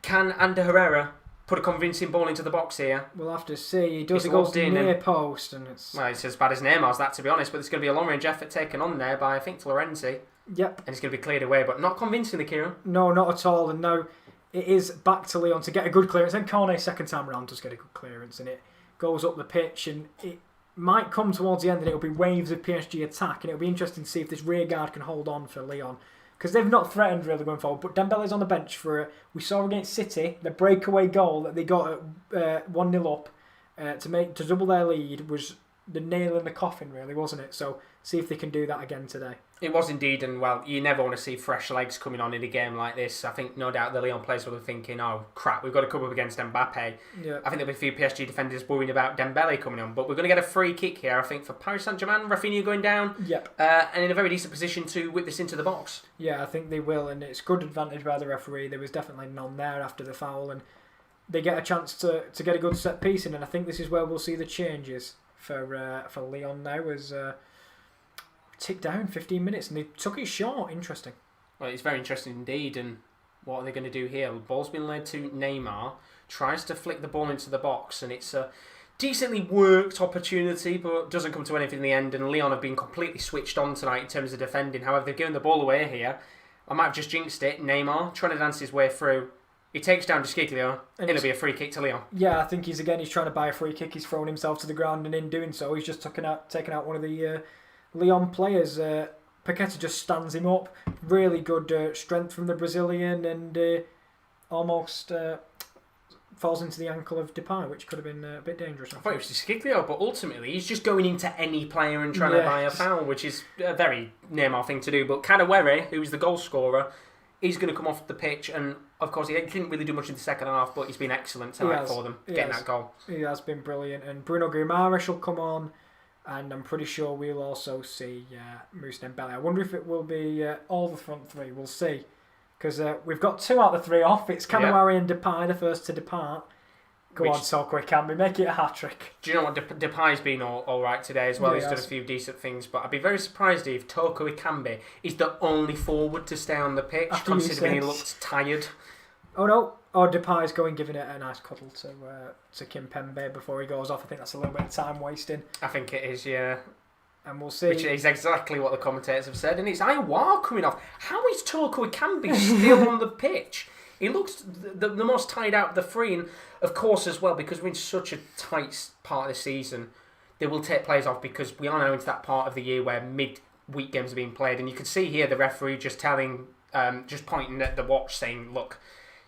can Ander Herrera put a convincing ball into the box here? We'll have to see. He does. It goes near post. And it's as bad as Neymar's, that, to be honest. But there's going to be a long-range effort taken on there by, I think, Florenzi. Yep. And it's going to be cleared away, but not convincingly, Kieran. No, not at all. And now it is back to Lyon to get a good clearance. And Cornet, second time around, does get a good clearance, and it goes up the pitch, and it might come towards the end, and it'll be waves of PSG attack, and it'll be interesting to see if this rear guard can hold on for Lyon, because they've not threatened really going forward. But Dembele's on the bench for we saw against City, the breakaway goal that they got at 1-0 up to double their lead was the nail in the coffin, really, wasn't it? So see if they can do that again today. It was indeed, and well, you never want to see fresh legs coming on in a game like this. I think no doubt the Lyon players will be thinking, oh crap, we've got to come up against Mbappe. Yeah. I think there'll be a few PSG defenders worrying about Dembele coming on, but we're going to get a free kick here, I think, for Paris Saint-Germain. Rafinha going down, and in a very decent position to whip this into the box. Yeah, I think they will, and it's good advantage by the referee. There was definitely none there after the foul, and they get a chance to get a good set piece in, and I think this is where we'll see the changes for Lyon now as tick down 15 minutes, and they took it short. Interesting. Well, it's very interesting indeed. And what are they going to do here? The ball's been led to Neymar, tries to flick the ball into the box, and it's a decently worked opportunity, but doesn't come to anything in the end. And Lyon have been completely switched on tonight in terms of defending. However, they've given the ball away here. I might have just jinxed it. Neymar trying to dance his way through. He takes down De Sciglio, and it'll be a free kick to Lyon. Yeah, I think he's trying to buy a free kick. He's thrown himself to the ground, and in doing so, he's just taken out one of the Lyon players. Paqueta just stands him up. Really good strength from the Brazilian, and almost falls into the ankle of Depay, which could have been a bit dangerous. I thought it was De Sciglio, but ultimately he's just going into any player and trying to buy a foul, which is a very Neymar thing to do. But Kadewere, who's the goal scorer, he's going to come off the pitch, and of course he didn't really do much in the second half, but he's been excellent tonight for them, getting that goal. He has been brilliant, and Bruno Guimaraes will come on, and I'm pretty sure we'll also see Moussa Dembele. I wonder if it will be all the front three. We'll see, because we've got 2 out of the 3 off. It's Kadewere and Depay, the first to depart. Go on, Toko, Ekambi, make it a hat-trick. Do you know what? Depay's been all right today as well. He's done a few decent things, but I'd be very surprised if Toko Ekambi is the only forward to stay on the pitch, considering he looked tired. Oh no, Depay's giving it a nice cuddle to Kimpembe before he goes off. I think that's a little bit of time wasting. I think it is, yeah. And we'll see. Which is exactly what the commentators have said, and it's Iwar coming off. How is Toko Ekambi still on the pitch? He looks the most tired out of the 3, and of course as well, because we're in such a tight part of the season, they will take players off because we are now into that part of the year where mid-week games are being played, and you can see here the referee just pointing at the watch saying, look,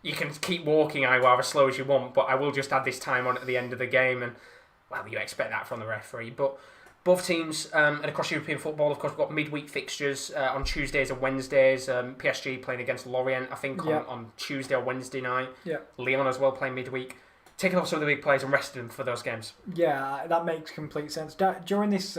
you can keep walking however slow as you want, but I will just add this time on at the end of the game. And, well, you expect that from the referee. But both teams, and across European football, of course, we've got midweek fixtures on Tuesdays and Wednesdays. PSG playing against Lorient, I think, on Tuesday or Wednesday night. Yeah. Lyon as well playing midweek. Taking off some of the big players and resting them for those games. Yeah, that makes complete sense. During this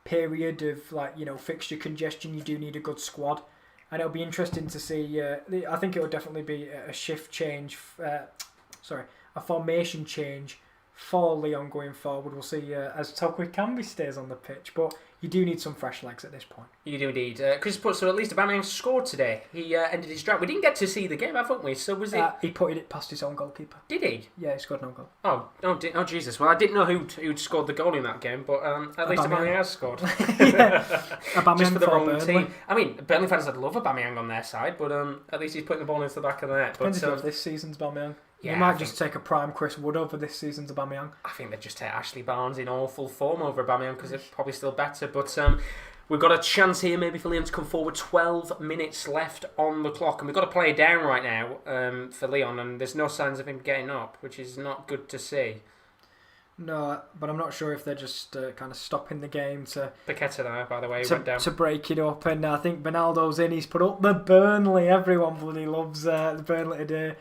period of fixture congestion, you do need a good squad. And it'll be interesting to see. I think it will definitely be a shift change. A formation change for Lyon going forward. We'll see as Toko Ekambi stays on the pitch, but you do need some fresh legs at this point. You do indeed. Chris put so at least Aubameyang scored today. He ended his drought. We didn't get to see the game, haven't we? So was it? He put it past his own goalkeeper. Did he? Yeah, he scored no goal. Oh, Jesus! Well, I didn't know who'd scored the goal in that game, but at least Aubameyang has scored. Aubameyang just for the wrong Burnley. team. I mean, Burnley fans would love Aubameyang on their side, but at least he's putting the ball into the back of the net. Depends if this season's Aubameyang. Yeah, you might just take a prime Chris Wood over this season's Aubameyang. I think they'd just take Ashley Barnes in awful form over Aubameyang because they're probably still better. But we've got a chance here maybe for Lyon to come forward. 12 minutes left on the clock. And we've got a player down right now for Lyon. And there's no signs of him getting up, which is not good to see. No, but I'm not sure if they're just kind of stopping the game to... Paqueta there, by the way, went down. To break it up. And I think Bernaldo's in. He's put up the Burnley. Everyone bloody loves the Burnley today.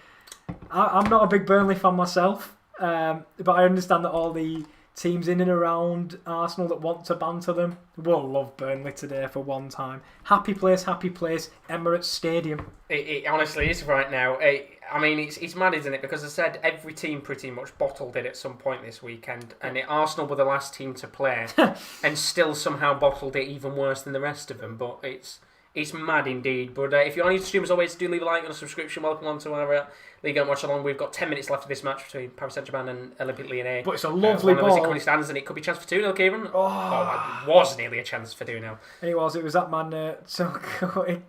I'm not a big Burnley fan myself, but I understand that all the teams in and around Arsenal that want to banter them will love Burnley today for one time. Happy place, Emirates Stadium. It honestly is right now. I mean, it's mad, isn't it? Because I said every team pretty much bottled it at some point this weekend, and Arsenal were the last team to play, and still somehow bottled it even worse than the rest of them. But it's mad indeed. But if you're on YouTube, as always, do leave a like and a subscription. Welcome on to our Ligue and Watchalong. We've got 10 minutes left of this match between Paris Saint-Germain and Olympique Lyonnais. But it's a lovely ball. It stands, and it could be a chance for 2-0, Kieran. Oh, it was nearly a chance for 2-0. It was that man, Toko.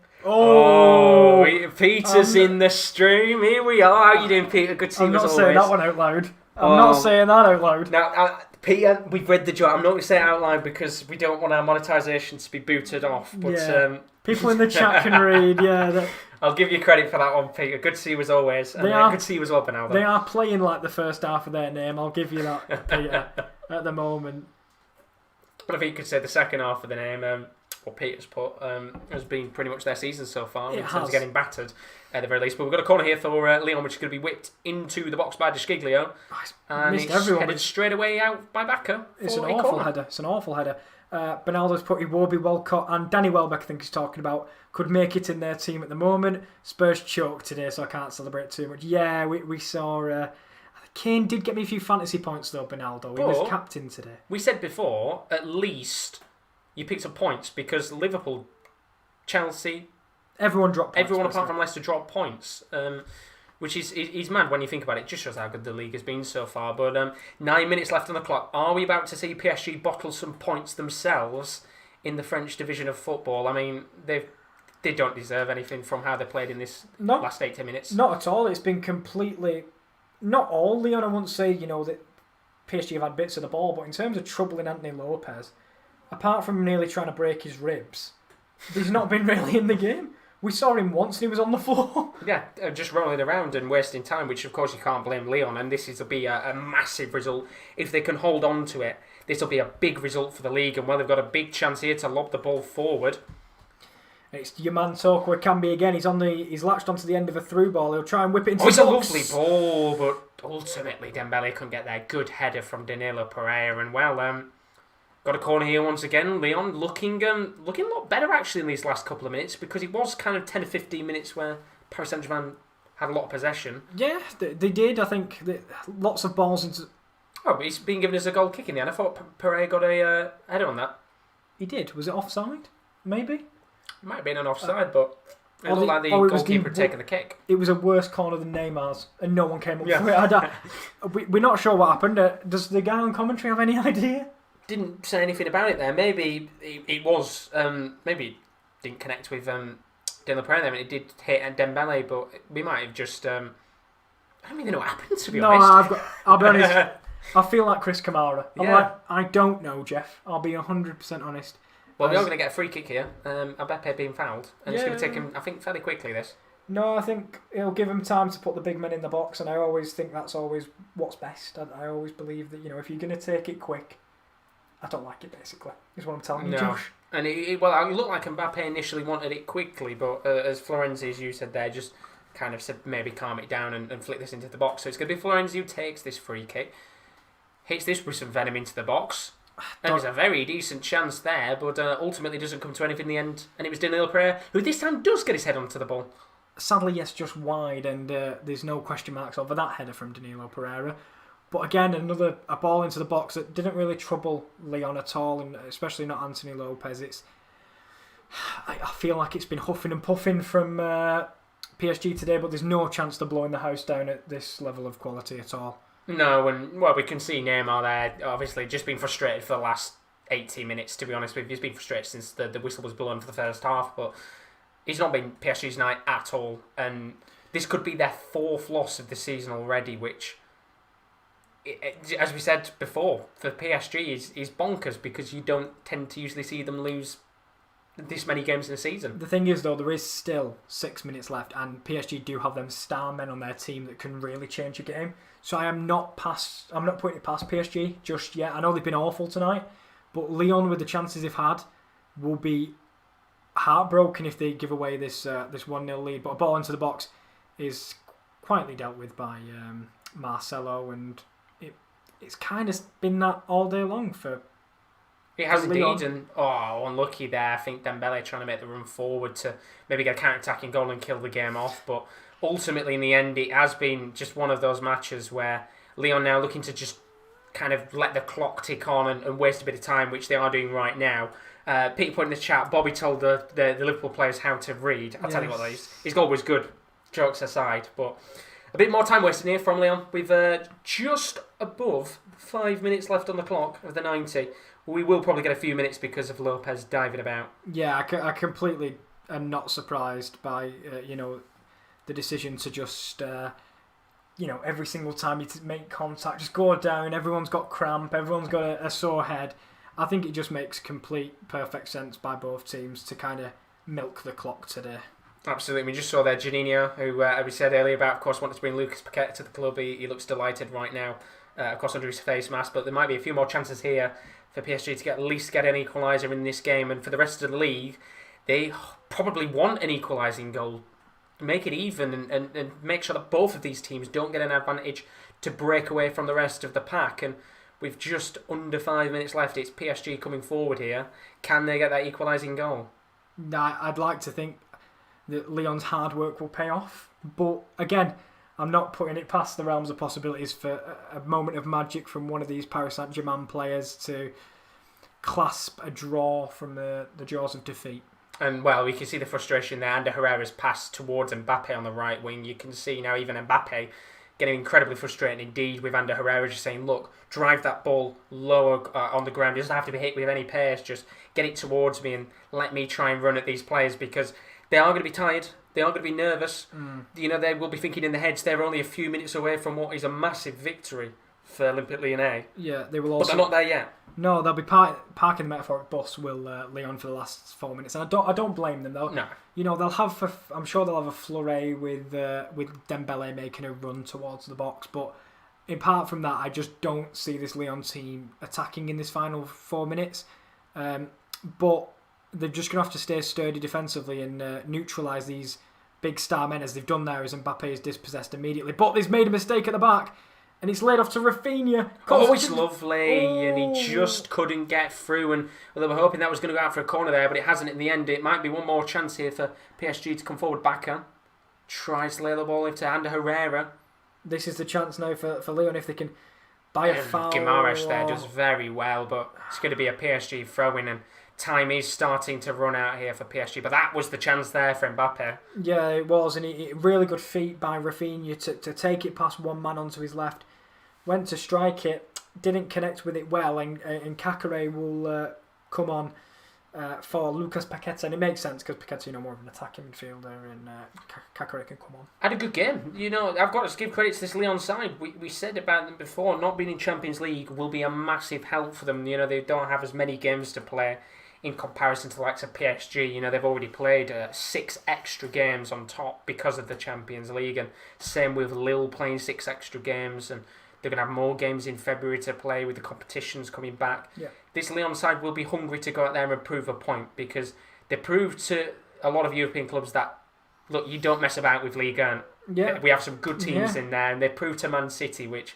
Peter's in the stream. Here we are. How are you doing, Peter? Good to see you as always. I'm not saying that one out loud. I'm not saying that out loud. Now, Peter, we've read the joke. I'm not going to say it out loud because we don't want our monetisation to be booted off. But people in the chat can read. Yeah, I'll give you credit for that one, Peter. Good to see you as always. And good to see you as well, Bernaldo. They are playing like the first half of their name. I'll give you that, Peter. At the moment. But I think you could say the second half of the name. What Peter's put has been pretty much their season so far in terms of getting battered at the very least. But we've got a corner here for Lyon, which is going to be whipped into the box by Deschiglio. And it's headed straight away out by Bakker. It's an awful header. It's an awful header. Bernaldo's put Iwobi, Walcott and Danny Welbeck, I think he's talking about, could make it in their team at the moment. Spurs choked today, so I can't celebrate too much. Yeah, we saw... Kane did get me a few fantasy points though, Bernaldo. He was captain today. We said before, at least... You picked up points because Liverpool, Chelsea... Everyone dropped points. Everyone apart from Leicester dropped points. Which is mad when you think about it. It just shows how good the league has been so far. But 9 minutes left on the clock. Are we about to see PSG bottle some points themselves in the French division of football? I mean, they don't deserve anything from how they played in this last 8-10 minutes. Not at all. It's been completely... Not all Lyon, I wouldn't say, that PSG have had bits of the ball, but in terms of troubling Anthony Lopez... Apart from nearly trying to break his ribs, he's not been really in the game. We saw him once and he was on the floor. Yeah, just rolling around and wasting time, which of course you can't blame Lyon. And this will be a massive result. If they can hold on to it, this will be a big result for the league. And they've got a big chance here to lob the ball forward. It's your man Toko Ekambi again. He's latched onto the end of a through ball. He'll try and whip it into the box. It's a lovely ball, but ultimately Dembele couldn't get there. Good header from Danilo Pereira. And got a corner here once again. Lyon looking a lot better actually in these last couple of minutes because it was kind of 10 to 15 minutes where Paris Saint-Germain had a lot of possession. Yeah, they did. I think lots of balls into... Oh, but he's been given us a goal kick in the end. I thought Pereira got a header on that. He did. Was it offside? Maybe? It might have been an offside, but it looked like the goalkeeper had taken the kick. It was a worse corner than Neymar's and no one came up for it. We're not sure what happened. Does the guy on commentary have any idea? Didn't say anything about it there. Maybe it was maybe it didn't connect with Danilo Pereira. It did hit Dembele, but we might have just I don't even know what happened to be honest. I'll be honest. I feel like Chris Kamara. Yeah. I don't know, Jeff. I'll be 100% honest. Well, we are going to get a free kick here. Mbappe being fouled. And it's going to take him, I think, fairly quickly, this. No, I think it'll give him time to put the big men in the box, and I always think that's always what's best. I always believe that, if you're going to take it quick, I don't like it, basically, is what I'm telling you, Josh. And it looked like Mbappe initially wanted it quickly, but as Florenzi, as you said there, just kind of said maybe calm it down and flick this into the box. So it's going to be Florenzi who takes this free kick, hits this with some venom into the box. And there's a very decent chance there, but ultimately doesn't come to anything in the end. And it was Danilo Pereira, who this time does get his head onto the ball. Sadly, yes, just wide, and there's no question marks over that header from Danilo Pereira. But again, a ball into the box that didn't really trouble Lyon at all, and especially not Anthony Lopez. I feel like it's been huffing and puffing from PSG today, but there's no chance they're blowing the house down at this level of quality at all. No, and we can see Neymar there, obviously just been frustrated for the last 80 minutes, to be honest with you. He's been frustrated since the whistle was blown for the first half, but he's not been PSG's night at all. And this could be their fourth loss of the season already, which, as we said before, for PSG is bonkers, because you don't tend to usually see them lose this many games in a season. The thing is, though, there is still 6 minutes left, and PSG do have them star men on their team that can really change a game. So I'm not putting it past PSG just yet. I know they've been awful tonight, but Lyon, with the chances they've had, will be heartbroken if they give away this 1-0 lead. But a ball into the box is quietly dealt with by Marcelo, and it's kind of been that all day long for. It has indeed, and unlucky there. I think Dembele trying to make the run forward to maybe get a counter-attacking goal and kill the game off, but ultimately in the end it has been just one of those matches where Lyon now looking to just kind of let the clock tick on and waste a bit of time, which they are doing right now. Peter put in the chat, Bobby told the Liverpool players how to read. I'll tell you what, his goal was good, jokes aside, but a bit more time wasted here from Lyon. We've just above 5 minutes left on the clock of the 90. We will probably get a few minutes because of Lopez diving about. Yeah, I completely am not surprised by the decision to just every single time you make contact, just go down. Everyone's got cramp. Everyone's got a sore head. I think it just makes perfect sense by both teams to kind of milk the clock today. Absolutely. We just saw there Janino, who we said earlier about, of course, wanted to bring Lucas Paqueta to the club. He looks delighted right now, of course, under his face mask. But there might be a few more chances here for PSG to at least get an equaliser in this game. And for the rest of the league, they probably want an equalising goal. Make it even and make sure that both of these teams don't get an advantage to break away from the rest of the pack. And with just under 5 minutes left, it's PSG coming forward here. Can they get that equalising goal? I'd like to think that Lyon's hard work will pay off. But again, I'm not putting it past the realms of possibilities for a moment of magic from one of these Paris Saint-Germain players to clasp a draw from the jaws of defeat. And, well, we can see the frustration there. Ander Herrera's pass towards Mbappe on the right wing. You can see now even Mbappe getting incredibly frustrated indeed with Ander Herrera just saying, look, drive that ball lower on the ground. It doesn't have to be hit with any pace. Just get it towards me and let me try and run at these players, because they are going to be tired. They are going to be nervous. They will be thinking in their heads they're only a few minutes away from what is a massive victory for Olympique Lyonnais. Yeah, they will also. But they're not there yet. No, they'll be parking the metaphoric bus, will Lyon, for the last 4 minutes, and I don't blame them though. No. They'll have. I'm sure they'll have a flurry with Dembele making a run towards the box, but apart from that, I just don't see this Lyon team attacking in this final 4 minutes. But they're just going to have to stay sturdy defensively and neutralise these big star men, as they've done there, as Mbappe is dispossessed immediately. But they've made a mistake at the back. And it's laid off to Rafinha. Oh, it's lovely. And he just couldn't get through. And they were hoping that was going to go out for a corner there, but it hasn't in the end. It might be one more chance here for PSG to come forward. Baka tries to lay the ball into Ander Herrera. This is the chance now for Lyon if they can buy a foul. Guimaraes there does very well, but it's going to be a PSG throw-in, and time is starting to run out here for PSG. But that was the chance there for Mbappe. Yeah, it was, and really good feat by Rafinha to take it past one man onto his left. Went to strike it, didn't connect with it well, and Kakare will come on for Lucas Paqueta, and it makes sense because Paqueta, more of an attacking midfielder, and Kakare can come on. Had a good game. I've got to give credit to this Lyon side. We said about them before, not being in Champions League will be a massive help for them. They don't have as many games to play in comparison to the likes of PSG. They've already played 6 extra games on top because of the Champions League, and same with Lille playing 6 extra games, and they're going to have more games in February to play with the competitions coming back. Yeah. This Lyon side will be hungry to go out there and prove a point, because they proved to a lot of European clubs that, look, you don't mess about with Ligue 1. Yeah. We have some good teams in there, and they proved to Man City, which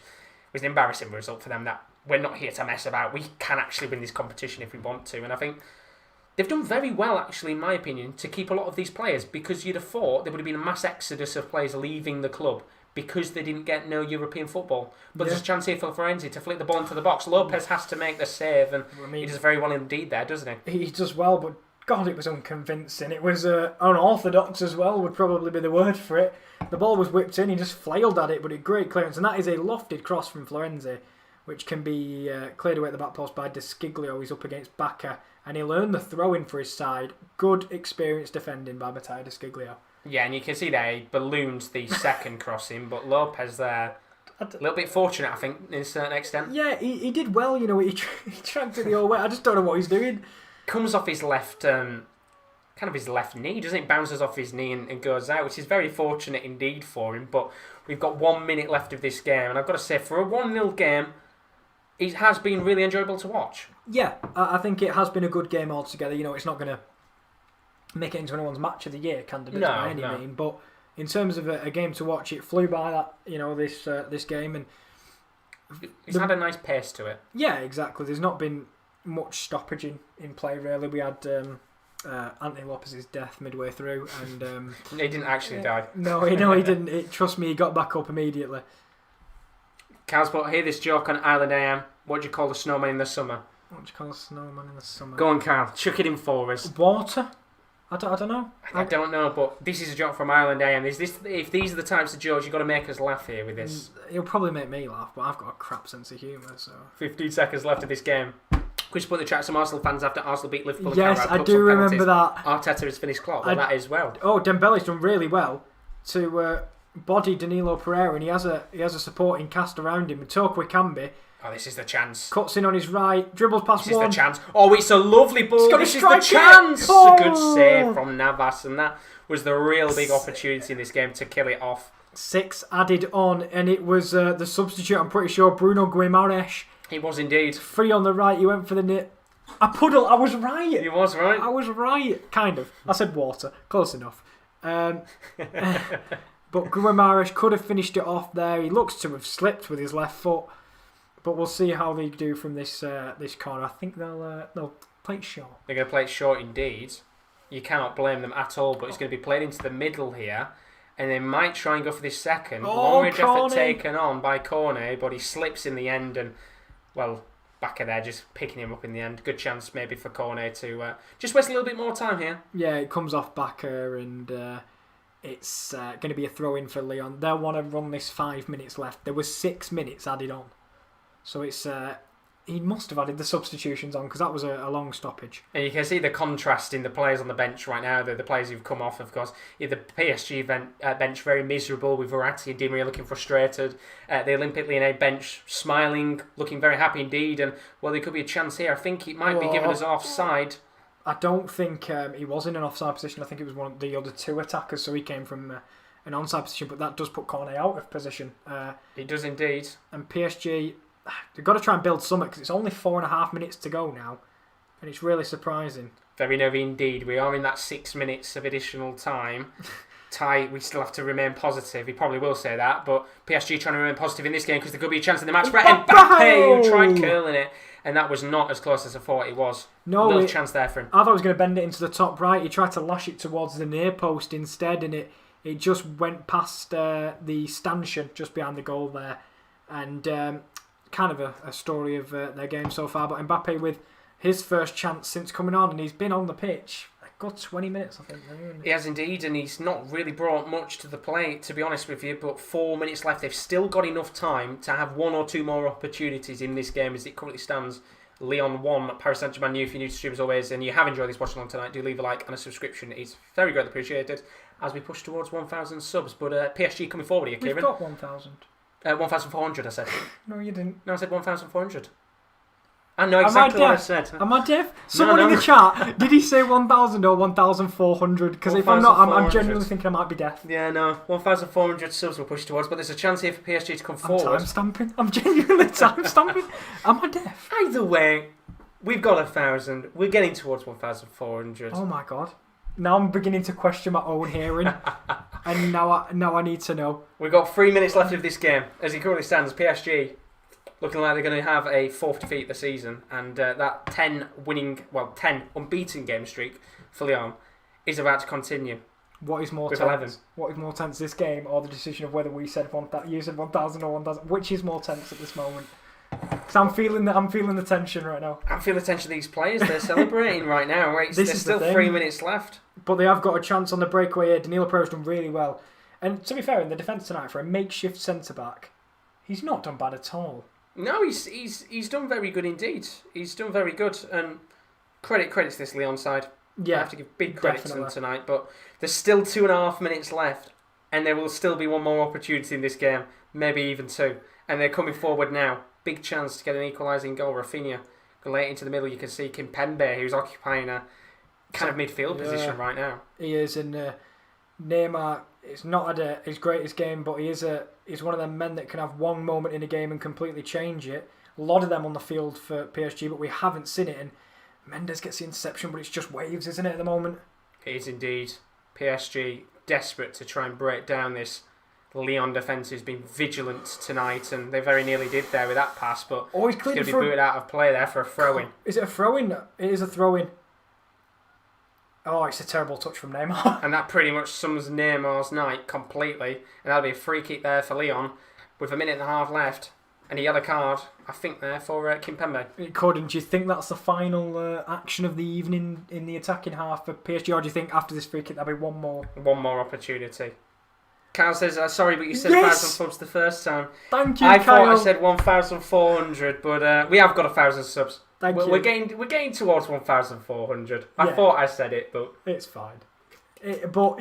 was an embarrassing result for them, that we're not here to mess about. We can actually win this competition if we want to. And I think they've done very well, actually, in my opinion, to keep a lot of these players, because you'd have thought there would have been a mass exodus of players leaving the club because they didn't get no European football. But there's a chance here for Florenzi to flick the ball into the box. Lopez has to make the save, and he does very well indeed there, doesn't he? He does well, but God, it was unconvincing. It was unorthodox as well, would probably be the word for it. The ball was whipped in, he just flailed at it, but a great clearance, and that is a lofted cross from Florenzi, which can be cleared away at the back post by De Sciglio. He's up against Bacca, and he'll earn the throw-in for his side. Good experienced defending by Matteo De Sciglio. Yeah, and you can see there he balloons the second crossing, but Lopez there, a little bit fortunate, I think, in a certain extent. Yeah, he did well, he tracked it the whole way. I just don't know what he's doing. Comes off his left, kind of his left knee, doesn't it? Bounces off his knee and goes out, which is very fortunate indeed for him. But we've got 1 minute left of this game, and I've got to say, for a 1-0 game, it has been really enjoyable to watch. Yeah, I think it has been a good game altogether. It's not going to make it into anyone's match of the year candidate by any mean, but in terms of a game to watch, it flew by that this game, and it's had a nice pace to it. Yeah, exactly. There's not been much stoppage in play really. We had Anthony Lopez's death midway through, and he didn't actually die. No, he didn't. Trust me, he got back up immediately. Carl's put here this joke on Island AM. What do you call the snowman in the summer? What do you call a snowman in the summer? Go on, Carl. Chuck it in for us. Water. I don't know. I don't know, but this is a joke from Ireland AM. If these are the types of jokes, you've got to make us laugh here with this. He'll probably make me laugh, but I've got a crap sense of humour, so... 15 seconds left of this game. Quick put the chat some Arsenal fans after Arsenal beat Liverpool. Yes, I do remember that. Arteta has finished clock. Well, that is well. Oh, Dembele's done really well to body Danilo Pereira, and he has a supporting cast around him. Toko Ekambi. Oh, this is the chance. Cuts in on his right, dribbles past one. This is the chance. Oh, it's a lovely ball. This is the chance. Oh. A good save from Navas, and that was the real big opportunity in this game to kill it off. 6 added on, and it was the substitute, I'm pretty sure, Bruno Guimaraes. He was indeed. 3 on the right, he went for the nip. A puddle, I was right. You was right. I was right, kind of. I said water, close enough. But Guimaraes could have finished it off there. He looks to have slipped with his left foot. But we'll see how they do from this corner. I think they'll play it short. They're going to play it short indeed. You cannot blame them at all, but it's going to be played into the middle here. And they might try and go for this second. Long-range effort taken on by Cornet, but he slips in the end. And, well, Bacca there just picking him up in the end. Good chance maybe for Cornet to just waste a little bit more time here. Yeah, it comes off Bacca, and it's going to be a throw-in for Lyon. They'll want to run this 5 minutes left. There was 6 minutes added on. So it's he must have added the substitutions on, because that was a long stoppage. And you can see the contrast in the players on the bench right now. The players who've come off, of course. The PSG bench very miserable, with Verratti and Di Maria looking frustrated. The Olympique Lyonnais bench smiling, looking very happy indeed. And, well, there could be a chance here. I think it might be given as offside. I don't think he was in an offside position. I think it was one of the other 2 attackers, so he came from an onside position. But that does put Cornet out of position. It does indeed. And PSG... they've got to try and build something, because it's only 4.5 minutes to go now, and it's really surprising. Very nervy indeed. We are in that 6 minutes of additional time. We still have to remain positive. He probably will say that, but PSG trying to remain positive in this game, because there could be a chance in the match. Mbappe who tried curling it, and that was not as close as I thought it was. No, little chance there for him. I thought he was going to bend it into the top right. He tried to lash it towards the near post instead, and it just went past the stanchion just behind the goal there, and kind of a story of their game so far. But Mbappe with his first chance since coming on, and he's been on the pitch a good 20 minutes, I think. He has indeed, and he's not really brought much to the play, to be honest with you. But 4 minutes left. They've still got enough time to have 1 or 2 more opportunities in this game as it currently stands. Lyon 1, Paris Saint-Germain new. If you're new to stream as always and you have enjoyed this watch along tonight, do leave a like and a subscription. It's very greatly appreciated as we push towards 1,000 subs. But PSG coming forward here, Kieran. We've got 1,000. 1,400 I said. No, you didn't. No, I said 1,400. I know exactly what I said. Am I deaf? Someone in the chat, did he say 1,000 or 1,400? Because if I'm not, I'm genuinely thinking I might be deaf. Yeah, no. 1,400 subs we'll push towards, but there's a chance here for PSG to come forward. I'm time-stamping. I'm genuinely time-stamping. Am I deaf? Either way, we've got 1,000. We're getting towards 1,400. Oh my god. Now I'm beginning to question my own hearing. And now I need to know. We've got 3 minutes left of this game. As it currently stands, PSG looking like they're going to have a 4th defeat this season, and that 10 unbeaten game streak for Lyon is about to continue. What is more tense? 11. What is more tense, this game or the decision of whether you said 1,000 or 1,000? Which is more tense at this moment? Because I'm feeling the tension right now. I'm feeling the tension of these players. They're celebrating right now. There's still 3 minutes left. But they have got a chance on the breakaway here. Danilo Pereira's done really well. And to be fair, in the defence tonight, for a makeshift centre-back, he's not done bad at all. No, he's done very good indeed. He's done very good, and credit to this Lyon side. Yeah, I have to give big credit to them tonight. But there's still 2.5 minutes left, and there will still be one more opportunity in this game, maybe even 2. And they're coming forward now. Big chance to get an equalising goal. Rafinha late into the middle. You can see Kimpembe, who's occupying a kind of midfield position right now. He is, and Neymar. It's not had his greatest game, but he's one of them men that can have one moment in a game and completely change it. A lot of them on the field for PSG, but we haven't seen it. And Mendes gets the interception, but it's just waves, isn't it, at the moment? It is indeed. PSG desperate to try and break down this Lyon defence who's been vigilant tonight, and they very nearly did there with that pass, but he's going to be booted out of play there for a throw-in. Is it a throw-in? It is a throw-in. Oh, it's a terrible touch from Neymar. And that pretty much sums Neymar's night completely. And that'll be a free kick there for Lyon with 1.5 minutes left. And a yellow card, I think, there for Kimpembe. It could, and do you think that's the final action of the evening in the attacking half for PSG? Or do you think after this free kick there'll be one more? One more opportunity. Kyle says, sorry, but you said 1,000 subs the first time. Thank you, Kyle. I thought I said 1,400, but we have got 1,000 subs. Thank you. We're getting towards 1,400. I thought I said it, but it's fine. But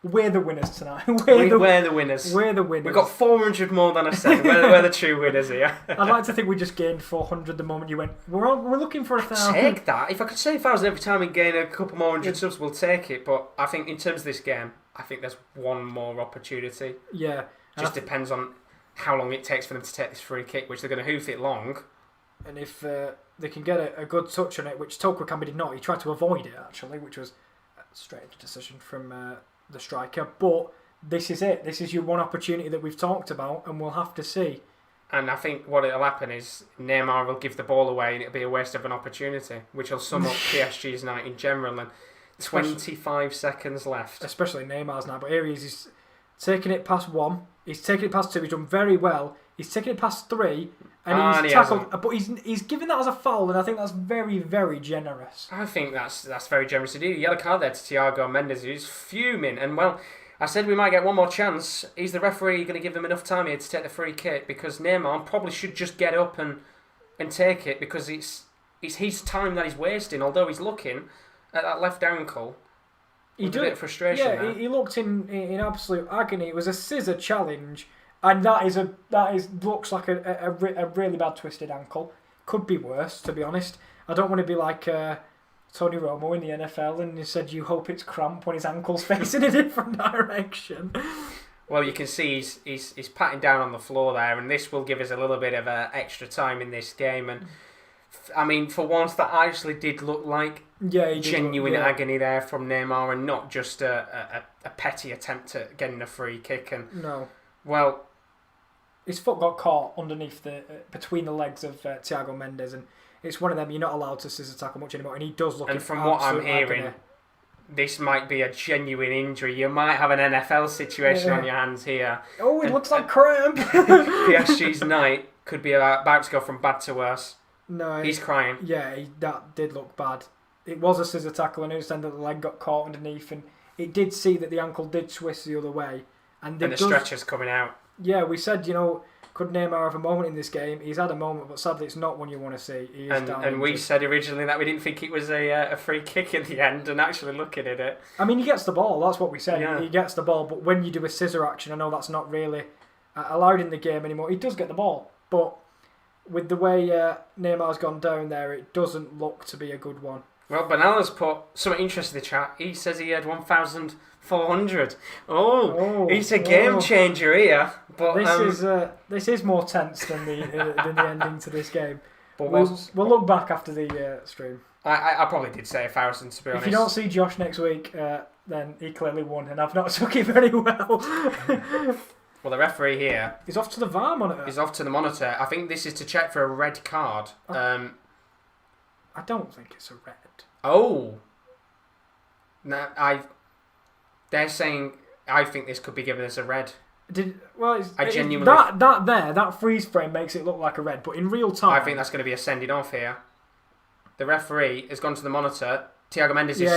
we're the winners tonight. We're the winners. We're the winners. We've got 400 more than I said. We're the true winners here. I'd like to think we just gained 400 the moment you went. We're looking for 1,000. Take that. If I could say 1,000 every time and gain a couple more hundred subs, we'll take it. But I think in terms of this game, I think there's one more opportunity. Yeah. Just depends on how long it takes for them to take this free kick, which they're going to hoof it long. And if they can get a good touch on it, which Toko Ekambi did not. He tried to avoid it, actually, which was a strange decision from the striker. But this is it. This is your one opportunity that we've talked about, and we'll have to see. And I think what it'll happen is Neymar will give the ball away, and it'll be a waste of an opportunity, which will sum up PSG's night in general. And 25 seconds left. Especially Neymar's now. But here he is. He's taking it past 1. He's taking it past 2. He's done very well. He's taken it past 3. And he's tackled, but he's given that as a foul, and I think that's very, very generous. I think that's very generous to do. Yellow card there to Thiago Mendes, who's fuming. And well, I said we might get one more chance. Is the referee going to give them enough time here to take the free kick? Because Neymar probably should just get up and take it, because it's his time that he's wasting. Although he's looking at that left ankle, with a bit of frustration. Yeah, there. He looked in absolute agony. It was a scissor challenge. And that looks like a really bad twisted ankle. Could be worse, to be honest. I don't want to be like Tony Romo in the NFL, and he said you hope it's cramp when his ankle's facing a different direction. Well, you can see he's patting down on the floor there, and this will give us a little bit of extra time in this game. And I mean, for once, that actually did look like genuine agony there from Neymar, and not just a petty attempt at getting a free kick. And no. Well, his foot got caught underneath between the legs of Thiago Mendes, and it's one of them you're not allowed to scissor tackle much anymore. And he does look. And from what I'm hearing, this might be a genuine injury. You might have an NFL situation on your hands here. Oh, it looks like cramp. PSG's night could be about to go from bad to worse. No, he's crying. Yeah, that did look bad. It was a scissor tackle, and I understand that the leg got caught underneath, and it did see that the ankle did twist the other way. And the stretcher's coming out. Yeah, we said, Could Neymar have a moment in this game? He's had a moment, but sadly it's not one you want to see. He is down and we said originally that we didn't think it was a free kick in the end, and actually looking at it... I mean, he gets the ball, that's what we said. Yeah. He gets the ball, but when you do a scissor action, I know that's not really allowed in the game anymore. He does get the ball, but with the way Neymar's gone down there, it doesn't look to be a good one. Well, Benala's put something interesting in the chat. He says he had 1,400. He's a game changer here. But this is more tense than the ending to this game. But we'll look back after the stream. I probably did say 1,000, to be honest. If you don't see Josh next week, then he clearly won, and I've not took it very well. Well, the referee here... He's off to the VAR monitor. He's off to the monitor. I think this is to check for a red card. I don't think it's a red. Oh. No, they're saying... I think this could be given as a red. Genuinely... That freeze frame makes it look like a red, but in real time... I think that's going to be a sending off here. The referee has gone to the monitor. Thiago Mendes is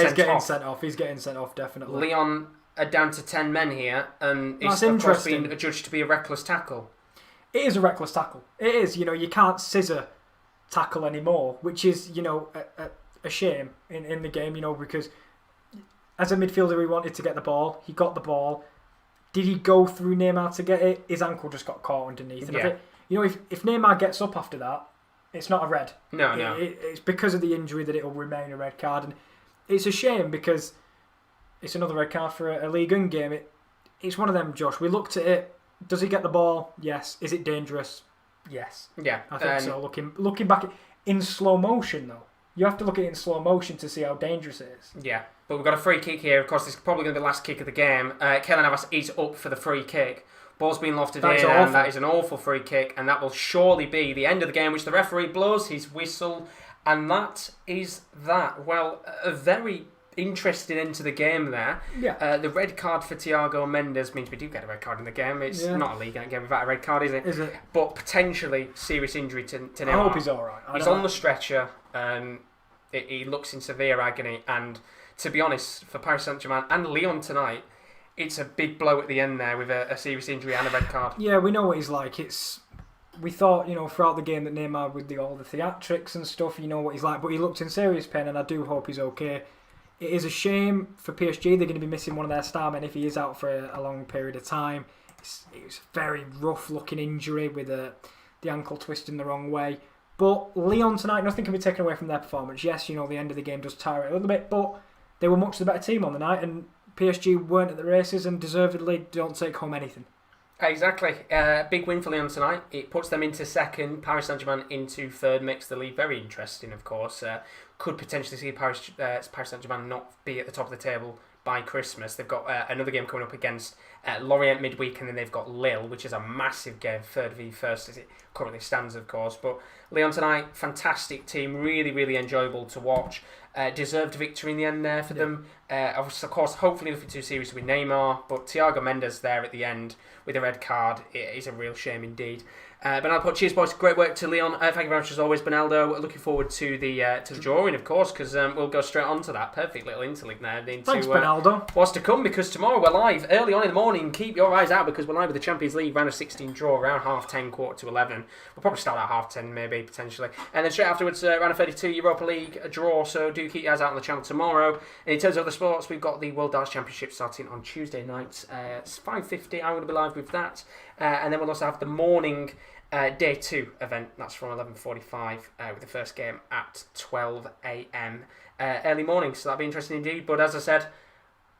sent off. He's getting sent off, definitely. Lyon are down to 10 men here, and it's of course been adjudged to be a reckless tackle. It is a reckless tackle. It is. You can't scissor tackle anymore, which is, a shame in the game, because as a midfielder he wanted to get the ball. He got the ball. Did he go through Neymar to get it? His ankle just got caught underneath. And if Neymar gets up after that, it's not a red. No. It's because of the injury that it will remain a red card, and it's a shame because it's another red card for a Ligue 1 game. It's one of them, Josh. We looked at it. Does he get the ball? Yes. Is it dangerous? Yes. Yeah. I think so. Looking back in slow motion, though. You have to look at it in slow motion to see how dangerous it is. Yeah. But we've got a free kick here. Of course, this is probably going to be the last kick of the game. Taylor and Raphael is up for the free kick. Ball's been lofted in, and that is an awful free kick, and that will surely be the end of the game, which the referee blows his whistle, and that is that. Well, a very interesting end to the game there. Yeah. The red card for Thiago Mendes means we do get a red card in the game. It's not a league game without a red card, is it? Is it? But potentially serious injury to Neymar. I hope he's all right. He's on the stretcher. He looks in severe agony, and to be honest, for Paris Saint-Germain and Lyon tonight, it's a big blow at the end there with a serious injury and a red card. Yeah, we know what he's like. We thought, throughout the game that Neymar with all the theatrics and stuff, what he's like, but he looked in serious pain, and I do hope he's okay. It is a shame for PSG. They're going to be missing one of their star men if he is out for a long period of time. It was a very rough-looking injury with the ankle twisting the wrong way. But Lyon tonight, nothing can be taken away from their performance. Yes, the end of the game does tire it a little bit, but they were much the better team on the night, and PSG weren't at the races and deservedly don't take home anything. Exactly. Big win for Lyon tonight. It puts them into second, Paris Saint-Germain into third, makes the league very interesting, of course. Could potentially see Paris Saint-Germain not be at the top of the table by Christmas. They've got another game coming up against Lorient midweek, and then they've got Lille, which is a massive game, third v first as it currently stands, of course. But Lyon tonight, fantastic team, really, really enjoyable to watch. Deserved victory in the end there for them. Of course, hopefully nothing too serious with Neymar, but Thiago Mendes there at the end with a red card, it is a real shame indeed. But I'll put cheers, boys. Great work to Lyon. Thank you very much as always, Benaldo. Looking forward to the drawing, of course, because we'll go straight on to that. Perfect little interlink there. Thanks, Benaldo. What's to come, because tomorrow we're live early on in the morning. Keep your eyes out, because we're live with the Champions League round of 16 draw around 10:30, 11:15. We'll probably start at 10:30, maybe, potentially. And then straight afterwards, round of 32 Europa League draw. So do keep your eyes out on the channel tomorrow. And in terms of the sports, we've got the World Darts Championship starting on Tuesday night. It's 5:50. I'm going to be live with that. And then we'll also have the morning Day 2 event. That's from 11:45 with the first game at 12 a.m. Early morning, so that'll be interesting indeed. But as I said,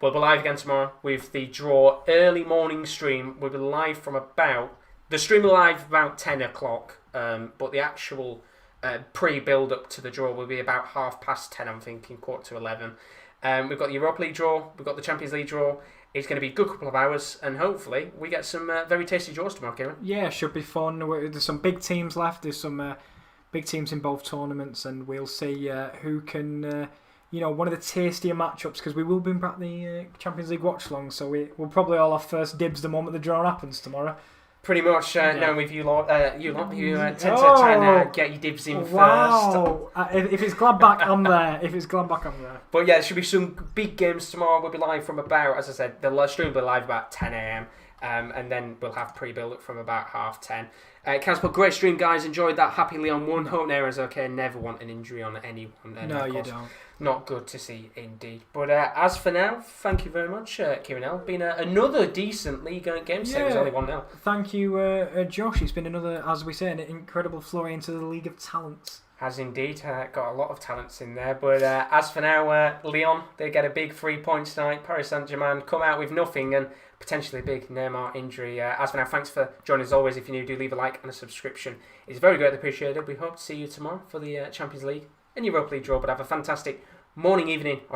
we'll be live again tomorrow with the draw early morning stream. We'll be live from the stream will live about 10 o'clock, but the actual pre-build up to the draw will be about 10:30, I'm thinking, 11:15. We've got the Europa League draw, we've got the Champions League draw. It's going to be a good couple of hours, and hopefully we get some very tasty draws tomorrow, Kieran. Yeah, should be fun. There's some big teams left. There's some big teams in both tournaments, and we'll see who can, one of the tastier matchups, because we will bring back the Champions League watchalong, so we'll probably all have first dibs the moment the draw happens tomorrow. Pretty much, knowing with you lot, you tend to try and get your dibs in first. If it's Gladbach, I'm there. But yeah, there should be some big games tomorrow. We'll be live from about, as I said, the stream will be live about 10 a.m. And then we'll have pre-build-up from about 10:30. Casper, great stream, guys. Enjoyed that. Happy Lyon won. Hope Naira's okay. Never want an injury on anyone. No, you don't. Not good to see, indeed. But as for now, thank you very much, Kieran L. Been another decent League game. So it was only 1-0. Thank you, Josh. It's been another, as we say, an incredible flurry into the League of Talents. Has indeed. Got a lot of talents in there. But as for now, Lyon, they get a big 3 points tonight. Paris Saint-Germain come out with nothing and potentially a big Neymar injury. As for now, thanks for joining as always. If you're new, do leave a like and a subscription. It's very greatly appreciated. We hope to see you tomorrow for the Champions League and Europa League draw. But have a fantastic morning, evening, or